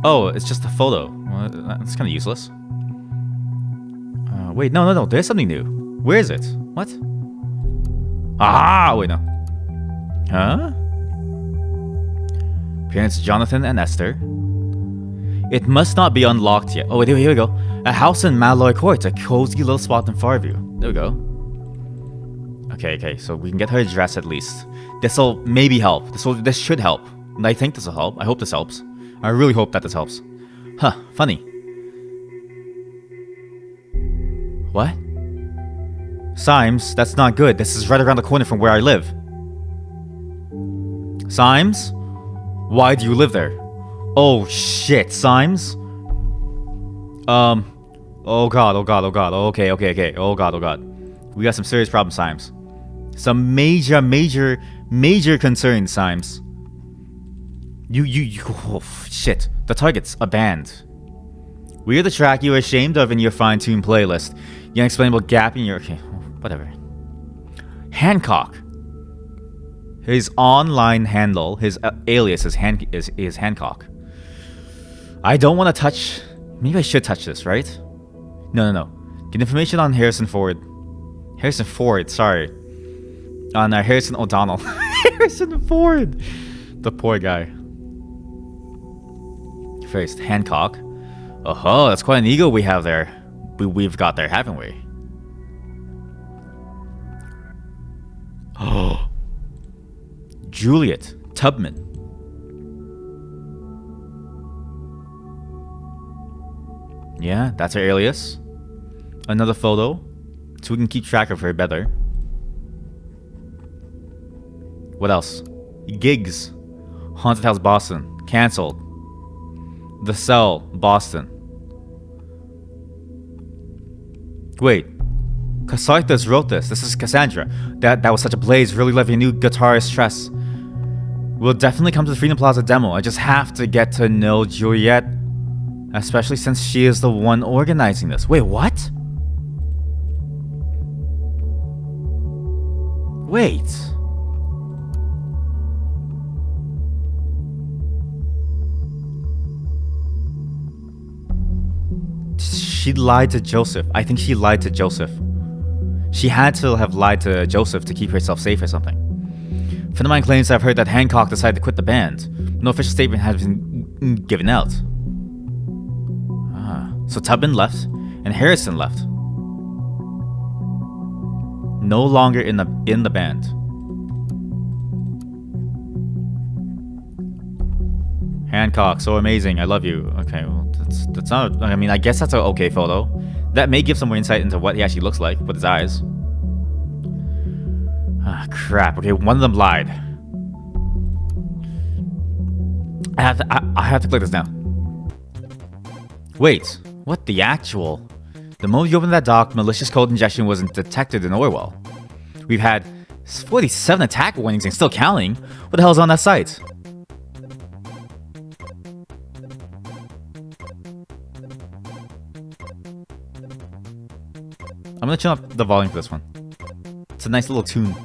Oh, it's just a photo. Well, that's kind of useless. Wait, no. There's something new. Where is it? What? Ah, wait, no. Huh? Parents Jonathan and Esther. It must not be unlocked yet. Oh, wait, here we go. A house in Malloy Court, a cozy little spot in Farview. There we go. Okay, so we can get her address at least. This'll maybe help. This should help. And I think this'll help. I hope this helps. I really hope that this helps. Huh, funny. What? Symes, that's not good. This is right around the corner from where I live. Symes? Why do you live there? Oh shit, Symes? Oh god. Okay. Oh god. We got some serious problems, Symes. Some major concerns, Symes. Oh, shit. The target's a band. We're the track you're ashamed of in your fine-tuned playlist. The unexplainable gap in your... Okay, whatever. Hancock. His online handle, his alias is Hancock. I don't want to touch... Maybe I should touch this, right? No. Get information on Harrison Ford, sorry. On Harrison O'Donnell. Harrison Ford! The poor guy. First, Hancock. Oh, that's quite an ego we have there. We've got there, haven't we? Oh. Juliet Tubman. Yeah, that's her alias. Another photo, so we can keep track of her better. What else? Gigs. Haunted House Boston. Cancelled. The Cell, Boston. Wait. Casarthas wrote this. This is Cassandra. That was such a blaze. Really love your new guitarist Tress. We'll definitely come to the Freedom Plaza demo. I just have to get to know Juliet. Especially since she is the one organizing this. Wait, what? Wait. She lied to Joseph. I think she lied to Joseph. She had to have lied to Joseph to keep herself safe or something. A friend of mine claims I've heard that Hancock decided to quit the band. No official statement has been given out. So Tubman left, and Harrison left. No longer in the band. Hancock, so amazing. I love you. Okay, well, that's not. I mean, I guess that's an okay photo. That may give some more insight into what he actually looks like with his eyes. Ah, crap. Okay, one of them lied. I have to click this now. Wait, what the actual? The moment you open that dock, malicious code injection wasn't detected in Orwell. We've had 47 attack warnings and still counting. What the hell is on that site? gonna turn up the volume for this one. It's a nice little tune.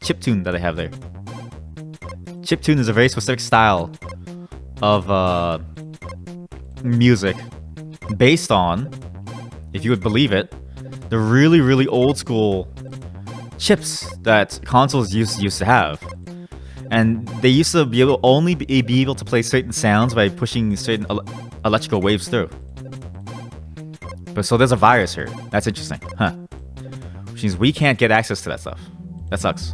Chip tune that I have there. Chip tune is a very specific style of music based on, if you would believe it, the really, really old school chips that consoles used to have. And they used to be able to play certain sounds by pushing certain electrical waves through. But so there's a virus here. That's interesting, huh? Which means we can't get access to that stuff. That sucks.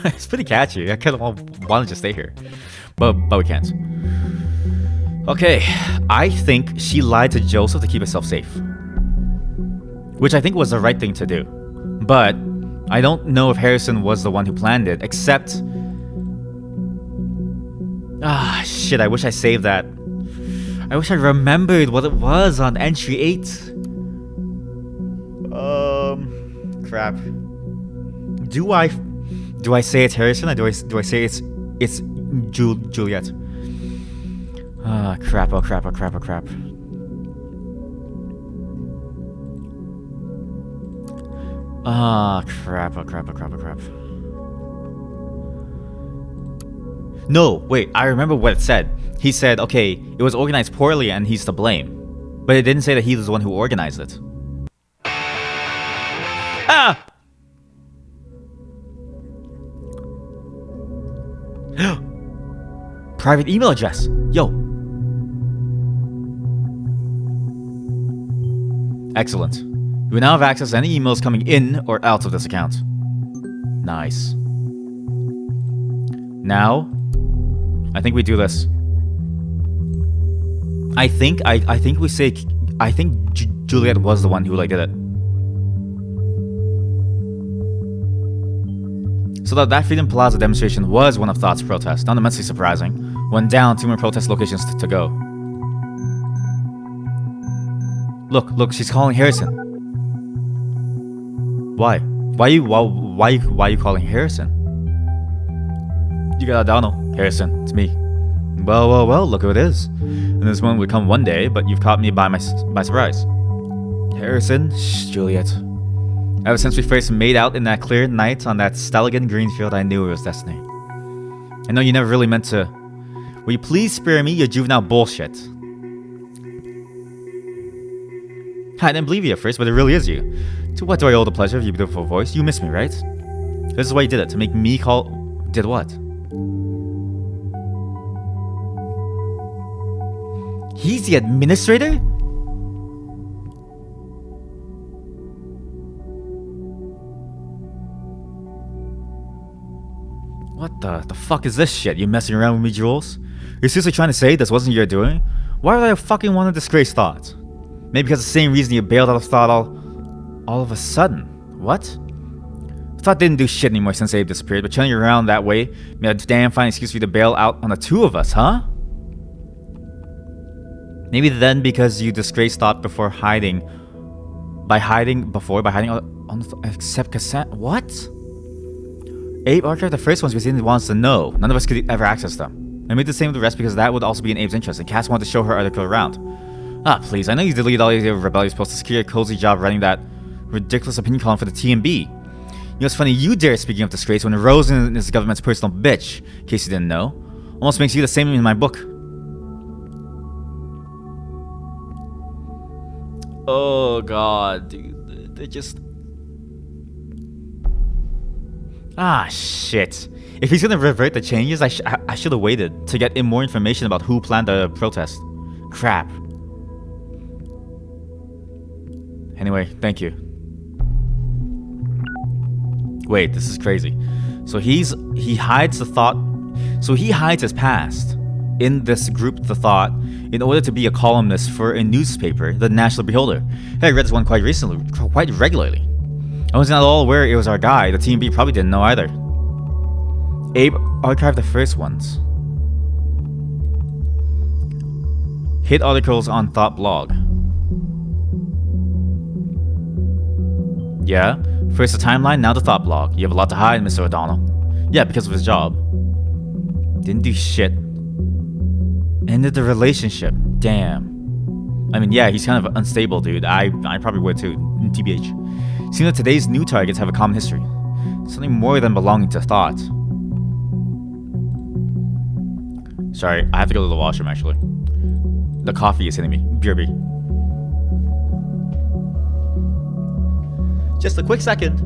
It's pretty catchy. I kind of want to just stay here, but we can't. Okay, I think she lied to Joseph to keep herself safe, which I think was the right thing to do. But I don't know if Harrison was the one who planned it, except... shit, I wish I saved that. I wish I remembered what it was on entry 8. Crap. Do I say it's Harrison, or do I say it's Juliet? Crap, oh crap, oh crap, oh crap. Crap, oh crap, oh crap, oh crap. No, wait, I remember what it said. He said, okay, it was organized poorly and he's to blame. But it didn't say that he was the one who organized it. Ah! Private email address. Yo. Excellent. You now have access to any emails coming in or out of this account. Nice. Now, I think we do this. I think we say... I think Juliet was the one who did it. So that Freedom Plaza demonstration was one of Thought's protests. Not immensely surprising. When down, 2 more protest locations to go. Look, she's calling Harrison. Why? Why you calling Harrison? You got Donald. Harrison, it's me. Well, look who it is. And this moment would come one day, but you've caught me by surprise. Harrison? Shh, Juliet. Ever since we first made out in that clear night on that Steligan greenfield, I knew it was destiny. I know you never really meant to... Will you please spare me your juvenile bullshit? I didn't believe you at first, but it really is you. To what do I owe the pleasure of your beautiful voice? You miss me, right? This is why you did it, to make me call... Did what? He's the administrator? What the fuck is this shit? You messing around with me, Jules? You're seriously trying to say this wasn't your doing? Why would I fucking want to disgrace Thought? Maybe because the same reason you bailed out of Thought all of a sudden. What? Thought didn't do shit anymore since Abe disappeared, but turning around that way made a damn fine excuse for you to bail out on the 2 of us, huh? Maybe then because you disgraced Thought before hiding. By hiding on the accept cassette. What? Abe archived the first ones because he didn't want us to know. None of us could ever access them. I made the same with the rest because that would also be in Abe's interest, and Cass wanted to show her article around. Please, I know you deleted all your rebellious posts to secure a cozy job running that ridiculous opinion column for the TMB. You know, it's funny you dare speaking of disgrace when Rosen is the government's personal bitch, in case you didn't know. Almost makes you the same in my book. Oh god, dude, they're just... shit. If he's gonna revert the changes, I should have waited to get in more information about who planned the protest. Crap. Anyway, thank you. Wait, this is crazy. So he hides the Thought. So he hides his past in this group, the Thought, in order to be a columnist for a newspaper, the National Beholder. Hey, I read this one quite regularly. I was not all aware it was our guy. The Team B probably didn't know either. Abe archived the first ones. Hit articles on Thought blog. Yeah, first the timeline, now the Thought blog. You have a lot to hide, Mr. O'Donnell. Yeah, because of his job. Didn't do shit. Ended the relationship. Damn. I mean, yeah, he's kind of unstable, dude. I probably would too, TBH. Seems that today's new targets have a common history. Something more than belonging to thought. Sorry, I have to go to the washroom, actually. The coffee is hitting me. BRB. Just a quick second.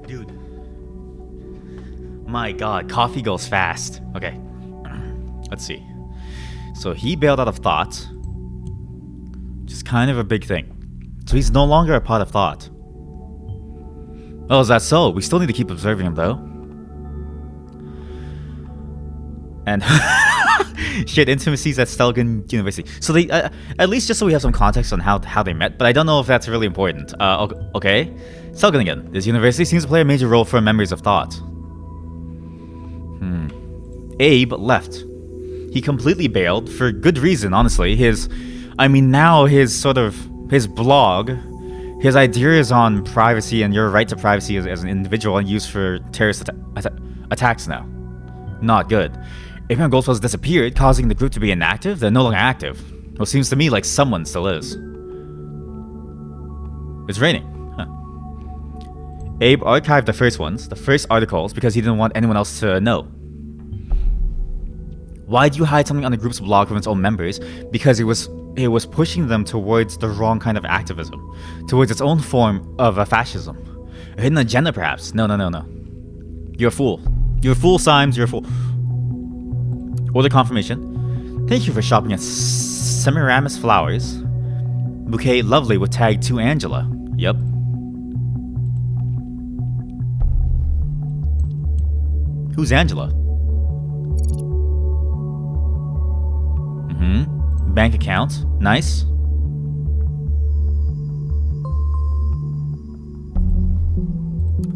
Dude. My god, coffee goes fast. Okay. Let's see. So he bailed out of thought. Just kind of a big thing. So he's no longer a part of thought. Oh, is that so? We still need to keep observing him, though. And shit, intimacies at Stelgen University. So they, at least just so we have some context on how they met, but I don't know if that's really important. Okay. Stelgen again. This university seems to play a major role for memories of thought. Abe left. He completely bailed for good reason, honestly. His blog, his ideas on privacy and your right to privacy as an individual and used for terrorist attacks now. Not good. Abraham Goldfell's disappeared, causing the group to be inactive. They're no longer active. Well, it seems to me like someone still is. It's raining. Huh. Abe archived the first articles, because he didn't want anyone else to know. Why do you hide something on the group's blog from its own members? Because it was pushing them towards the wrong kind of activism, towards its own form of fascism. A hidden agenda, perhaps. No. You're a fool. You're a fool, Symes. You're a fool. Order confirmation. Thank you for shopping at Semiramis Flowers. Bouquet lovely with tag to Angela. Yep. Who's Angela? Bank account. Nice.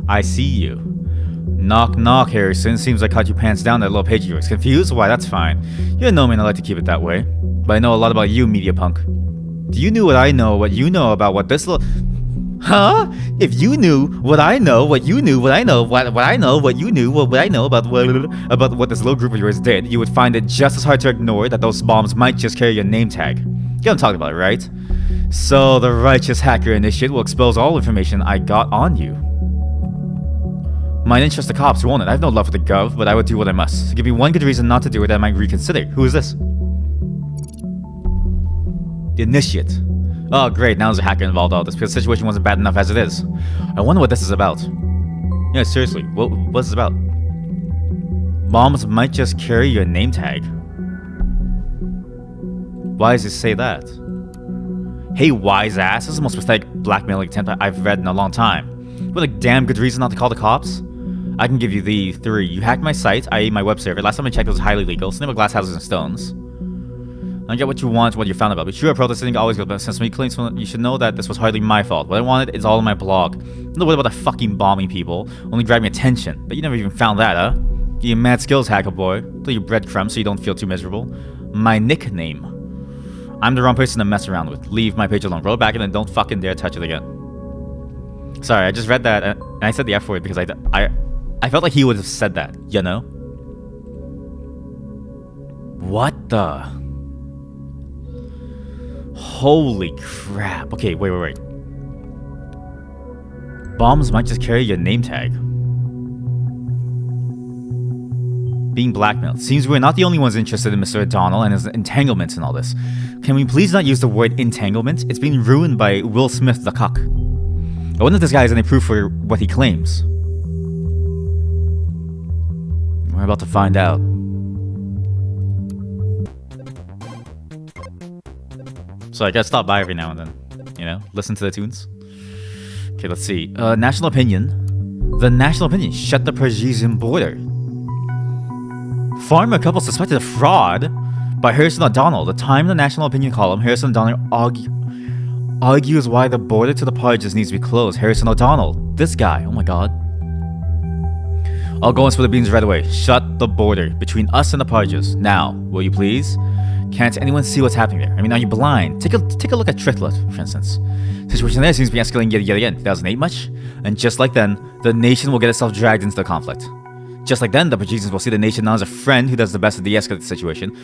ICU. Knock knock, Harrison. Seems I caught you pants down that little page of yours. Confused? Why, that's fine. You know me and I like to keep it that way. But I know a lot about you, media punk. Do you know what I know, what you know about what this little... Huh? If you knew what I know, what you knew, what I know, what I know, what you knew, what I know about what this little group of yours did, you would find it just as hard to ignore that those bombs might just carry your name tag. You know what I'm talking about, right? So the righteous hacker initiate will expose all information I got on you. Might interest the cops, won't it? I have no love for the gov, but I would do what I must. Give me one good reason not to do it, I might reconsider. Who is this? The initiate. Oh, great, now there's a hacker involved in all this, because the situation wasn't bad enough as it is. I wonder what this is about. Yeah, seriously, what's this about? Bombs might just carry your name tag. Why does it say that? Hey, wise ass, this is the most pathetic blackmailing attempt I've read in a long time. What a damn good reason not to call the cops? I can give you the 3. You hacked my site, i.e. my web server. Last time I checked, it was highly legal. Snip of glass houses and stones. I get what you want, what you found about me. Sure, protesting always goes, but since we claimed, you should know that this was hardly my fault. What I wanted is all in my blog. No what about the fucking bombing people, only grabbing attention. But you never even found that, huh? You mad skills, hacker boy. Throw your breadcrumbs so you don't feel too miserable. My nickname. I'm the wrong person to mess around with. Leave my page alone. Roll back and then don't fucking dare touch it again. Sorry, I just read that and I said the F word because I felt like he would have said that, you know? What the? Holy crap. Okay, wait. Bombs might just carry your name tag. Being blackmailed. Seems we're not the only ones interested in Mr. O'Donnell and his entanglements and all this. Can we please not use the word entanglement? It's been ruined by Will Smith the cuck. I wonder if this guy has any proof for what he claims. We're about to find out. So I gotta stop by every now and then, you know, listen to the tunes. Okay, let's see. National opinion. The national opinion shut the Parisian border. Farmer couple suspected of fraud by Harrison O'Donnell. The time in the national opinion column, Harrison O'Donnell argues why the border to the Parges needs to be closed. Harrison O'Donnell, this guy, oh my god. I'll go and spill the beans right away. Shut the border between us and the Parges. Now, will you please? Can't anyone see what's happening there? I mean, are you blind? Take a look at Triplet, for instance. Situation there seems to be escalating yet again. 2008 much? And just like then, the nation will get itself dragged into the conflict. Just like then, the Parisians will see the nation not as a friend who does the best to de-escalate the situation,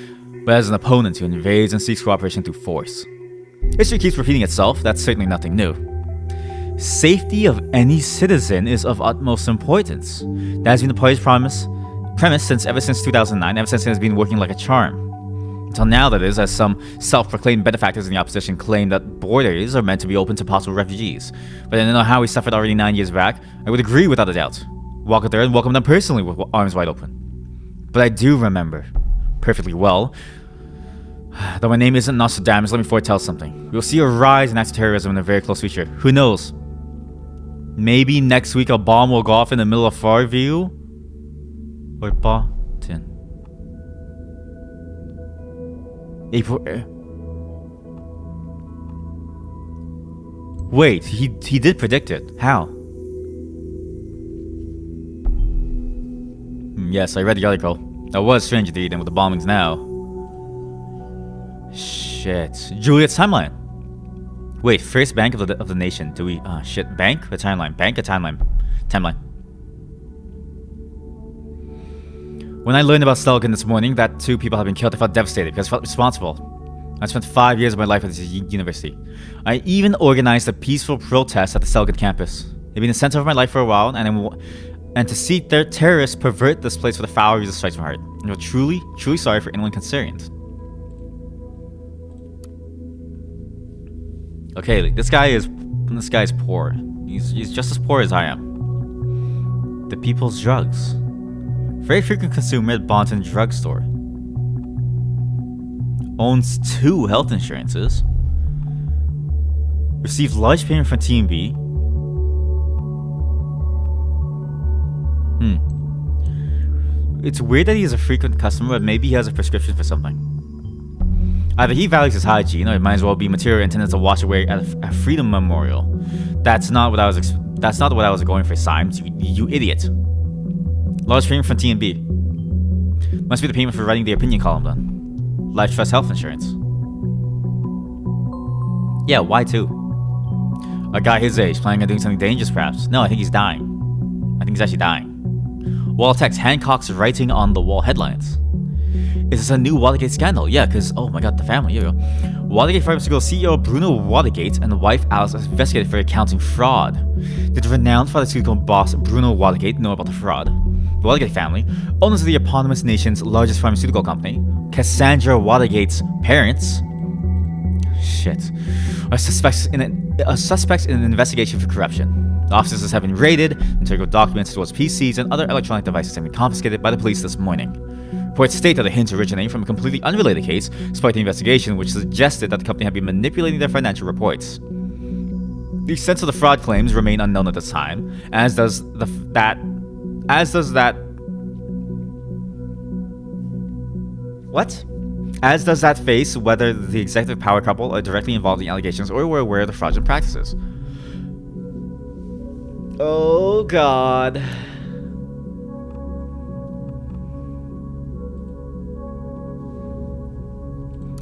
but as an opponent who invades and seeks cooperation through force. History keeps repeating itself, that's certainly nothing new. Safety of any citizen is of utmost importance. That has been the party's premise ever since 2009, ever since it has been working like a charm. Until now, that is, as some self-proclaimed benefactors in the opposition claim that borders are meant to be open to possible refugees. But I don't know how we suffered already 9 years back. I would agree without a doubt. Walk out there and welcome them personally with arms wide open. But I do remember perfectly well, though my name isn't Nostradamus, let me foretell something. We'll see a rise in acts of terrorism in the very close future. Who knows? Maybe next week a bomb will go off in the middle of Farview? Or Boston. April. Wait, he did predict it. How? Yes, I read the article. That was strange indeed, and with the bombings now. Shit. Juliet's timeline. Wait, first bank of the nation. Do we shit, bank or timeline? Bank or timeline? Timeline. When I learned about Stelkin this morning that 2 people had been killed, I felt devastated because I felt responsible. I spent 5 years of my life at this university. I even organized a peaceful protest at the Stelkin campus. It'd been the center of my life for a while, and to see terrorists pervert this place with a foul reason strikes my heart. I feel truly, truly sorry for anyone concerned. Okay, this guy is poor. He's just as poor as I am. The people's drugs. Very frequent consumer at Bonton drugstore. Owns 2 health insurances. Received large payment from TMB. It's weird that he is a frequent customer, but maybe he has a prescription for something. Either he values his hygiene, or it might as well be material intended to wash away at a Freedom Memorial. That's not what I was going for, Symes. You idiot. Large payment from TMB. Must be the payment for writing the opinion column then. Life Trust Health Insurance. Yeah, why too? A guy his age, planning on doing something dangerous perhaps. No, I think he's dying. I think he's actually dying. Wall text, Hancock's writing on the wall headlines. Is this a new Watergate scandal? Yeah, because, oh my god, the family, here we go. Watergate Pharmaceutical CEO Bruno Watergate and wife Alice are investigated for accounting fraud. Did renowned pharmaceutical boss Bruno Watergate know about the fraud? The Watergate family, owners of the eponymous nation's largest pharmaceutical company, Cassandra Watergate's parents, are suspects in an investigation for corruption. Officers have been raided, integral documents as well as PCs and other electronic devices have been confiscated by the police this morning. Reports state that the hints originate from a completely unrelated case, despite the investigation which suggested that the company had been manipulating their financial reports. The extent of the fraud claims remain unknown at this time, as does that face whether the executive power couple are directly involved in the allegations or were aware of the fraudulent practices. Oh god.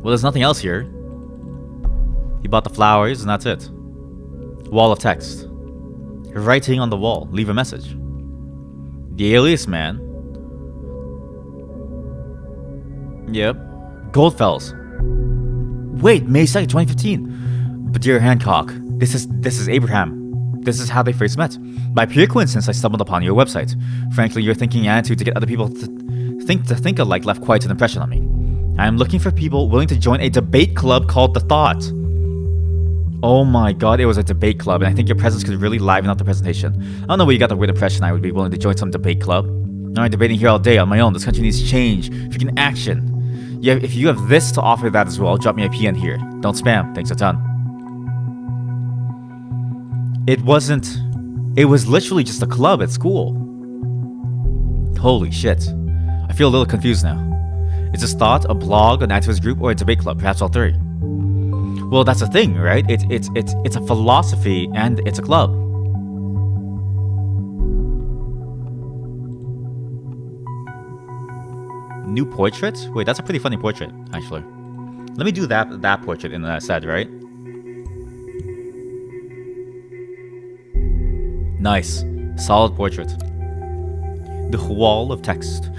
Well, there's nothing else here. He bought the flowers and that's it. Wall of text. Writing on the wall. Leave a message. The alias man. Yep. Goldfells. Wait, May 2nd, 2015. But dear Hancock, this is Abraham. This is how they first met. By pure coincidence, I stumbled upon your website. Frankly, your thinking attitude to get other people to think alike left quite an impression on me. I am looking for people willing to join a debate club called The Thought. Oh my god, it was a debate club, and I think your presence could really liven up the presentation. I don't know where you got the weird impression I would be willing to join some debate club. I'm debating here all day on my own. This country needs change, freaking action. Yeah, if you have this to offer that as well, drop me a PN here. Don't spam. Thanks a ton. It was literally just a club at school. Holy shit. I feel a little confused now. Is this Thought a blog, an activist group, or a debate club? Perhaps all three. Well, that's the thing, right? It's a philosophy and it's a club. New portrait? Wait, that's a pretty funny portrait, actually. Let me do that portrait in that set, right? Nice. Solid portrait. The wall of text.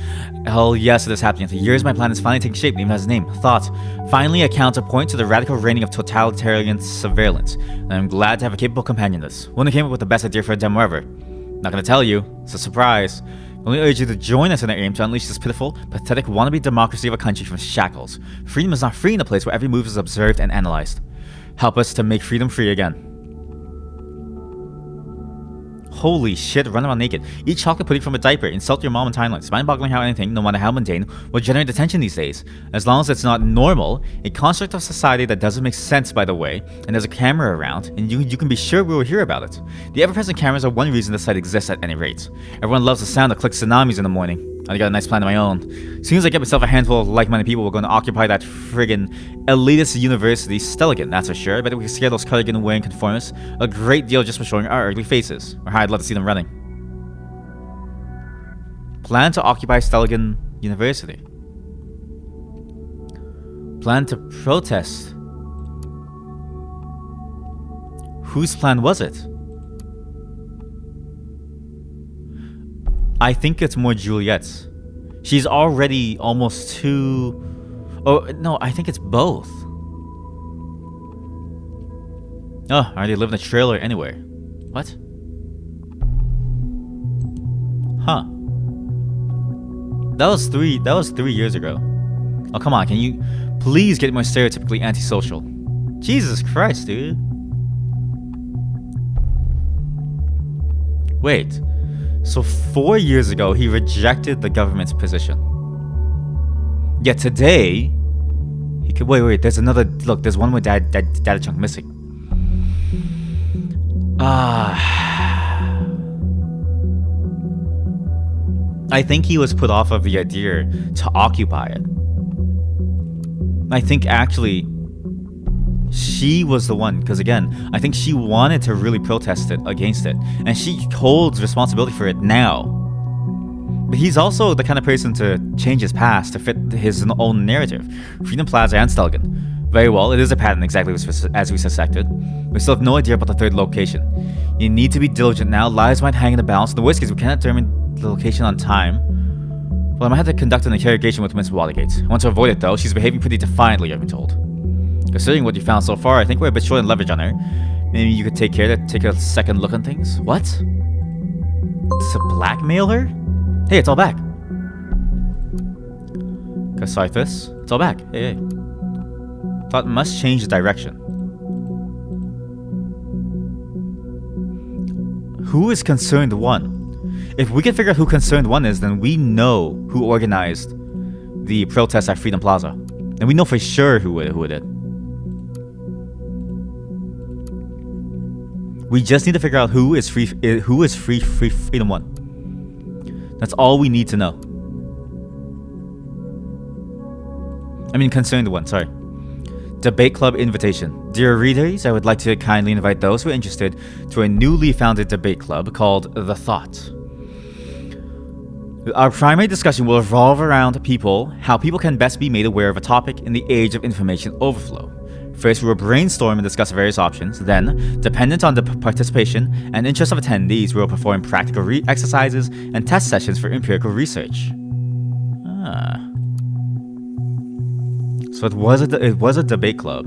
Hell yes, it is happening. After years, my plan is finally taking shape, and even has a name. Thought. Finally, a counterpoint to the radical reigning of totalitarian surveillance. And I'm glad to have a capable companion in this. One who came up with the best idea for a demo ever. Not gonna tell you. It's a surprise. I only urge you to join us in our aim to unleash this pitiful, pathetic wannabe democracy of a country from shackles. Freedom is not free in a place where every move is observed and analyzed. Help us to make freedom free again. Holy shit, run around naked. Eat chocolate pudding from a diaper. Insult your mom in timelines. It's mind-boggling how anything, no matter how mundane, will generate attention these days. As long as it's not normal, a construct of society that doesn't make sense, by the way, and there's a camera around, and you can be sure we will hear about it. The ever-present cameras are one reason the site exists at any rate. Everyone loves the sound of click tsunamis in the morning. I got a nice plan of my own. As soon as I get myself a handful of like-minded people, we're going to occupy that friggin' elitist university, Stelligan, that's for sure. I bet we can scare those cardigan-wearing conformists a great deal just for showing our ugly faces. Or how I'd love to see them running. Plan to occupy Stelligan University. Plan to protest. Whose plan was it? I think it's more Juliet's. She's already almost too... Oh, no, I think it's both. Oh, I already live in a trailer anyway. What? Huh. That was 3 years ago. Oh, come on, can you please get more stereotypically antisocial? Jesus Christ, dude. Wait. So 4 years ago, he rejected the government's position. Yet today, he could... Wait, there's another... Look, there's one more data chunk missing. I think he was put off of the idea to occupy it. I think actually she was the one, because again, I think she wanted to really protest it against it, and she holds responsibility for it now. But he's also the kind of person to change his past to fit his own narrative. Freedom Plaza and Stelligan. Very well, it is a pattern exactly as we suspected. We still have no idea about the third location. You need to be diligent now. Lives might hang in the balance. In the worst case, we cannot determine the location on time. Well, I might have to conduct an interrogation with Miss Watergate. I want to avoid it, though. She's behaving pretty defiantly, I've been told. Considering what you found so far, I think we're a bit short on leverage on her. Maybe you could take a second look on things? What? To blackmail her? Hey, it's all back. Cassius, it's all back. Hey. Thought must change direction. Who is Concerned One? If we can figure out who Concerned One is, then we know who organized the protest at Freedom Plaza. And we know for sure who it did. We just need to figure out who is Freedom One. That's all we need to know. I mean, Concerned One, sorry. Debate Club invitation. Dear readers, I would like to kindly invite those who are interested to a newly founded debate club called The Thought. Our primary discussion will revolve around how people can best be made aware of a topic in the age of information overflow. First, we will brainstorm and discuss various options. Then, dependent on the participation and interest of attendees, we will perform practical exercises and test sessions for empirical research. So it was a debate club.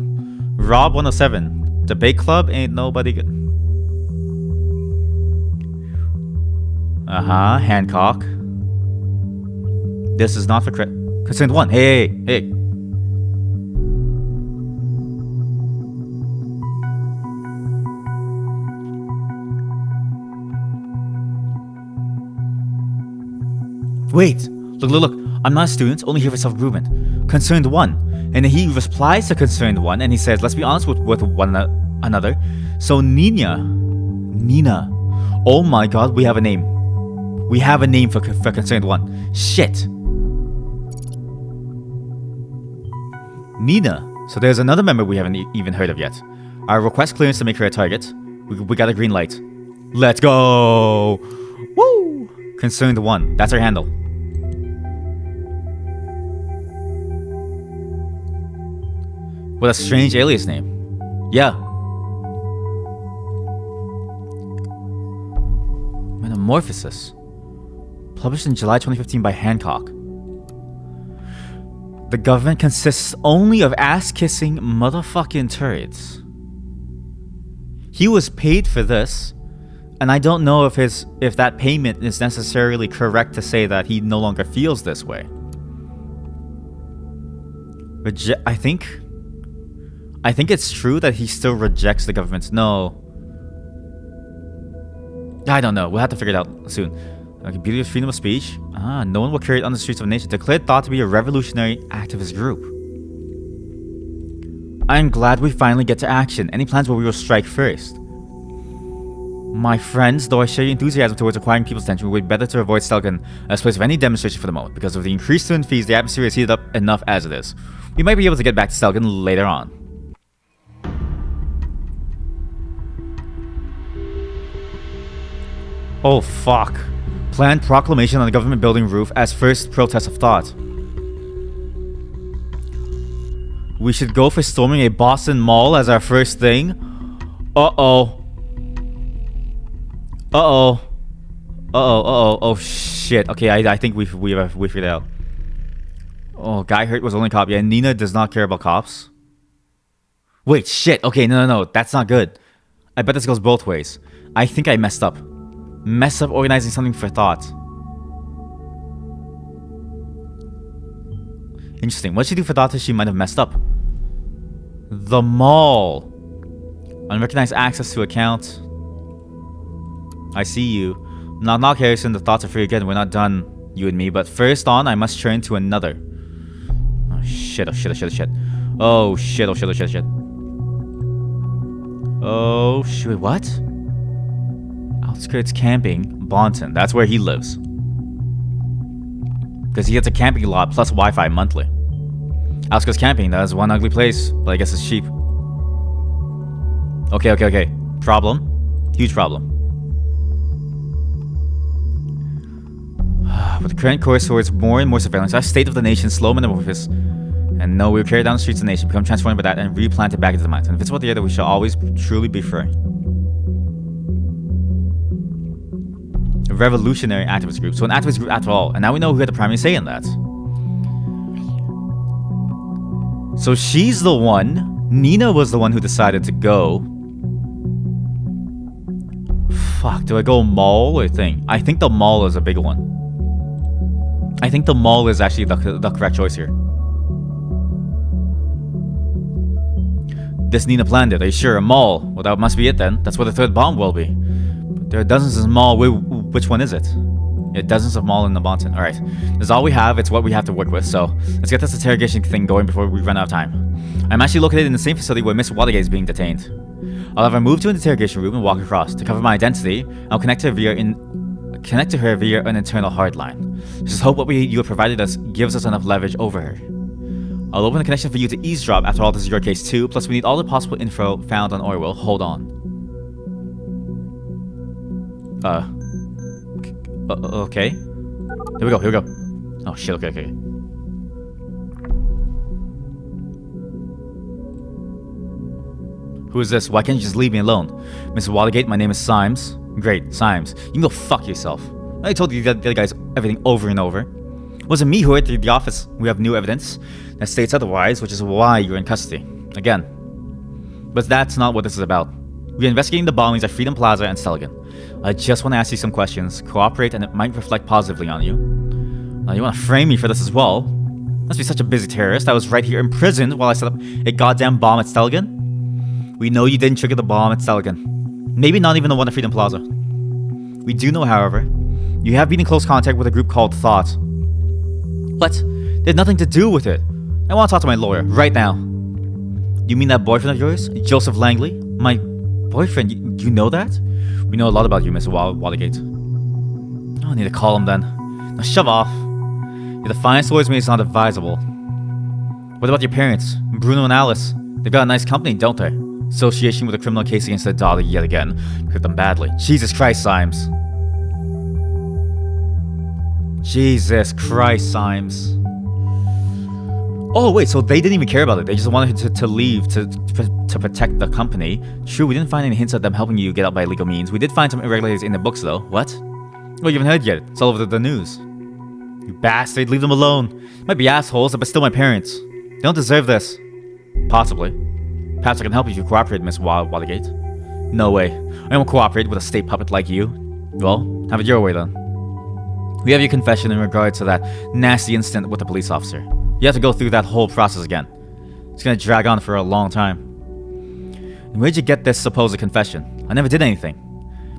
Rob 107. Debate club ain't nobody good. Hancock. This is not for Concerned One. Hey. Wait. Look. I'm not a student, only here for self-improvement. Concerned One. And then he replies to Concerned One and he says, let's be honest with one another. So Nina. Oh my god, we have a name. We have a name for Concerned One. Shit. Nina. So there's another member we haven't even heard of yet. I request clearance to make her a target. We got a green light. Let's go. Woo. Concerned One. That's her handle. What a strange alias name. Yeah. Metamorphosis. Published in July 2015 by Hancock. The government consists only of ass-kissing motherfucking turrets. He was paid for this, and I don't know if that payment is necessarily correct to say that he no longer feels this way. I think it's true that he still rejects the government's... No. I don't know. We'll have to figure it out soon. Okay, beauty of freedom of speech. No one will carry it on the streets of a nation. Declared thought to be a revolutionary activist group. I am glad we finally get to action. Any plans where we will strike first? My friends, though I share your enthusiasm towards acquiring people's attention, it would be better to avoid Stelkin as place of any demonstration for the moment. Because of the increased student fees, the atmosphere is heated up enough as it is. We might be able to get back to Stelkin later on. Oh fuck. Planned proclamation on the government building roof as first protest of thought. We should go for storming a Boston mall as our first thing. Uh-oh. Oh shit. Okay, I think we figured it out. Oh, guy hurt was only cop. Yeah, Nina does not care about cops. Wait, shit. Okay, no. That's not good. I bet this goes both ways. I think I messed up. Messed up organizing something for thought. Interesting. What did she do for thought that she might have messed up? The mall. Unrecognized access to account. I see you. Knock, Harrison. The thoughts are free again. We're not done, you and me. But first on, I must turn to another. Oh shit. Oh shit. Oh shit. What? Outskirts camping, Bonton. That's where he lives. Because he gets a camping lot plus Wi-Fi monthly. Outskirts camping, that is one ugly place, but I guess it's cheap. Okay. Problem. Huge problem. With the current course towards more and more surveillance, our state of the nation, slow metamorphosis, And no, we will carry down the streets of the nation, become transformed by that, and replant it back into the minds. And if it's what the other, we shall always truly be free. A revolutionary activist group. So an activist group after all. And now we know who had the primary say in that. So she's the one. Nina was the one who decided to go. Fuck, do I go mall or thing? I think the mall is a big one. I think the mall is actually the correct choice here. This Nina planned it. Are you sure? A mall? Well, that must be it then. That's where the third bomb will be. But there are dozens of mall. Which one is it? Yeah, dozens of mall in the mountain. Alright. This is all we have. It's what we have to work with. So, let's get this interrogation thing going before we run out of time. I'm actually located in the same facility where Miss Watergate is being detained. I'll have her move to an interrogation room and walk across. To cover my identity, I'll connect to her via an internal hard line. Just hope what you have provided us gives us enough leverage over her. I'll open the connection for you to eavesdrop. After all, this is your case too. Plus, we need all the possible info found on Orwell. Hold on. Okay. Here we go. Oh shit, okay. Who is this? Why can't you just leave me alone? Mr. Watergate, my name is Symes. Great, Symes. You can go fuck yourself. I told you the other guys everything over and over. It wasn't me who entered the office. We have new evidence that states otherwise, which is why you're in custody. Again. But that's not what this is about. We're investigating the bombings at Freedom Plaza and Stelligan. I just want to ask you some questions. Cooperate and it might reflect positively on you. You want to frame me for this as well? Must be such a busy terrorist. I was right here imprisoned while I set up a goddamn bomb at Stelligan. We know you didn't trigger the bomb at Stelligan. Maybe not even the one at Freedom Plaza. We do know, however, you have been in close contact with a group called Thought. What? They had nothing to do with it. I want to talk to my lawyer, right now. You mean that boyfriend of yours? Joseph Langley? My boyfriend? You know that? We know a lot about you, Mr. Watergate. I need to call him then. Now shove off. Your defiance towards me is not advisable. What about your parents? Bruno and Alice? They've got a nice company, don't they? Association with a criminal case against their daughter yet again. Hurt them badly. Jesus Christ, Symes. Jesus Christ, Symes. Oh, wait, so they didn't even care about it. They just wanted to leave to protect the company. True, we didn't find any hints of them helping you get out by illegal means. We did find some irregularities in the books, though. What? Oh, you haven't heard yet. It's all over the news. You bastard, leave them alone. Might be assholes, but still my parents. They don't deserve this. Possibly. Perhaps I can help you if you cooperate, Miss Watergate. No way. I won't cooperate with a state puppet like you. Well, have it your way then. We have your confession in regards to that nasty incident with the police officer. You have to go through that whole process again. It's gonna drag on for a long time. And where'd you get this supposed confession? I never did anything.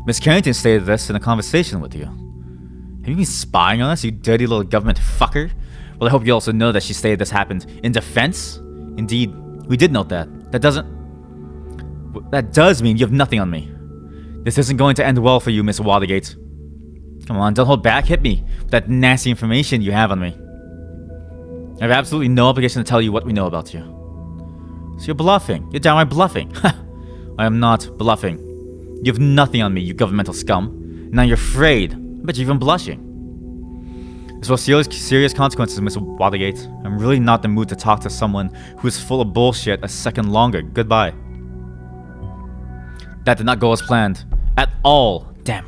Miss Carrington stated this in a conversation with you. Have you been spying on us, you dirty little government fucker? Well, I hope you also know that she stated this happened in defense. Indeed, we did note that. That does mean you have nothing on me. This isn't going to end well for you, Miss Watergate. Come on, don't hold back. Hit me with that nasty information you have on me. I have absolutely no obligation to tell you what we know about you. So you're bluffing. You're downright bluffing. I am not bluffing. You have nothing on me, you governmental scum. Now you're afraid. I bet you're even blushing. This will have serious consequences, Miss Watergate. I'm really not in the mood to talk to someone who is full of bullshit a second longer. Goodbye. That did not go as planned. At all. Damn.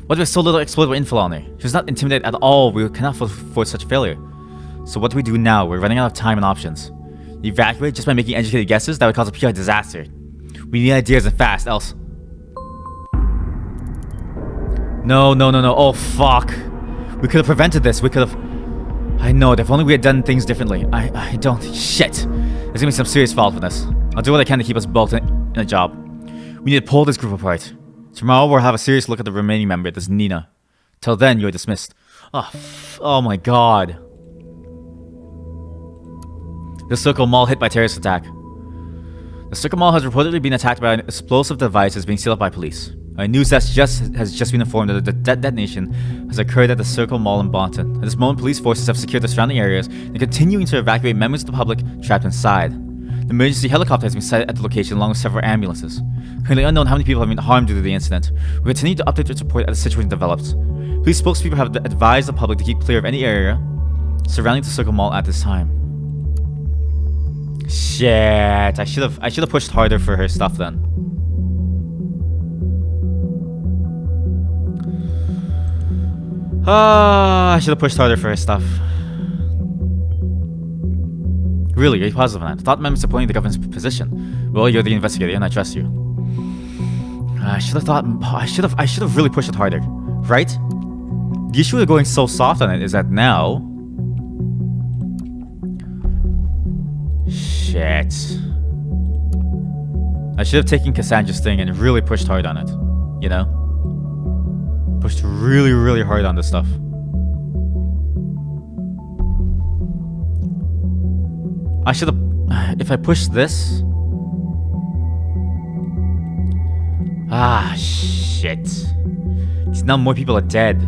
What if there's so little exploitable info on her? She was not intimidated at all. We cannot afford such failure. So what do we do now? We're running out of time and options. Evacuate just by making educated guesses? That would cause a pure disaster. We need ideas and fast, else... No. Oh, fuck. We could have prevented this. We could have... I know it. If only we had done things differently. I don't... Shit. There's gonna be some serious fault for this. I'll do what I can to keep us both in a job. We need to pull this group apart. Tomorrow we'll have a serious look at the remaining member, this Nina. Till then, you're dismissed. Oh my god. The Circle Mall hit by terrorist attack. The Circle Mall has reportedly been attacked by an explosive device that's being sealed up by police. News has just been informed that the detonation has occurred at the Circle Mall in Bonton. At this moment, police forces have secured the surrounding areas and continuing to evacuate members of the public trapped inside. The emergency helicopter has been sighted at the location along with several ambulances. Currently unknown how many people have been harmed due to the incident. We continue to update its report as the situation develops. Police spokespeople have advised the public to keep clear of any area surrounding the Circle Mall at this time. Shit. I should have pushed harder for her stuff then. I should have pushed harder for her stuff. Really, you're positive on that? Thought members supporting the government's position. Well, you're the investigator, and I trust you. I should have thought. I should have really pushed it harder, right? The issue with going so soft on it is that now. Shit. I should have taken Cassandra's thing and really pushed hard on it. You know? Pushed really, really hard on this stuff. I should have... If I push this... Ah, shit. Because now more people are dead.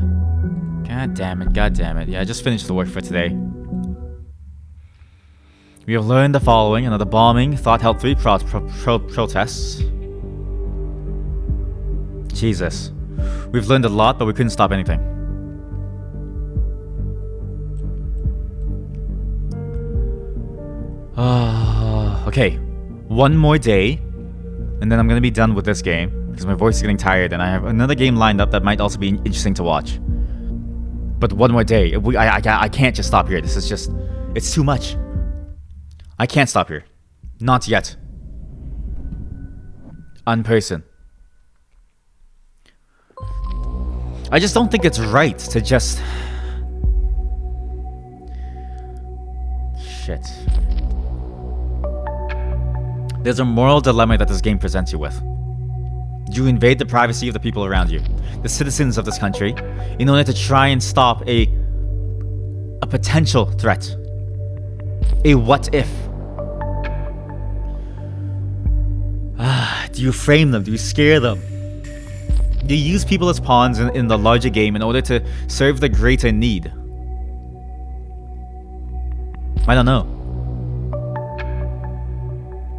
God damn it, god damn it. Yeah, I just finished the work for today. We have learned the following. Another bombing. Thought held 3 protests. Jesus. We've learned a lot, but we couldn't stop anything. Okay. One more day, and then I'm gonna be done with this game, because my voice is getting tired, and I have another game lined up that might also be interesting to watch. But one more day. I can't just stop here. This is just... It's too much. I can't stop here. Not yet. Unperson. I just don't think it's right to just... Shit. There's a moral dilemma that this game presents you with. Do you invade the privacy of the people around you, the citizens of this country, in order to try and stop a potential threat? A what if? Do you frame them? Do you scare them? Do you use people as pawns in the larger game in order to serve the greater need? I don't know.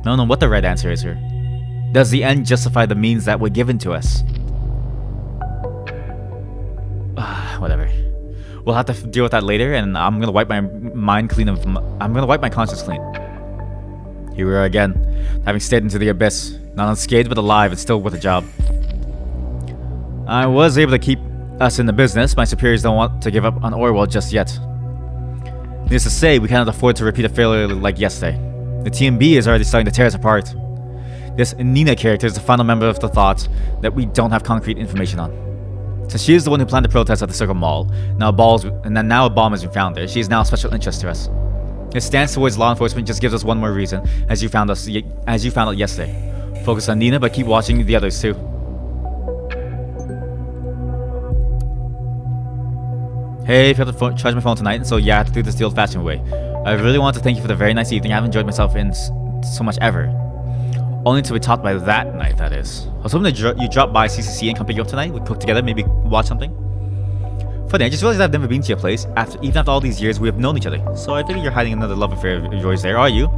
I don't know what the right answer is here. Does the end justify the means that were given to us? Whatever. We'll have to deal with that later, and I'm gonna wipe my mind clean of... I'm gonna wipe my conscience clean. Here we are again, having stared into the abyss. Not unscathed, but alive, and still with a job. I was able to keep us in the business. My superiors don't want to give up on Orwell just yet. Needless to say, we cannot afford to repeat a failure like yesterday. The TMB is already starting to tear us apart. This Nina character is the final member of the thought that we don't have concrete information on. Since she is the one who planned the protest at the Circle Mall, now a bomb has been found there. She is now of special interest to us. His stance towards law enforcement just gives us one more reason, as you found out yesterday. Focus on Nina, but keep watching the others too. Hey, I have to charge my phone tonight, so yeah, I have to do this the old-fashioned way. I really want to thank you for the very nice evening. I haven't enjoyed myself in so much ever. Only to be taught by that night, that is. I was hoping that you drop by CCC and come pick you up tonight. We'd cook together, maybe watch something. Funny, I just realized I've never been to your place. Even after all these years, we have known each other. So I figure you're hiding another love affair of yours there, are you?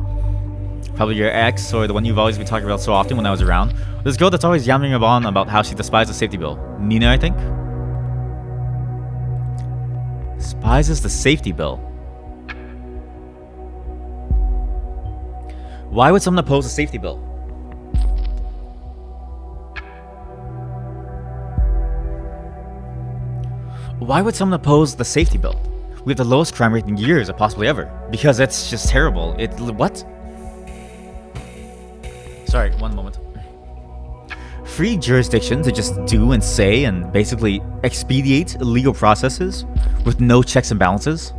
Probably your ex, or the one you've always been talking about so often when I was around. This girl that's always yammering on about how she despises the safety bill. Nina, I think? Despises the safety bill. Why would someone oppose a safety bill? Why would someone oppose the safety bill? We have the lowest crime rate in years, or possibly ever. Because it's just terrible. What? Sorry, one moment. Free jurisdiction to just do and say and basically expedite legal processes with no checks and balances?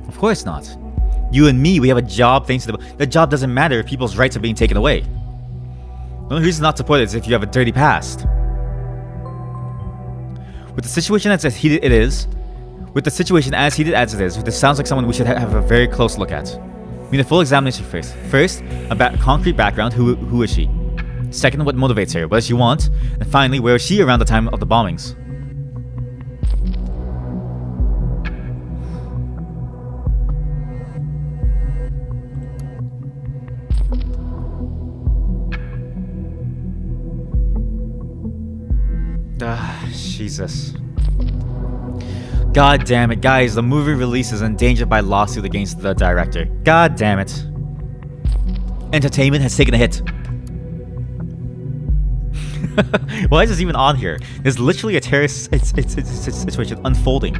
Of course not. You and me, we have a job thanks to the job doesn't matter if people's rights are being taken away. The only reason not to support it is if you have a dirty past. With the situation as heated it is, this sounds like someone we should have a very close look at. We need a full examination first. First, a concrete background, who is she? Second, what motivates her, what does she want? And finally, where was she around the time of the bombings? Jesus. God damn it, guys, the movie release is endangered by lawsuit against the director. God damn it. Entertainment has taken a hit. Why is this even on here? There's literally a terrorist situation unfolding.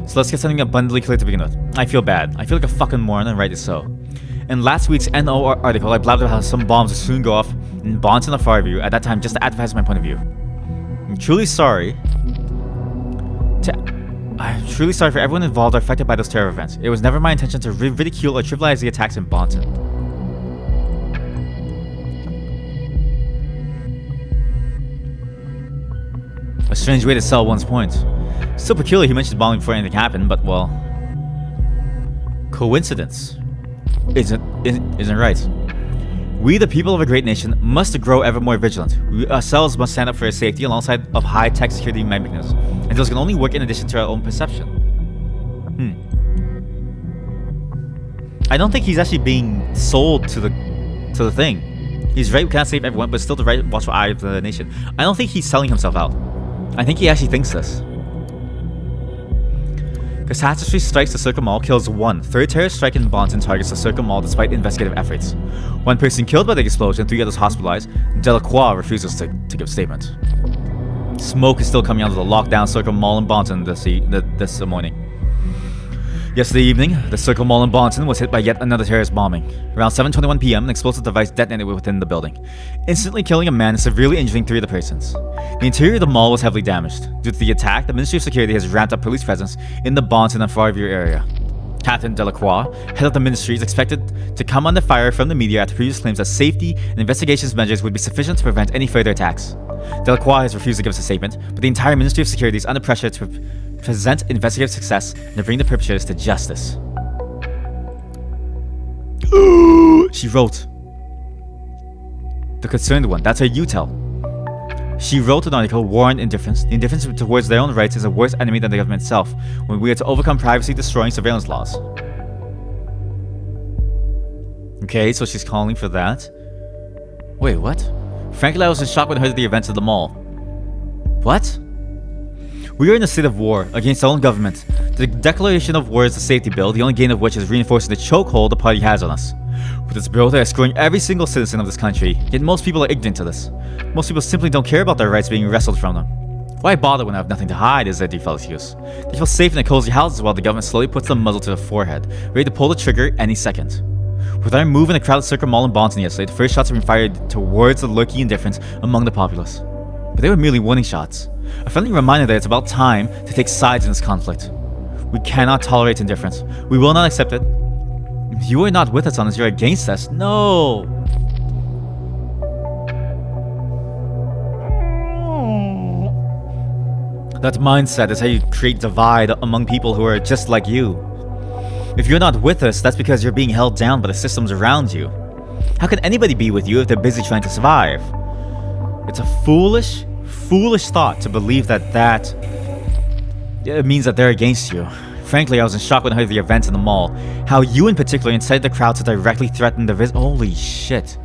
So let's get something abundantly clear to begin with. I feel bad. I feel like a fucking moron, and rightly so. In last week's NO article, I blabbed about how some bombs would soon go off in Bonton or Farview at that time just to advance my point of view. I'm truly sorry for everyone involved or affected by those terror events. It was never my intention to ridicule or trivialize the attacks in Bonton. A strange way to sell one's point. Still peculiar he mentioned bombing before anything happened, but well... coincidence isn't right. We, the people of a great nation, must grow ever more vigilant. We ourselves must stand up for our safety alongside of high-tech security mechanisms, and those can only work in addition to our own perception. I don't think he's actually being sold to the thing. He's right, we can't save everyone, but still the right watchful eye of the nation. I don't think he's selling himself out. I think he actually thinks this. Catastrophe strikes the Circle Mall, kills one. Third terrorist strike in Bonton targets the Circle Mall despite investigative efforts. One person killed by the explosion, 3 others hospitalized. Delacroix refuses to give a statement. Smoke is still coming out of the lockdown Circle Mall in Bonton this morning. Yesterday evening, the Circle Mall in Bonton was hit by yet another terrorist bombing. Around 7:21 p.m., an explosive device detonated within the building, instantly killing a man and severely injuring 3 other persons. The interior of the mall was heavily damaged. Due to the attack, the Ministry of Security has ramped up police presence in the Bonton and Farview area. Catherine Delacroix, head of the ministry, is expected to come under fire from the media after previous claims that safety and investigations measures would be sufficient to prevent any further attacks. Delacroix has refused to give us a statement, but the entire Ministry of Security is under pressure to present investigative success and to bring the perpetrators to justice. She wrote. The concerned one, that's her you tell. She wrote an article, War on Indifference. The indifference towards their own rights is a worse enemy than the government itself, when we are to overcome privacy-destroying surveillance laws. Okay, so she's calling for that. Wait, what? Frankly, I was in shock when I heard of the events of the mall. What? We are in a state of war against our own government. The declaration of war is a safety bill, the only gain of which is reinforcing the chokehold the party has on us. With this bill, they are screwing every single citizen of this country, yet most people are ignorant to this. Most people simply don't care about their rights being wrestled from them. Why bother when I have nothing to hide is their default excuse. They feel safe in their cozy houses while the government slowly puts the muzzle to their forehead, ready to pull the trigger any second. With our move in the crowded Circle Mall in Bonton yesterday, the first shots have been fired towards the lurking indifference among the populace. But they were merely warning shots. A friendly reminder that it's about time to take sides in this conflict. We cannot tolerate indifference. We will not accept it. You are not with us on this, you're against us. No! That mindset is how you create divide among people who are just like you. If you're not with us, that's because you're being held down by the systems around you. How can anybody be with you if they're busy trying to survive? It's a foolish thought to believe that it means that they're against you. Frankly, I was in shock when I heard of the events in the mall. How you in particular incited the crowd to directly threaten the holy shit.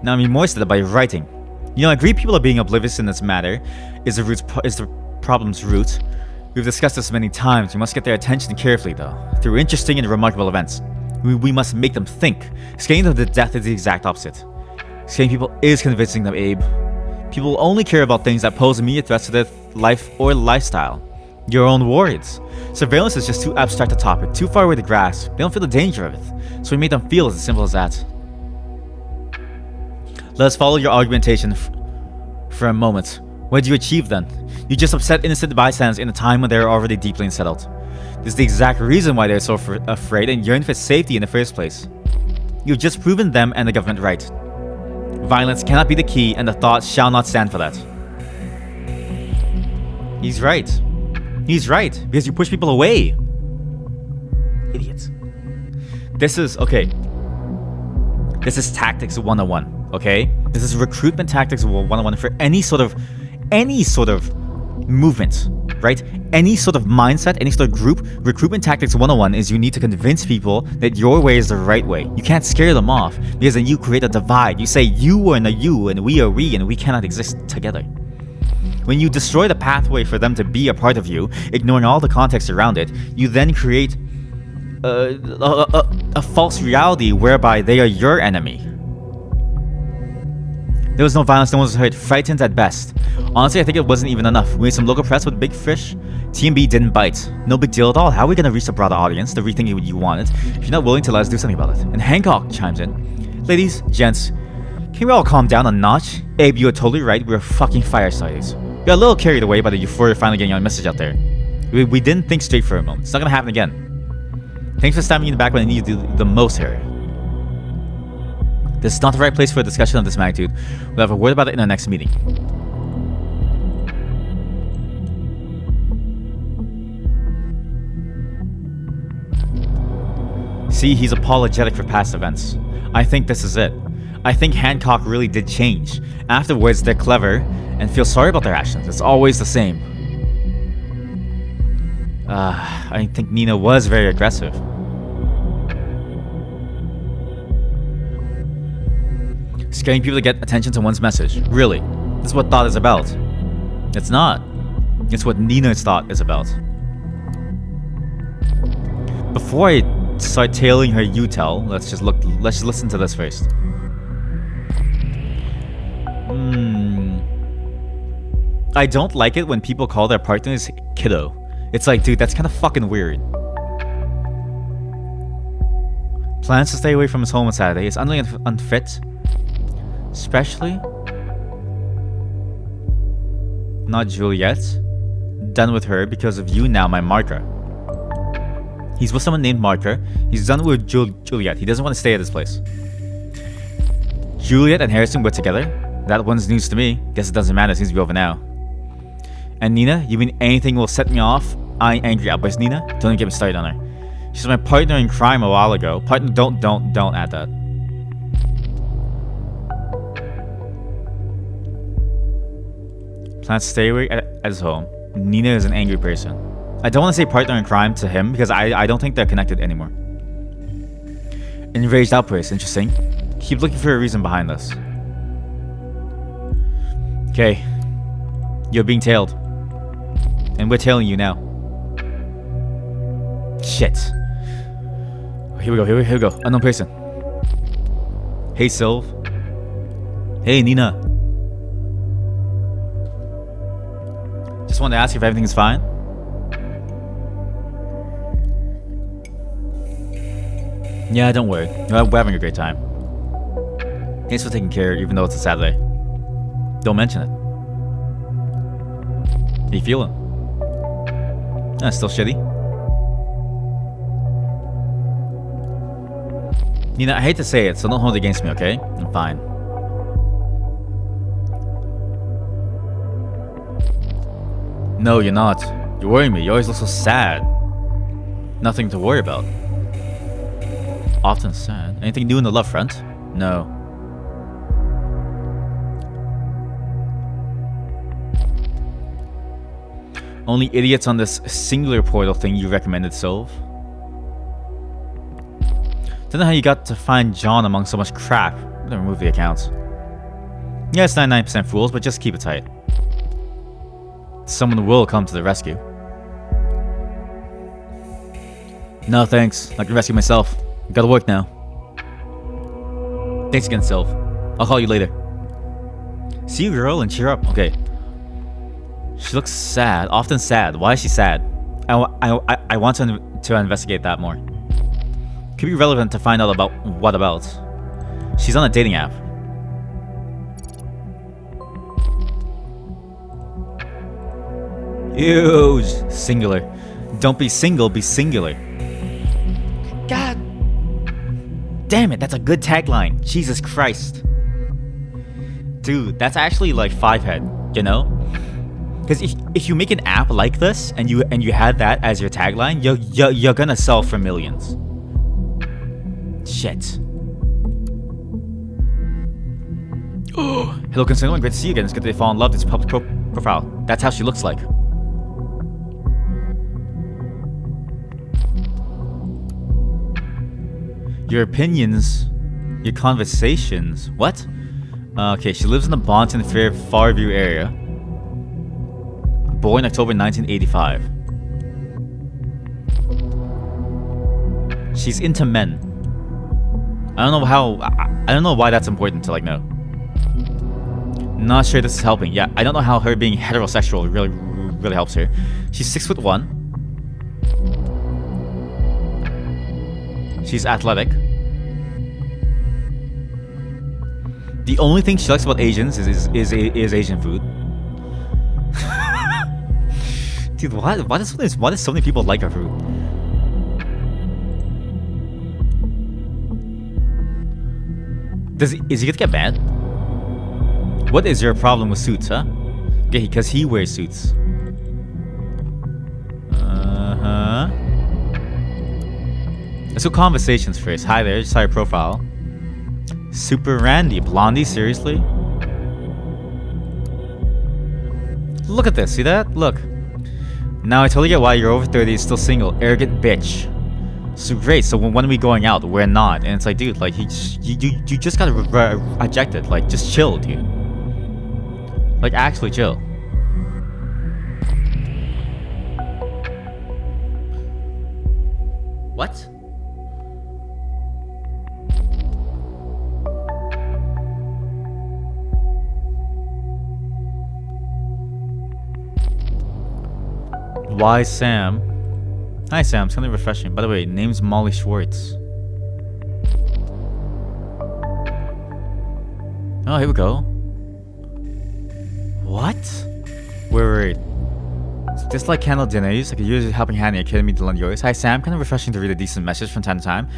Now I'm remorse by writing. You know, I agree people are being oblivious in this matter is the problem's root. We've discussed this many times. We must get their attention carefully though, through interesting and remarkable events. We must make them think. Scaring them to death is the exact opposite. Scaring people is convincing them, Abe. People only care about things that pose immediate threats to their life or lifestyle. Your own words. Surveillance is just too abstract a topic, too far away to grasp. They don't feel the danger of it, so we made them feel as simple as that. Let us follow your argumentation for a moment. What did you achieve then? You just upset innocent bystanders in a time when they are already deeply unsettled. This is the exact reason why they are so afraid and yearn for safety in the first place. You've just proven them and the government right. Violence cannot be the key, and the thought shall not stand for that. He's right. He's right, because you push people away. Idiots. This is, okay. This is tactics 101, okay? This is recruitment tactics 101 for any sort of movement, right? Any sort of mindset, any sort of group. Recruitment tactics 101 is you need to convince people that your way is the right way. You can't scare them off, because then you create a divide. You say you are a you and we are we, and we cannot exist together. When you destroy the pathway for them to be a part of you, ignoring all the context around it, you then create a false reality whereby they are your enemy. There was no violence, no one was hurt. Frightened at best. Honestly, I think it wasn't even enough. We made some local press with Big Fish. TMB didn't bite. No big deal at all. How are we gonna reach a broader audience to rethink what you wanted if you're not willing to let us do something about it? And Hancock chimes in. Ladies, gents, can we all calm down a notch? Abe, you are totally right. We're fucking firestarters. We got a little carried away by the euphoria of finally getting our message out there. We didn't think straight for a moment. It's not gonna happen again. Thanks for stabbing me in the back when I needed you the most, Harry. This is not the right place for a discussion of this magnitude. We'll have a word about it in our next meeting. See, he's apologetic for past events. I think this is it. I think Hancock really did change. Afterwards, they're clever and feel sorry about their actions. It's always the same. I think Nina was very aggressive. Scaring people to get attention to one's message. Really. This is what thought is about. It's not. It's what Nina's thought is about. Before I start tailing her you-tell, let's just listen to this first. I don't like it when people call their partners kiddo. It's like, dude, that's kind of fucking weird. Plans to stay away from his home on Saturday. Is utterly unfit. Especially not Juliet. Done with her because of you now, my marker. He's with someone named Marker. He's done with Juliet. He doesn't want to stay at this place. Juliet and Harrison were together. That one's news to me. Guess it doesn't matter. It seems to be over now. And Nina, you mean anything will set me off? I angry outburst Nina. Don't even get me started on her. She's my partner in crime a while ago. Partner, don't add that. Plans to stay away at his home. Nina is an angry person. I don't want to say partner in crime to him because I don't think they're connected anymore. Enraged outburst. Interesting. Keep looking for a reason behind this. Okay. You're being tailed. And we're tailing you now. Shit. Here we go. Unknown person. Hey, Sylv. Hey, Nina. Just wanted to ask if everything's fine. Yeah, don't worry. We're having a great time. Thanks for taking care, even though it's a Saturday. Don't mention it. How you feeling? Still shitty? Nina, I hate to say it, so don't hold it against me, okay? I'm fine. No, you're not. You're worrying me. You always look so sad. Nothing to worry about. Often sad. Anything new in the love front? No. Only idiots on this singular portal thing you recommended, Sylv. Don't know how you got to find John among so much crap. I'm gonna remove the accounts. Yeah, it's 99% fools, but just keep it tight. Someone will come to the rescue. No thanks, I can rescue myself. Gotta work now. Thanks again, Sylv. I'll call you later. See you, girl, and cheer up. Okay. She looks sad, often sad. Why is she sad? I want to investigate that more. Could be relevant to find out about what about. She's on a dating app. Huge. Singular. Don't be single, be singular. God damn it, that's a good tagline. Jesus Christ. Dude, that's actually like Fivehead, you know? Because if you make an app like this and you had that as your tagline, you're gonna sell for millions. Shit. Oh, hello, Consumer. Great to see you again. It's good that they fall in love. This public profile. That's how she looks like. Your opinions, your conversations. What? Okay, she lives in the Bonton Fair Farview area. Born October 1985. She's into men. I don't know why that's important to like know. Not sure this is helping. Yeah, I don't know how her being heterosexual really helps her. She's 6'1". She's athletic. The only thing she likes about Asians is Asian food. Dude, why does so many people like our food? Is he gonna get banned? What is your problem with suits, huh? Okay, because he wears suits. Let's do conversations first. Hi there, just saw your profile. Super Randy. Blondie, seriously? Look at this, see that? Look. Now I totally get why you're over 30 and still single. Arrogant bitch. So great, so when are we going out? We're not. And it's like, dude, like, you just got rejected. Like, just chill, dude. Like, actually chill. What? Why Sam? Hi Sam, it's kind of refreshing. By the way, name's Molly Schwartz. Oh, here we go. What? Wait. Just like candle dinners, like a usually helping hand in Academy to lend yours. Hi Sam, kind of refreshing to read a decent message from time to time.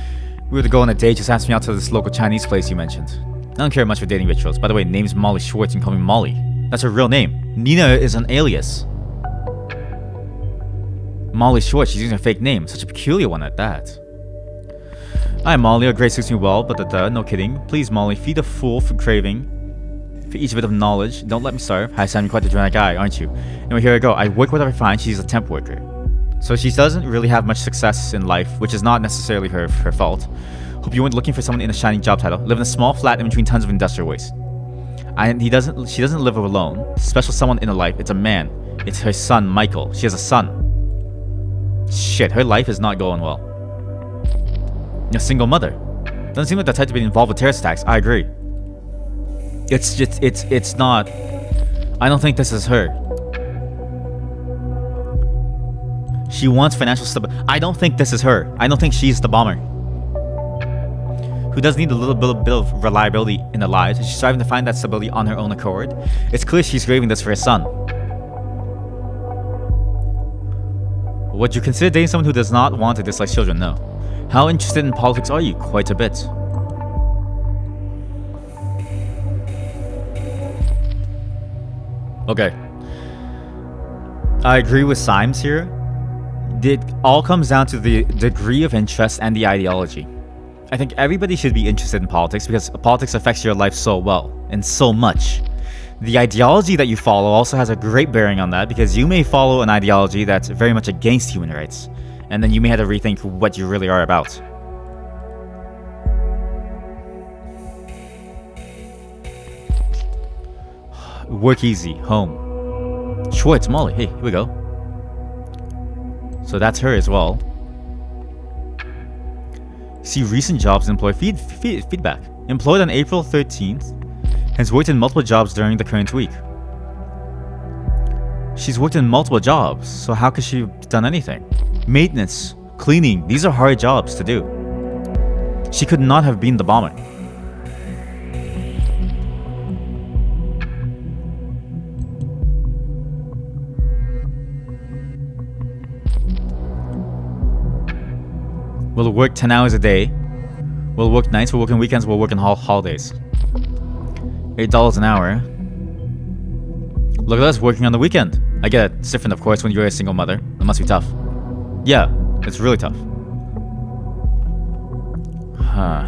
We were to go on a date, just asked me out to this local Chinese place you mentioned. I don't care much for dating rituals. By the way, name's Molly Schwartz and call me Molly. That's her real name. Nina is an alias. Molly Schwartz, she's using a fake name. Such a peculiar one at that. Hi Molly, your grace suits me well, but no kidding. Please Molly, feed a fool for craving. For each bit of knowledge, don't let me starve. Hi Sam, you're quite the dramatic guy, aren't you? Anyway, here I go. I work whatever I find. She's a temp worker. So she doesn't really have much success in life, which is not necessarily her fault. Hope you weren't looking for someone in a shining job title. Live in a small flat in between tons of industrial waste. And she doesn't live alone. Special someone in her life. It's a man. It's her son, Michael. She has a son. Shit, her life is not going well. A single mother. Doesn't seem like the type to be involved with terrorist attacks. I agree. It's not. I don't think this is her. She wants financial stability. I don't think this is her. I don't think she's the bomber. Who does need a little bit of reliability in their lives. She's striving to find that stability on her own accord. It's clear she's craving this for her son. Would you consider dating someone who does not want to dislike children? No. How interested in politics are you? Quite a bit. Okay. I agree with Symes here. It all comes down to the degree of interest and the ideology. I think everybody should be interested in politics because politics affects your life so well and so much. The ideology that you follow also has a great bearing on that because you may follow an ideology that's very much against human rights, and then you may have to rethink what you really are about. Work easy, home. Schwartz, Molly, hey, here we go. So that's her as well. See recent jobs employ feedback. Employed on April 13th. Has worked in multiple jobs during the current week. She's worked in multiple jobs, so how could she have done anything? Maintenance, cleaning, these are hard jobs to do. She could not have been the bomber. We'll work 10 hours a day. We'll work nights, we'll work on weekends, we'll work on holidays. $8 an hour. Look at us working on the weekend. I get it. It's different, of course, when you're a single mother. It must be tough. Yeah, it's really tough. Huh.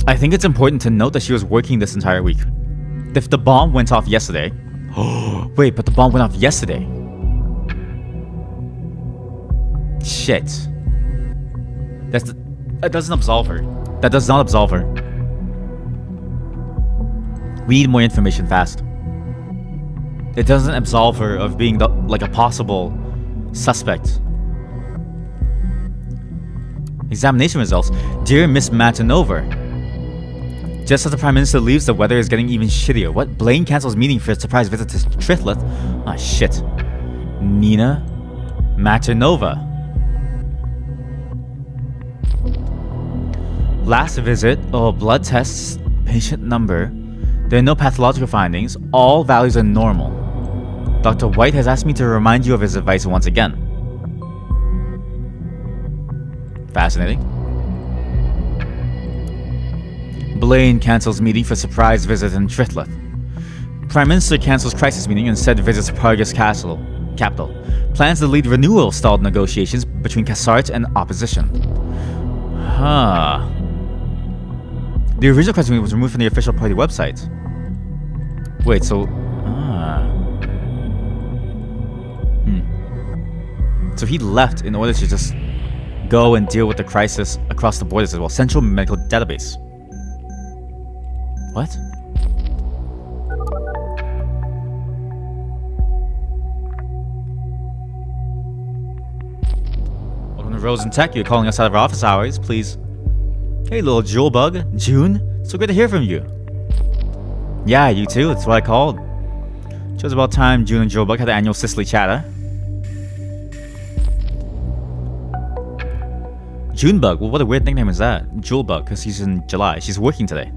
I think it's important to note that she was working this entire week. If the bomb went off yesterday... Wait, but the bomb went off yesterday. Shit. That doesn't absolve her. That does not absolve her. We need more information fast. It doesn't absolve her of being like a possible suspect. Examination results. Dear Miss Matanova, Just as the Prime Minister leaves, the weather is getting even shittier. What? Blaine cancels meeting for a surprise visit to Trithlet? Ah, shit. Nina Maternova. Last visit. Oh, blood tests. Patient number. There are no pathological findings. All values are normal. Dr. White has asked me to remind you of his advice once again. Fascinating. Blaine cancels meeting for surprise visit in Trithlet. Prime Minister cancels crisis meeting and instead visits Paragus capital. Plans to lead renewal of stalled negotiations between Cassart and opposition. Huh. The original crisis meeting was removed from the official party website. Wait, so... So he left in order to just go and deal with the crisis across the borders as well. Central Medical Database. What? Welcome to Rose and Tech. You're calling us out of our office hours, please. Hey, little jewel bug. June? So good to hear from you. Yeah, you too. That's what I called. Just about time June and Jewel bug had the annual Sicily chatter. Junebug? Well, what a weird nickname is that? Jewelbug, because he's in July. She's working today.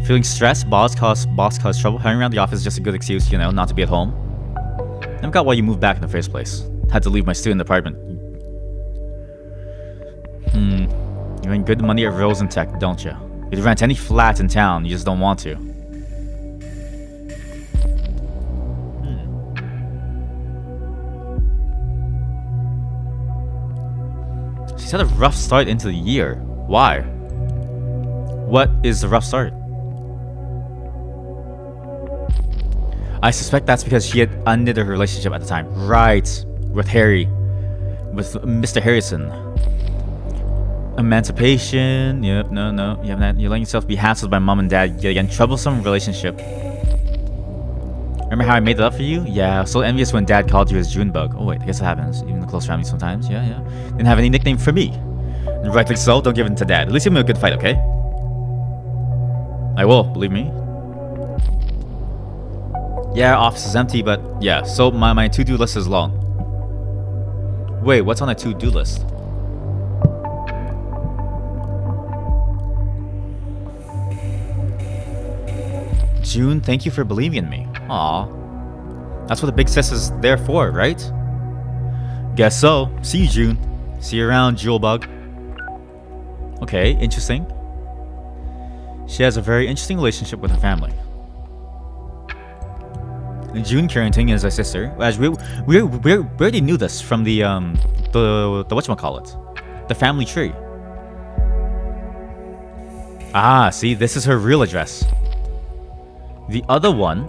Feeling stressed? Boss caused trouble. Hanging around the office is just a good excuse, you know, not to be at home. Never got why you moved back in the first place. Had to leave my student apartment. You earn good money at Rose and Tech, don't you? You'd rent any flat in town, you just don't want to. She's had a rough start into the year. Why? What is the rough start? I suspect that's because she had ended her relationship at the time. Right. With Harry. With Mr. Harrison. Emancipation. Yep, no. You're letting yourself be hassled by mom and dad yet again. Troublesome relationship. Remember how I made that up for you? Yeah, I was so envious when dad called you as Junebug. Oh wait, I guess that happens. Even in close family sometimes. Yeah. Didn't have any nickname for me. And rightly so, don't give it to dad. At least give me a good fight, okay? I will, believe me. Yeah, office is empty, but yeah. So my to-do list is long. Wait, what's on a to-do list? June, thank you for believing in me. Aw. That's what the big sis is there for, right? Guess so. See you, June. See you around, Jewelbug. Okay, interesting. She has a very interesting relationship with her family. And June Carrington is her sister. As we already knew this from the whatchamacallit, the family tree. Ah, see, this is her real address. The other one,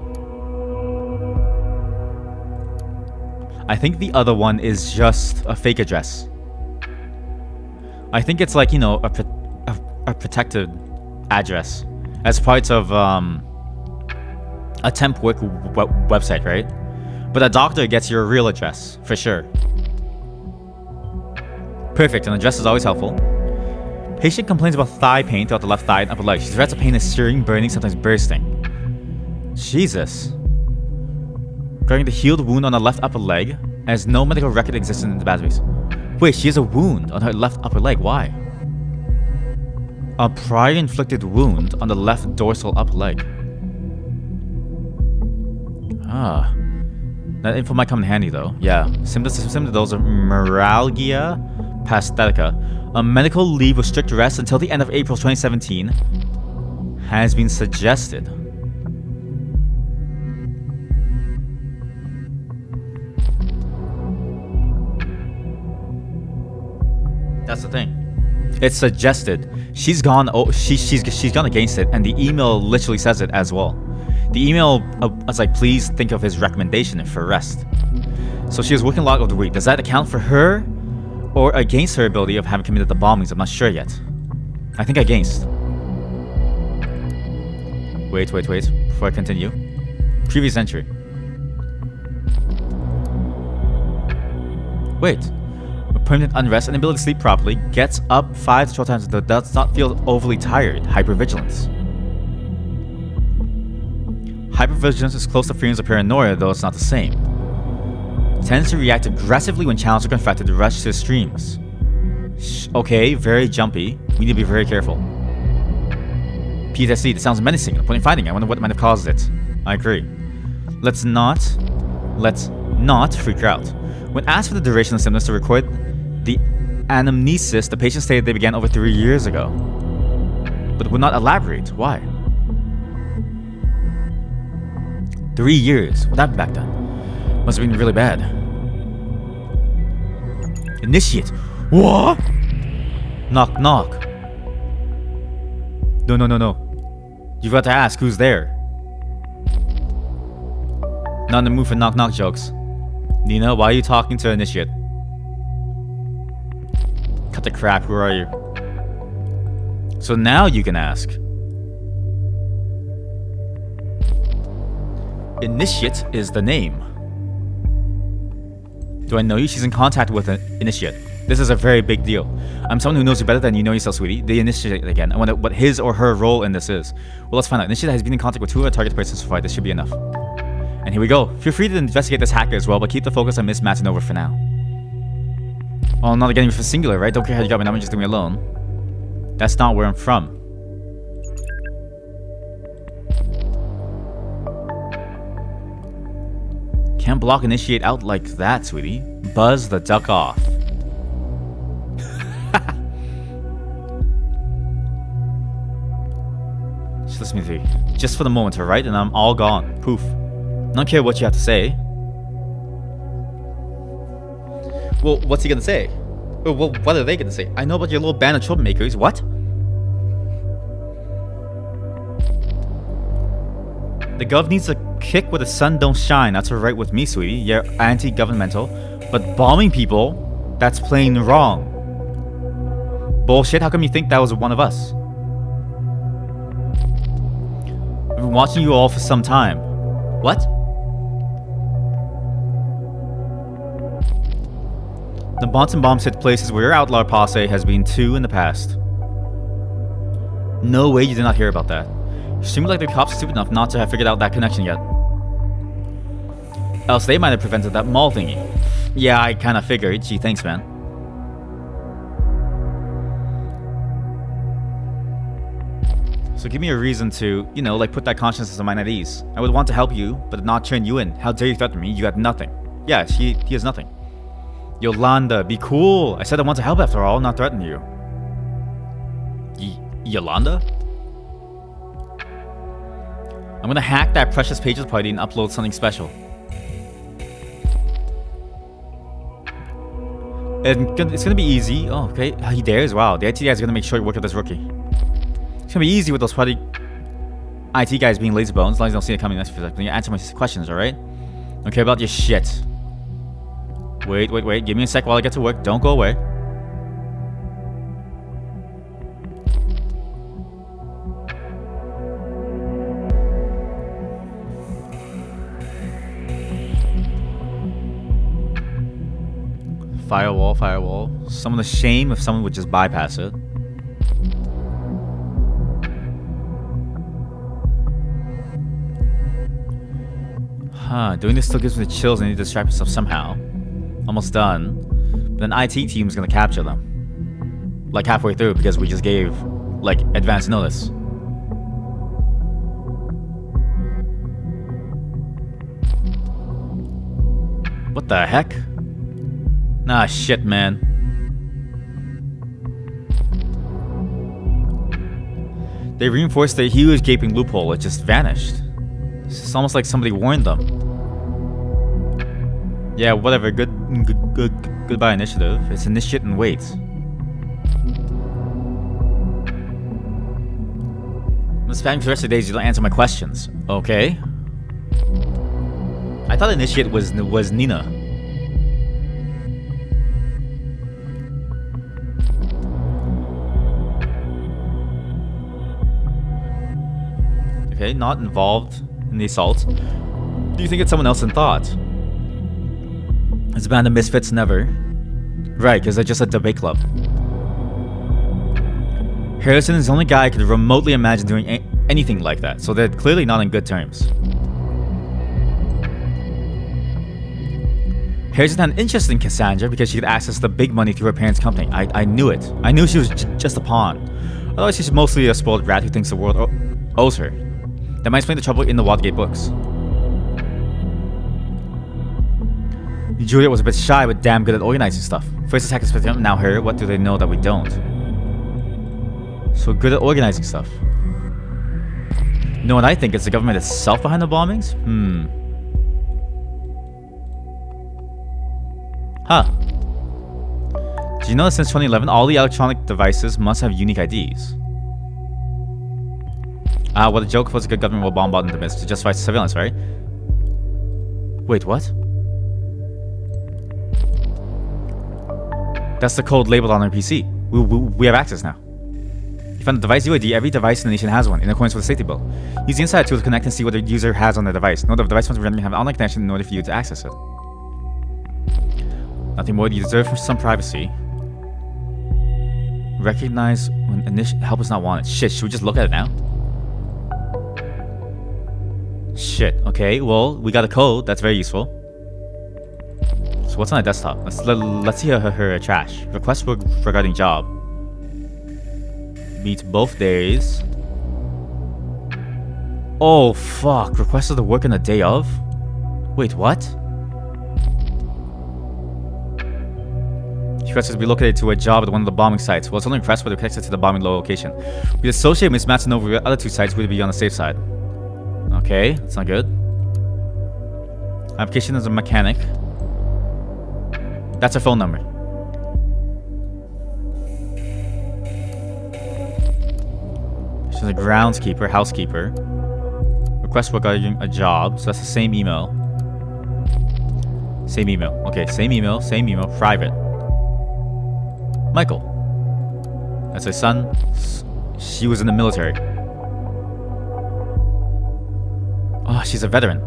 I think the other one is just a fake address. I think it's like, you know, a protected address as part of a temp work website, right? But a doctor gets your real address for sure. Perfect, an address is always helpful. Patient complains about thigh pain throughout the left thigh and upper leg. She threats a pain is searing, burning, sometimes bursting. Jesus. Regarding the healed wound on the left upper leg, as no medical record exists in the database. Wait, she has a wound on her left upper leg. Why? A prior inflicted wound on the left dorsal upper leg. Ah. That info might come in handy though. Yeah. Symptoms of those are meralgia paresthetica. A medical leave with strict rest until the end of April 2017 has been suggested. That's the thing. It's suggested. She's gone. Oh, she's gone against it, and the email literally says it as well. The email was like, "Please think of his recommendation for rest." So she was working a lot of the week. Does that account for her, or against her ability of having committed the bombings? I'm not sure yet. I think against. Wait. Before I continue, previous entry. Wait. permanent unrest, inability to sleep properly, gets up 5 to 12 times, does not feel overly tired, hypervigilance. Hypervigilance is close to feelings of paranoia, though it's not the same. Tends to react aggressively when challenged or confronted, to rush to extremes. Okay, very jumpy. We need to be very careful. PTSD, this sounds menacing. I'm finding. I wonder what might have caused it. I agree. Let's not freak her out. When asked for the duration of symptoms to record the anamnesis, the patient stated they began over 3 years ago, but would not elaborate. Why? 3 years. What happened back then? Must have been really bad. Initiate. What? Knock, knock. No. You've got to ask who's there. Not in the mood for knock knock jokes. Nina, why are you talking to Initiate? Cut the crap, who are you? So now you can ask. Initiate is the name. Do I know you? She's in contact with an Initiate. This is a very big deal. I'm someone who knows you better than you know yourself, sweetie. The Initiate again. I wonder what his or her role in this is. Well, let's find out. Initiate has been in contact with 2 of our target persons so far. This should be enough. And here we go. Feel free to investigate this hacker as well, but keep the focus on Miss Matinova for now. Well, I'm not getting me for singular, right? Don't care how you got my number, just leave me alone. That's not where I'm from. Can't block Initiate out like that, sweetie. Buzz the duck off. Just listen to me. Just for the moment, alright? And I'm all gone. Poof. Don't care what you have to say. Well, what's he gonna say? Well, what are they gonna say? I know about your little band of troublemakers. What? The gov needs a kick where the sun don't shine. That's alright with me, sweetie. You're anti-governmental. But bombing people, that's plain wrong. Bullshit, how come you think that was one of us? I've been watching you all for some time. What? The Bonson bombs hit places where your outlaw posse has been too in the past. No way you did not hear about that. You seem like the cops are stupid enough not to have figured out that connection yet. Else they might have prevented that mall thingy. Yeah, I kinda figured. Gee, thanks, man. So give me a reason to, you know, like put that conscience of mine at ease. I would want to help you, but not turn you in. How dare you threaten me? You got nothing. Yeah, he has nothing. Yolanda, be cool. I said I want to help after all, not threaten you. Yolanda? I'm gonna hack that precious pages party and upload something special. And it's gonna be easy. Oh, okay. He dares. Wow. The IT guy is gonna make sure you work with this rookie. It's gonna be easy with those party IT guys being lazy bones, as long as they don't see it coming. That's for you answer my questions, alright? Don't care about your shit. Wait. Give me a sec while I get to work. Don't go away. Firewall. Some of the shame if someone would just bypass it. Doing this still gives me the chills and I need to distract myself somehow. Almost done. But an IT team is gonna capture them. Like halfway through because we just gave, like, advance notice. What the heck? Nah, shit, man. They reinforced the huge gaping loophole. It just vanished. It's almost like somebody warned them. Yeah, whatever. Goodbye, initiative. It's initiate and wait. I'm spamming for the rest of the days. You don't answer my questions. Okay. I thought initiate was Nina. Okay, not involved in the assault. Do you think it's someone else in thought? It's a band of misfits, never. Right, because they're just a debate club. Harrison is the only guy I could remotely imagine doing anything like that, so they're clearly not in good terms. Harrison had an interest in Cassandra because she could access the big money through her parents' company. I knew it. I knew she was just a pawn. Otherwise, she's mostly a spoiled rat who thinks the world owes her. That might explain the trouble in the Watergate books. Juliet was a bit shy, but damn good at organizing stuff. First attack is with him, now her. What do they know that we don't? So good at organizing stuff. You know what I think? It's the government itself behind the bombings? Huh. Do you know that since 2011, all the electronic devices must have unique IDs? What a joke was a good government will bomb out in the midst to justify surveillance, right? Wait, what? That's the code labeled on our PC. We have access now. You found the device UID. Every device in the nation has one, in accordance with the safety bill. Use the inside tool to connect and see what the user has on their device. Note that the device must randomly have an online connection in order for you to access it. Nothing more. You deserve some privacy. Recognize when initial help is not wanted. Shit, should we just look at it now? Shit, okay, well, we got a code. That's very useful. So what's on the desktop? Let's see her trash. Request regarding job. Meet both days. Oh, fuck. Requested to work on the day of? Wait, what? She requested to be located to a job at one of the bombing sites. Well, it's only request, but it connects it to the bombing location. We associate Miss Matsunova with the other two sites. We'd be on the safe side. Okay, that's not good. Application as a mechanic. That's her phone number. She's a groundskeeper, housekeeper. Request regarding a job. So that's the same email. Same email. Okay, same email, private. Michael. That's her son. She was in the military. Oh, she's a veteran.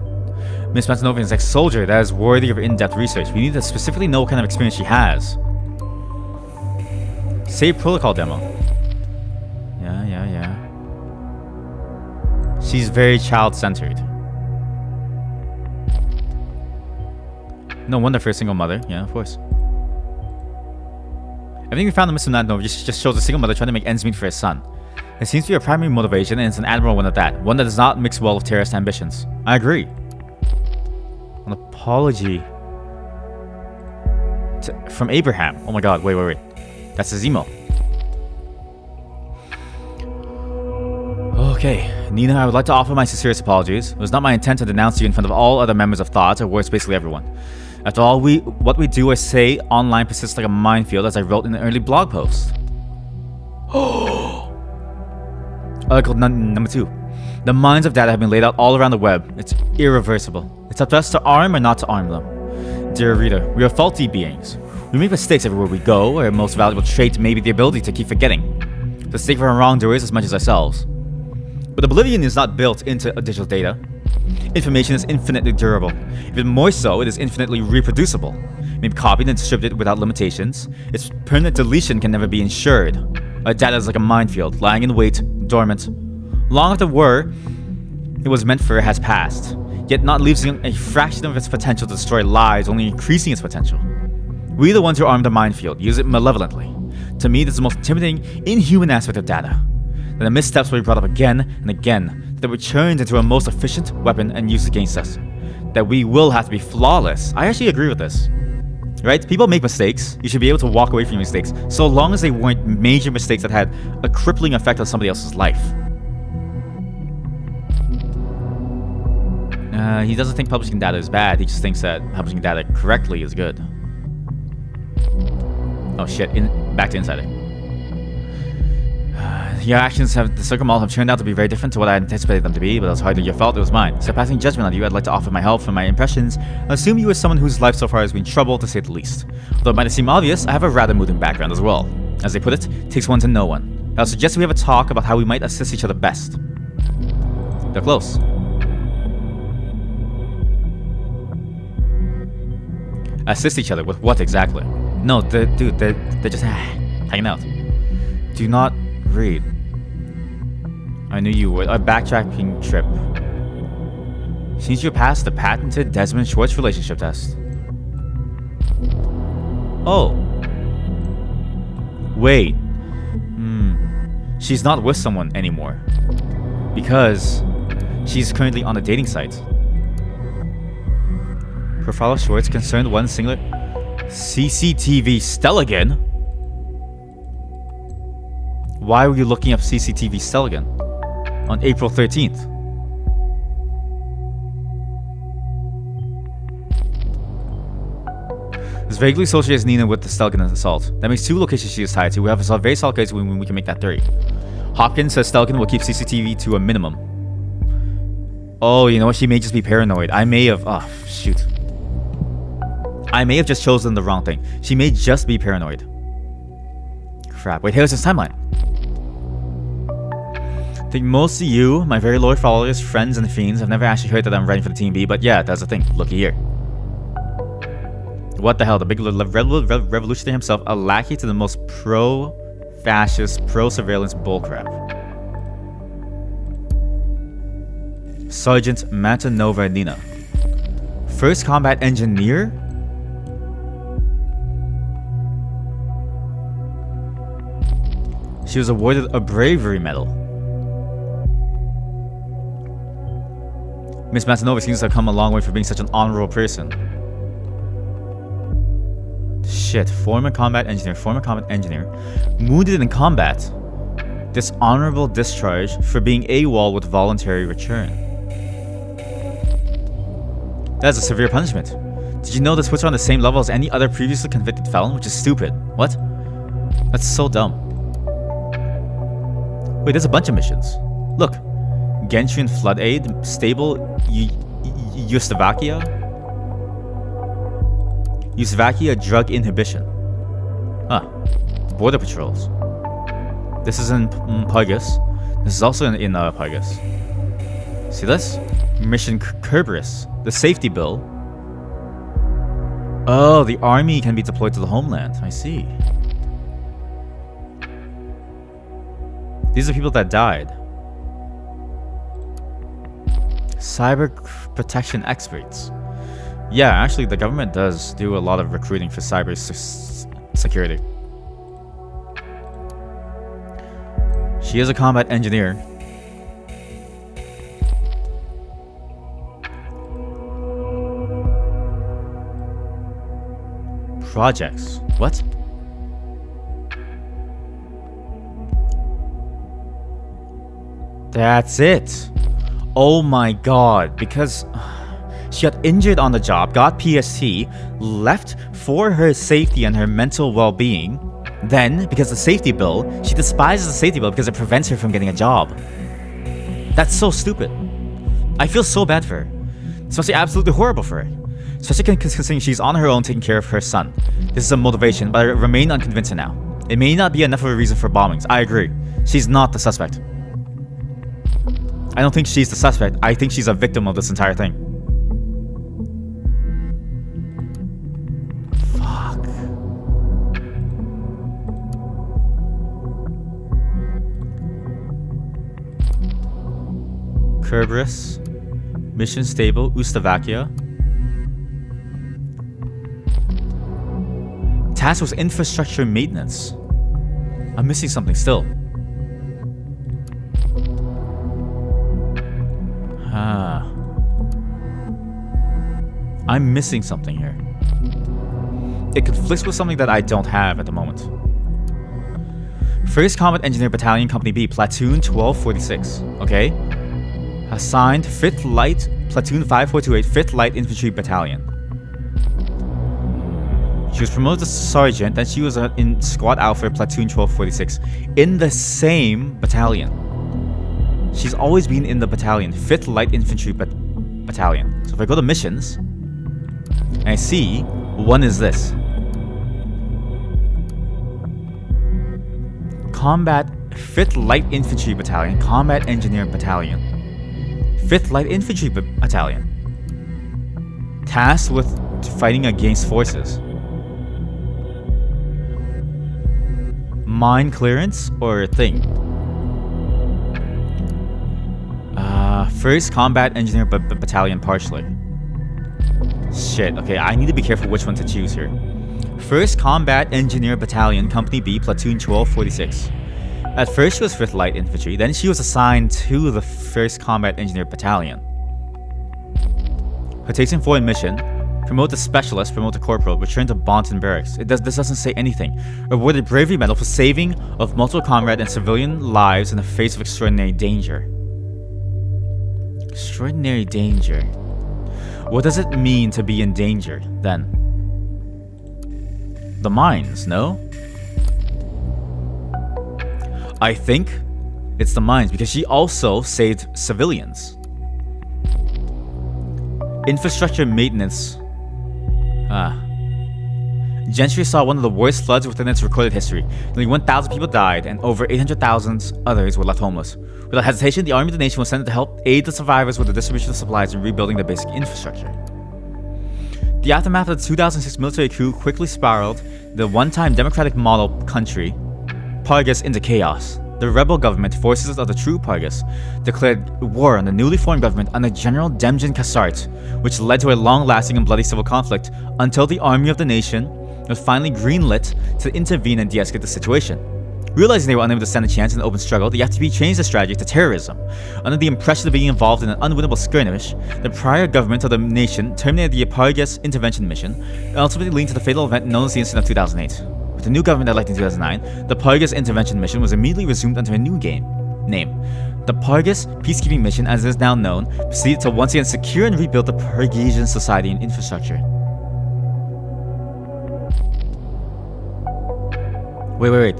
Miss Matsunova is an ex-soldier that is worthy of in-depth research. We need to specifically know what kind of experience she has. Save protocol demo. Yeah. She's very child-centered. No wonder for a single mother. Yeah, of course. Everything we found in Miss Matsunova just shows a single mother trying to make ends meet for his son. It seems to be her primary motivation, and it's an admirable one at that. One that does not mix well with terrorist ambitions. I agree. An apology from Abraham. Oh my god, wait. That's his email. Okay. Nina, I would like to offer my sincerest apologies. It was not my intent to denounce you in front of all other members of Thoughts, or worse, basically everyone. After all, what we do or say online persists like a minefield, as I wrote in an early blog post. Article number 2. The mines of data have been laid out all around the web. It's irreversible. It's up to us to arm or not to arm them. Dear reader, we are faulty beings. We make mistakes everywhere we go. Our most valuable trait may be the ability to keep forgetting. The stake for our wrongdoers as much as ourselves. But oblivion is not built into digital data. Information is infinitely durable. Even more so, it is infinitely reproducible. It may be copied and distributed without limitations. Its permanent deletion can never be ensured. Our data is like a minefield, lying in wait, dormant. Long after it was meant for has passed, yet not leaving a fraction of its potential to destroy lives, only increasing its potential. We, the ones who arm the minefield, use it malevolently. To me, this is the most intimidating, inhuman aspect of data. That the missteps will be brought up again and again, that it turns into a most efficient weapon and used against us. That we will have to be flawless. I actually agree with this. Right? People make mistakes. You should be able to walk away from your mistakes, so long as they weren't major mistakes that had a crippling effect on somebody else's life. He doesn't think publishing data is bad. He just thinks that publishing data correctly is good. Oh shit, back to Insider. Your actions the circumall have turned out to be very different to what I anticipated them to be, but it was hardly your fault, it was mine. So passing judgment on you, I'd like to offer my help from my impressions, and assume you as someone whose life so far has been troubled, to say the least. Although it might seem obvious, I have a rather moving background as well. As they put it, takes one to know one. I'll suggest we have a talk about how we might assist each other best. They're close. Assist each other with what exactly? No, dude, they're just hanging out. Do not read. I knew you would. A backtracking trip. Since you passed the patented Desmond Schwartz relationship test. Oh. Wait. She's not with someone anymore. Because she's currently on a dating site. Profile of Schwartz concerned one singular CCTV Stelligan? Why were you looking up CCTV Stelligan on April 13th? This vaguely associates Nina with the Stelligan assault. That makes 2 locations she is tied to. We have a very solid case when we can make that theory. Hopkins says Stelligan will keep CCTV to a minimum. Oh, you know what? She may just be paranoid. I may have... Oh, shoot. I may have just chosen the wrong thing. She may just be paranoid. Crap. Wait, here's his timeline. I think most of you, my very loyal followers, friends, and fiends, have never actually heard that I'm writing for the Team B, but yeah, that's the thing. Looky here. What the hell? The big revolutionary himself, a lackey to the most pro-fascist, pro-surveillance bullcrap. Sergeant Matanova Nina. First combat engineer? She was awarded a bravery medal. Miss Matanova seems to have come a long way for being such an honorable person. Shit, former combat engineer. Wounded in combat. Dishonorable discharge for being AWOL with voluntary return. That's a severe punishment. Did you know this puts her on the same level as any other previously convicted felon? Which is stupid. What? That's so dumb. Wait, there's a bunch of missions. Look. Gentian Flood Aid. Stable Yugoslavia. Yugoslavia drug inhibition. Border patrols. This is in Purgus. This is also in Purgus. See this? Mission Kerberos. The safety bill. Oh, the army can be deployed to the homeland. I see. These are people that died. Cyber protection experts. Yeah, actually, the government does do a lot of recruiting for cyber security. She is a combat engineer. Projects. What? That's it. Oh my god. Because she got injured on the job, got PST, left for her safety and her mental well-being. Then, because of the safety bill, she despises the safety bill because it prevents her from getting a job. That's so stupid. I feel so bad for her. It's must be absolutely horrible for her. Especially considering she's on her own taking care of her son. This is a motivation, but I remain unconvincing now. It may not be enough of a reason for bombings. I agree. She's not the suspect. I don't think she's the suspect. I think she's a victim of this entire thing. Fuck. Kerberos. Mission stable. Ustavakia. Task was infrastructure maintenance. I'm missing something still. I'm missing something here. It conflicts with something that I don't have at the moment. 1st Combat Engineer Battalion, Company B, Platoon 1246. Okay. Assigned 5th Light, Platoon 5428, 5th Light Infantry Battalion. She was promoted to Sergeant, then she was in Squad Alpha, Platoon 1246, in the same battalion. She's always been in the battalion, 5th Light Infantry Battalion. So if I go to missions, and I see, one is this. Combat 5th Light Infantry Battalion, Combat Engineer Battalion. 5th Light Infantry Battalion. Tasked with fighting against forces. Mine clearance or thing? 1st Combat Engineer Battalion partially. Shit, okay, I need to be careful which one to choose here. 1st Combat Engineer Battalion, Company B, Platoon 1246. At first she was 5th Light Infantry, then she was assigned to the 1st Combat Engineer Battalion. Her takes in foreign mission, promote to Specialist, promote to Corporal, return to Bonton Barracks. This doesn't say anything. Awarded Bravery Medal for saving of multiple comrade and civilian lives in the face of extraordinary danger. Extraordinary danger. What does it mean to be in danger, then? The mines, no? I think it's the mines, because she also saved civilians. Infrastructure maintenance. Gentry saw one of the worst floods within its recorded history. Nearly 1,000 people died, and over 800,000 others were left homeless. Without hesitation, the Army of the Nation was sent to help aid the survivors with the distribution of supplies and rebuilding their basic infrastructure. The aftermath of the 2006 military coup quickly spiraled the one-time democratic model country, Pargas, into chaos. The rebel government, forces of the true Pargas, declared war on the newly formed government under General Demjan Kasart, which led to a long-lasting and bloody civil conflict until the Army of the Nation was finally greenlit to intervene and de-escalate the situation. Realizing they were unable to stand a chance in an open struggle, the FTP changed their strategy to terrorism. Under the impression of being involved in an unwinnable skirmish, the prior government of the nation terminated the Pargas intervention mission, and ultimately leading to the fatal event known as the incident of 2008. With the new government elected in 2009, the Pargas intervention mission was immediately resumed under a new name. The Pargas peacekeeping mission, as it is now known, proceeded to once again secure and rebuild the Pargasian society and infrastructure. Wait.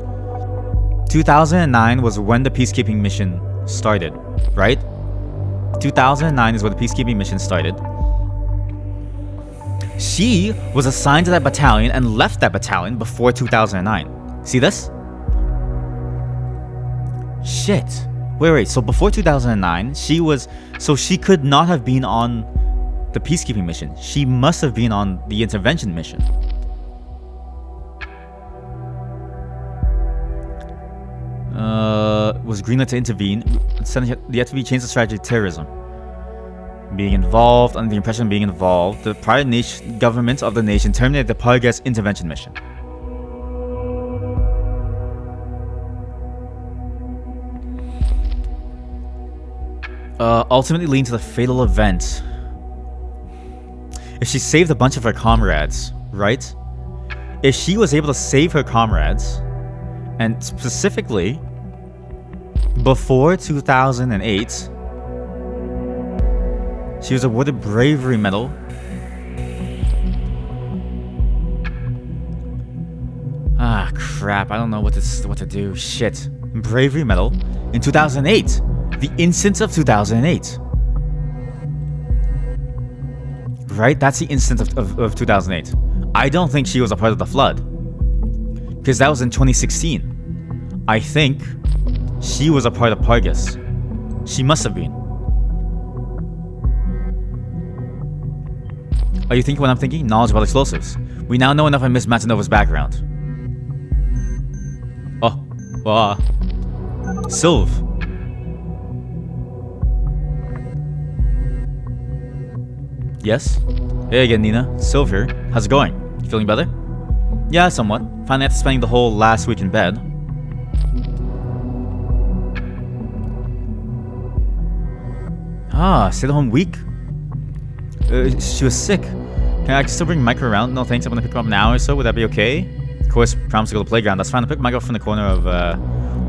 2009 was when the peacekeeping mission started, right? 2009 is when the peacekeeping mission started. She was assigned to that battalion and left that battalion before 2009. See this? Shit. Wait. So before 2009, she could not have been on the peacekeeping mission. She must have been on the intervention mission. Was greenlit to intervene. The FTP changed the strategy to terrorism. Being involved, under the impression of being involved, the prior government of the nation terminated the Pargas intervention mission. Ultimately leading to the fatal event. If she saved a bunch of her comrades, right? If she was able to save her comrades, and specifically before 2008, she was awarded Bravery Medal. Ah, crap. I don't know what to do. Shit. Bravery Medal in 2008. The instance of 2008. Right? That's the instance of 2008. I don't think she was a part of the flood, because that was in 2016. I think she was a part of Pargas. She must have been. Are you thinking what I'm thinking? Knowledge about explosives. We now know enough of Miss Matanova's background. Oh. Sylv. Yes? Hey again, Nina. Sylv here. How's it going? You feeling better? Yeah, somewhat. Finally after spending the whole last week in bed. Stay at home week? She was sick. Can I still bring Micah around? No thanks, I'm gonna pick him up an hour or so. Would that be okay? Of course, promise to go to the playground. That's fine. I'll pick Micah up from the corner of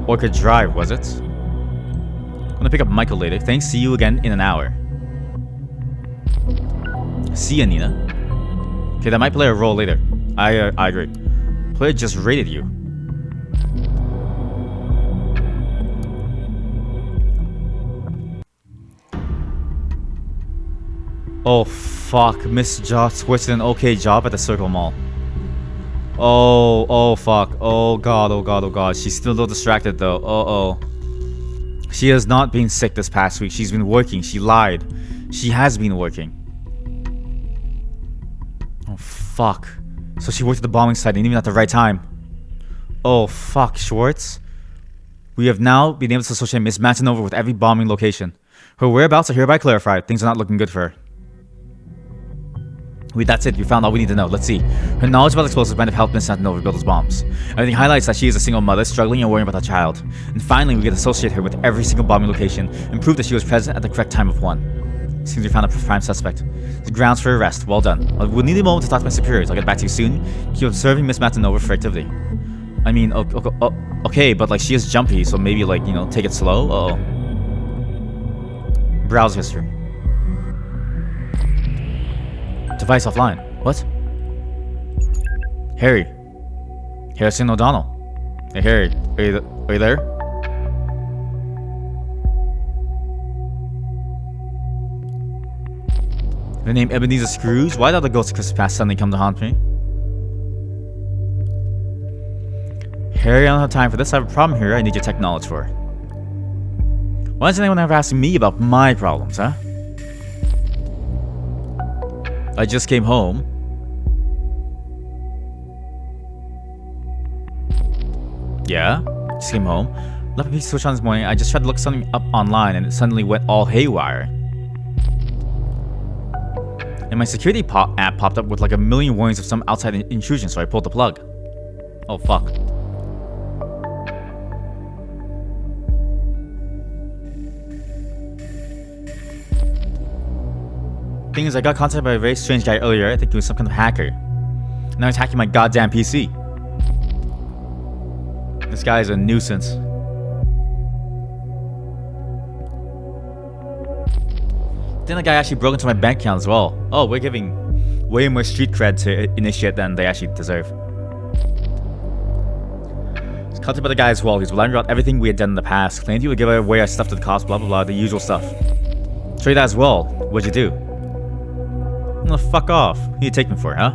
Orchid Drive, was it? I'm gonna pick up Michael later. Thanks, see you again in an hour. See ya, Nina. Okay, that might play a role later. I agree. Player just raided you. Oh fuck, Miss Job switched an okay job at the Circle Mall. Oh fuck. Oh god. She's still a little distracted though. She has not been sick this past week. She's been working. She lied. She has been working. Oh fuck. So she worked at the bombing site and even at the right time. Oh, fuck, Schwartz. We have now been able to associate Miss Matanova with every bombing location. Her whereabouts are hereby clarified. Things are not looking good for her. Wait, that's it. We found all we need to know. Let's see. Her knowledge about explosives might have helped Miss Matanova build those bombs. Everything highlights that she is a single mother, struggling and worrying about her child. And finally, we can associate her with every single bombing location and prove that she was present at the correct time of one. Seems we found a prime suspect. The grounds for arrest. Well done. We'll need a moment to talk to my superiors. I'll get back to you soon. Keep observing Miss Matanova for activity. I mean, okay, but like she is jumpy, so maybe like, you know, take it slow. Uh-oh. Browse history. Device offline. What? Harry. Harrison O'Donnell. Hey Harry, are you there? The name Ebenezer Scrooge? Why did the ghost of Christmas past suddenly come to haunt me? Harry, I don't have time for this. I have a problem here I need your tech knowledge for. Why is anyone ever asking me about my problems, huh? I just came home. Yeah, just came home. Left a PC switch on this morning. I just tried to look something up online and it suddenly went all haywire. And my security app popped up with like a million warnings of some outside intrusion, so I pulled the plug. Oh, fuck. Thing is, I got contacted by a very strange guy earlier. I think he was some kind of hacker. Now he's hacking my goddamn PC. This guy is a nuisance. Then the guy actually broke into my bank account as well. Oh, we're giving way more street cred to initiate than they actually deserve. He's contacted by the guy as well. He's lying about everything we had done in the past. Claimed he would give away our stuff to the cops, blah blah blah, the usual stuff. Show you that as well. What'd you do? No, fuck off. Who you take me for, huh?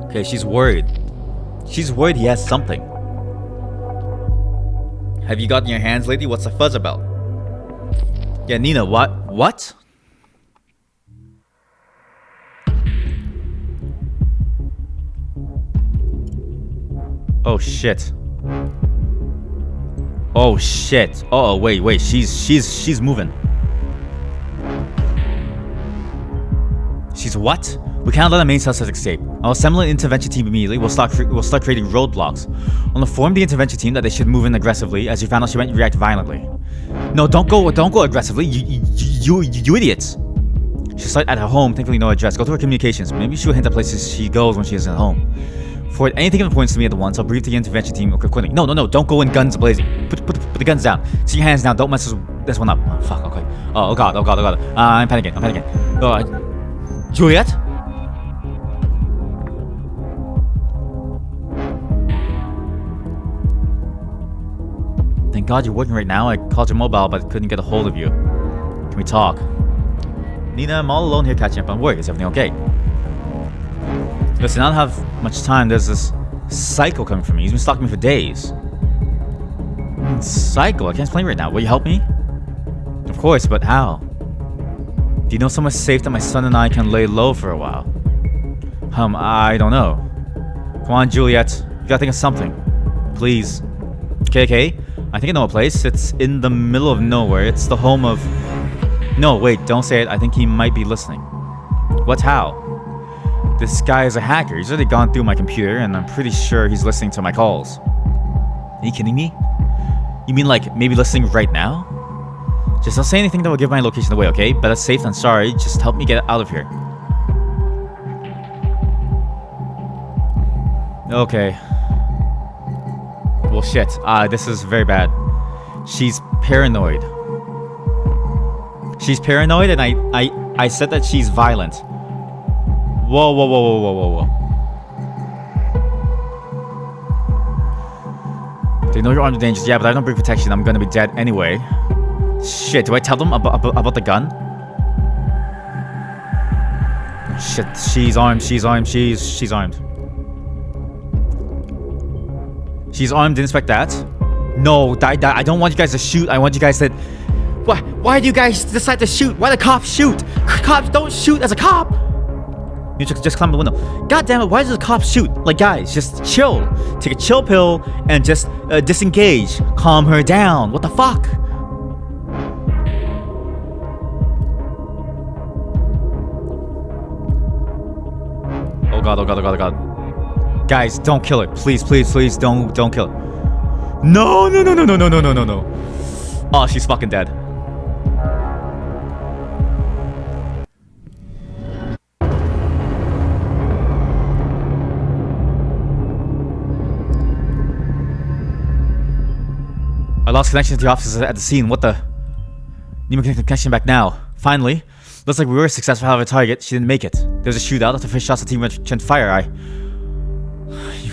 Okay, she's worried. She's worried he has something. Have you gotten your hands lately? What's the fuzz about? Yeah, Nina, what? What? Oh shit. Oh shit. Oh wait, she's moving. She's what? We can't let the main suspect escape. I'll assemble an intervention team immediately. We'll start creating roadblocks. I'll inform the intervention team that they should move in aggressively. As you found out, she might react violently. No, don't go aggressively. You idiots. She'll start at her home. Thankfully, no address. Go to her communications. Maybe she'll hint at places she goes when she isn't at home. For anything that points to me at the once, I'll brief the intervention team quickly. No, don't go in guns blazing. Put the guns down. See your hands down. Don't mess this one up. Oh, fuck. Okay. Oh god. I'm panicking. Juliet. Thank God you're working right now. I called your mobile, but couldn't get a hold of you. Can we talk? Nina, I'm all alone here catching up on work. Is everything okay? Listen, I don't have much time. There's this psycho coming for me. He's been stalking me for days. Psycho? I can't explain right now. Will you help me? Of course, but how? Do you know somewhere safe that my son and I can lay low for a while? I don't know. Come on, Juliet. You gotta think of something. Please. Okay. I think I know a place. It's in the middle of nowhere. It's the home of... No, wait, don't say it. I think he might be listening. What? How? This guy is a hacker. He's already gone through my computer, and I'm pretty sure he's listening to my calls. Are you kidding me? You mean like maybe listening right now? Just don't say anything that will give my location away, okay? Better safe than sorry. Just help me get out of here. Okay. Well, shit. This is very bad. She's paranoid. She's paranoid, and I said that she's violent. Whoa. They know you're armed and dangerous. Yeah, but I don't bring protection. I'm gonna be dead anyway. Shit, do I tell them about the gun? Shit, she's armed. She's armed. She's armed. Didn't expect that. No, I don't want you guys to shoot. I want you guys to... Why do you guys decide to shoot? Why the cops shoot? Cops don't shoot as a cop. You just climb the window. God damn it, why does the cop shoot? Like, guys, just chill. Take a chill pill and just disengage. Calm her down. What the fuck? Oh god, oh god, oh god, oh god. Guys, don't kill her. Please, please, please, don't kill her. No, no, no, no, no, no, no, no, no, no. Oh, she's fucking dead. I lost connection to the officers at the scene. What the? Need my connection back now. Finally. Looks like we were successful at our target. She didn't make it. There was a shootout. After first shots, the team went fire. You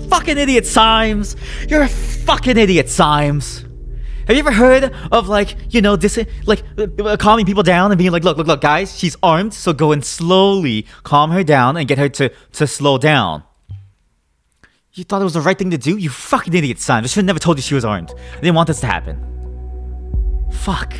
fucking idiot, Symes! You're a fucking idiot, Symes! Have you ever heard of, like, you know, calming people down and being like, look, guys, she's armed, so go and slowly calm her down and get her to slow down. You thought it was the right thing to do? You fucking idiot, Symes. I should have never told you she was armed. I didn't want this to happen. Fuck.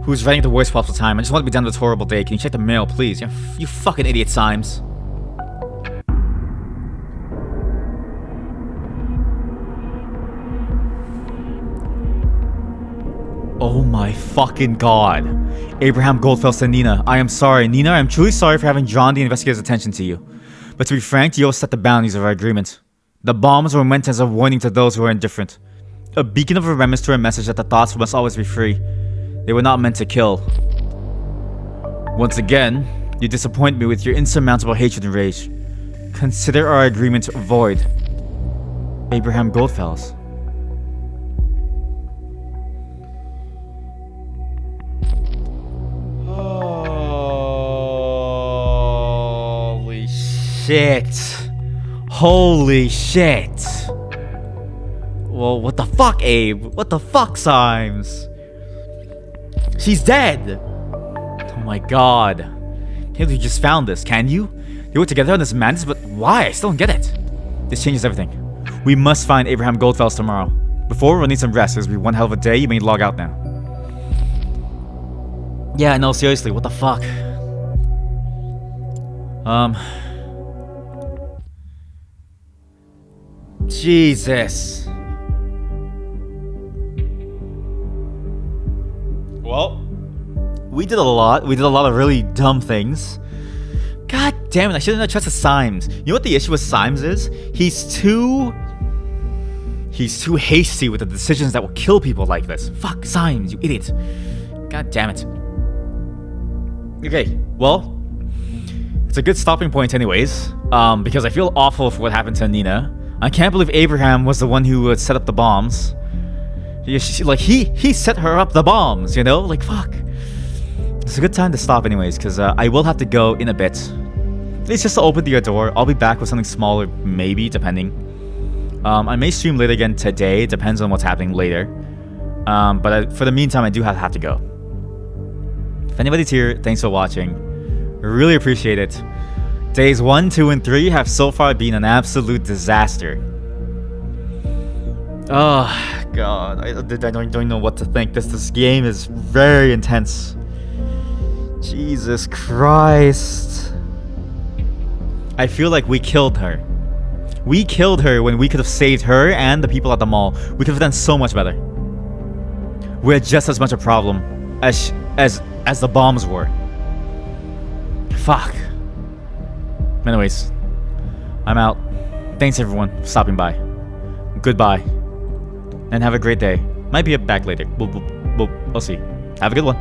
Who's writing at the worst possible time? I just want to be done with this horrible day. Can you check the mail, please? You fucking idiot, Symes. Oh my fucking god. Abraham Goldfeld said, Nina, I am sorry. Nina, I'm truly sorry for having drawn the investigator's attention to you. But to be frank, you set the boundaries of our agreement. The bombs were meant as a warning to those who are indifferent. A beacon of remembrance to a message that the thoughts must always be free. They were not meant to kill. Once again, you disappoint me with your insurmountable hatred and rage. Consider our agreement void. Abraham Goldfels. Holy shit. Holy shit. Well, what the fuck, Abe? What the fuck, Symes? She's dead! Oh my god. Can't believe you just found this, can you? You were together on this madness, but why? I still don't get it. This changes everything. We must find Abraham Goldfels tomorrow. Before, we'll need some rest. It's gonna be one hell of a day. You may log out now. Yeah, no, seriously, what the fuck? Jesus. Well, we did a lot. We did a lot of really dumb things. God damn it, I shouldn't have trusted Symes. You know what the issue with Symes is? He's too hasty with the decisions that will kill people like this. Fuck Symes, you idiot. God damn it. Okay, well, it's a good stopping point anyways, because I feel awful for what happened to Nina. I can't believe Abraham was the one who set up the bombs. He set her up the bombs, you know? Like, fuck. It's a good time to stop anyways, because I will have to go in a bit. It's just to open the door. I'll be back with something smaller, maybe, depending. I may stream later again today. Depends on what's happening later. But for the meantime, I do have to go. If anybody's here, thanks for watching. Really appreciate it. Days 1, 2, and 3 have so far been an absolute disaster. Oh god, I don't know what to think. This game is very intense. Jesus Christ. I feel like we killed her. We killed her when we could have saved her and the people at the mall. We could have done so much better. We're just as much a problem as the bombs were. Fuck. Anyways, I'm out. Thanks everyone for stopping by. Goodbye. And have a great day. Might be back later. We'll see. Have a good one.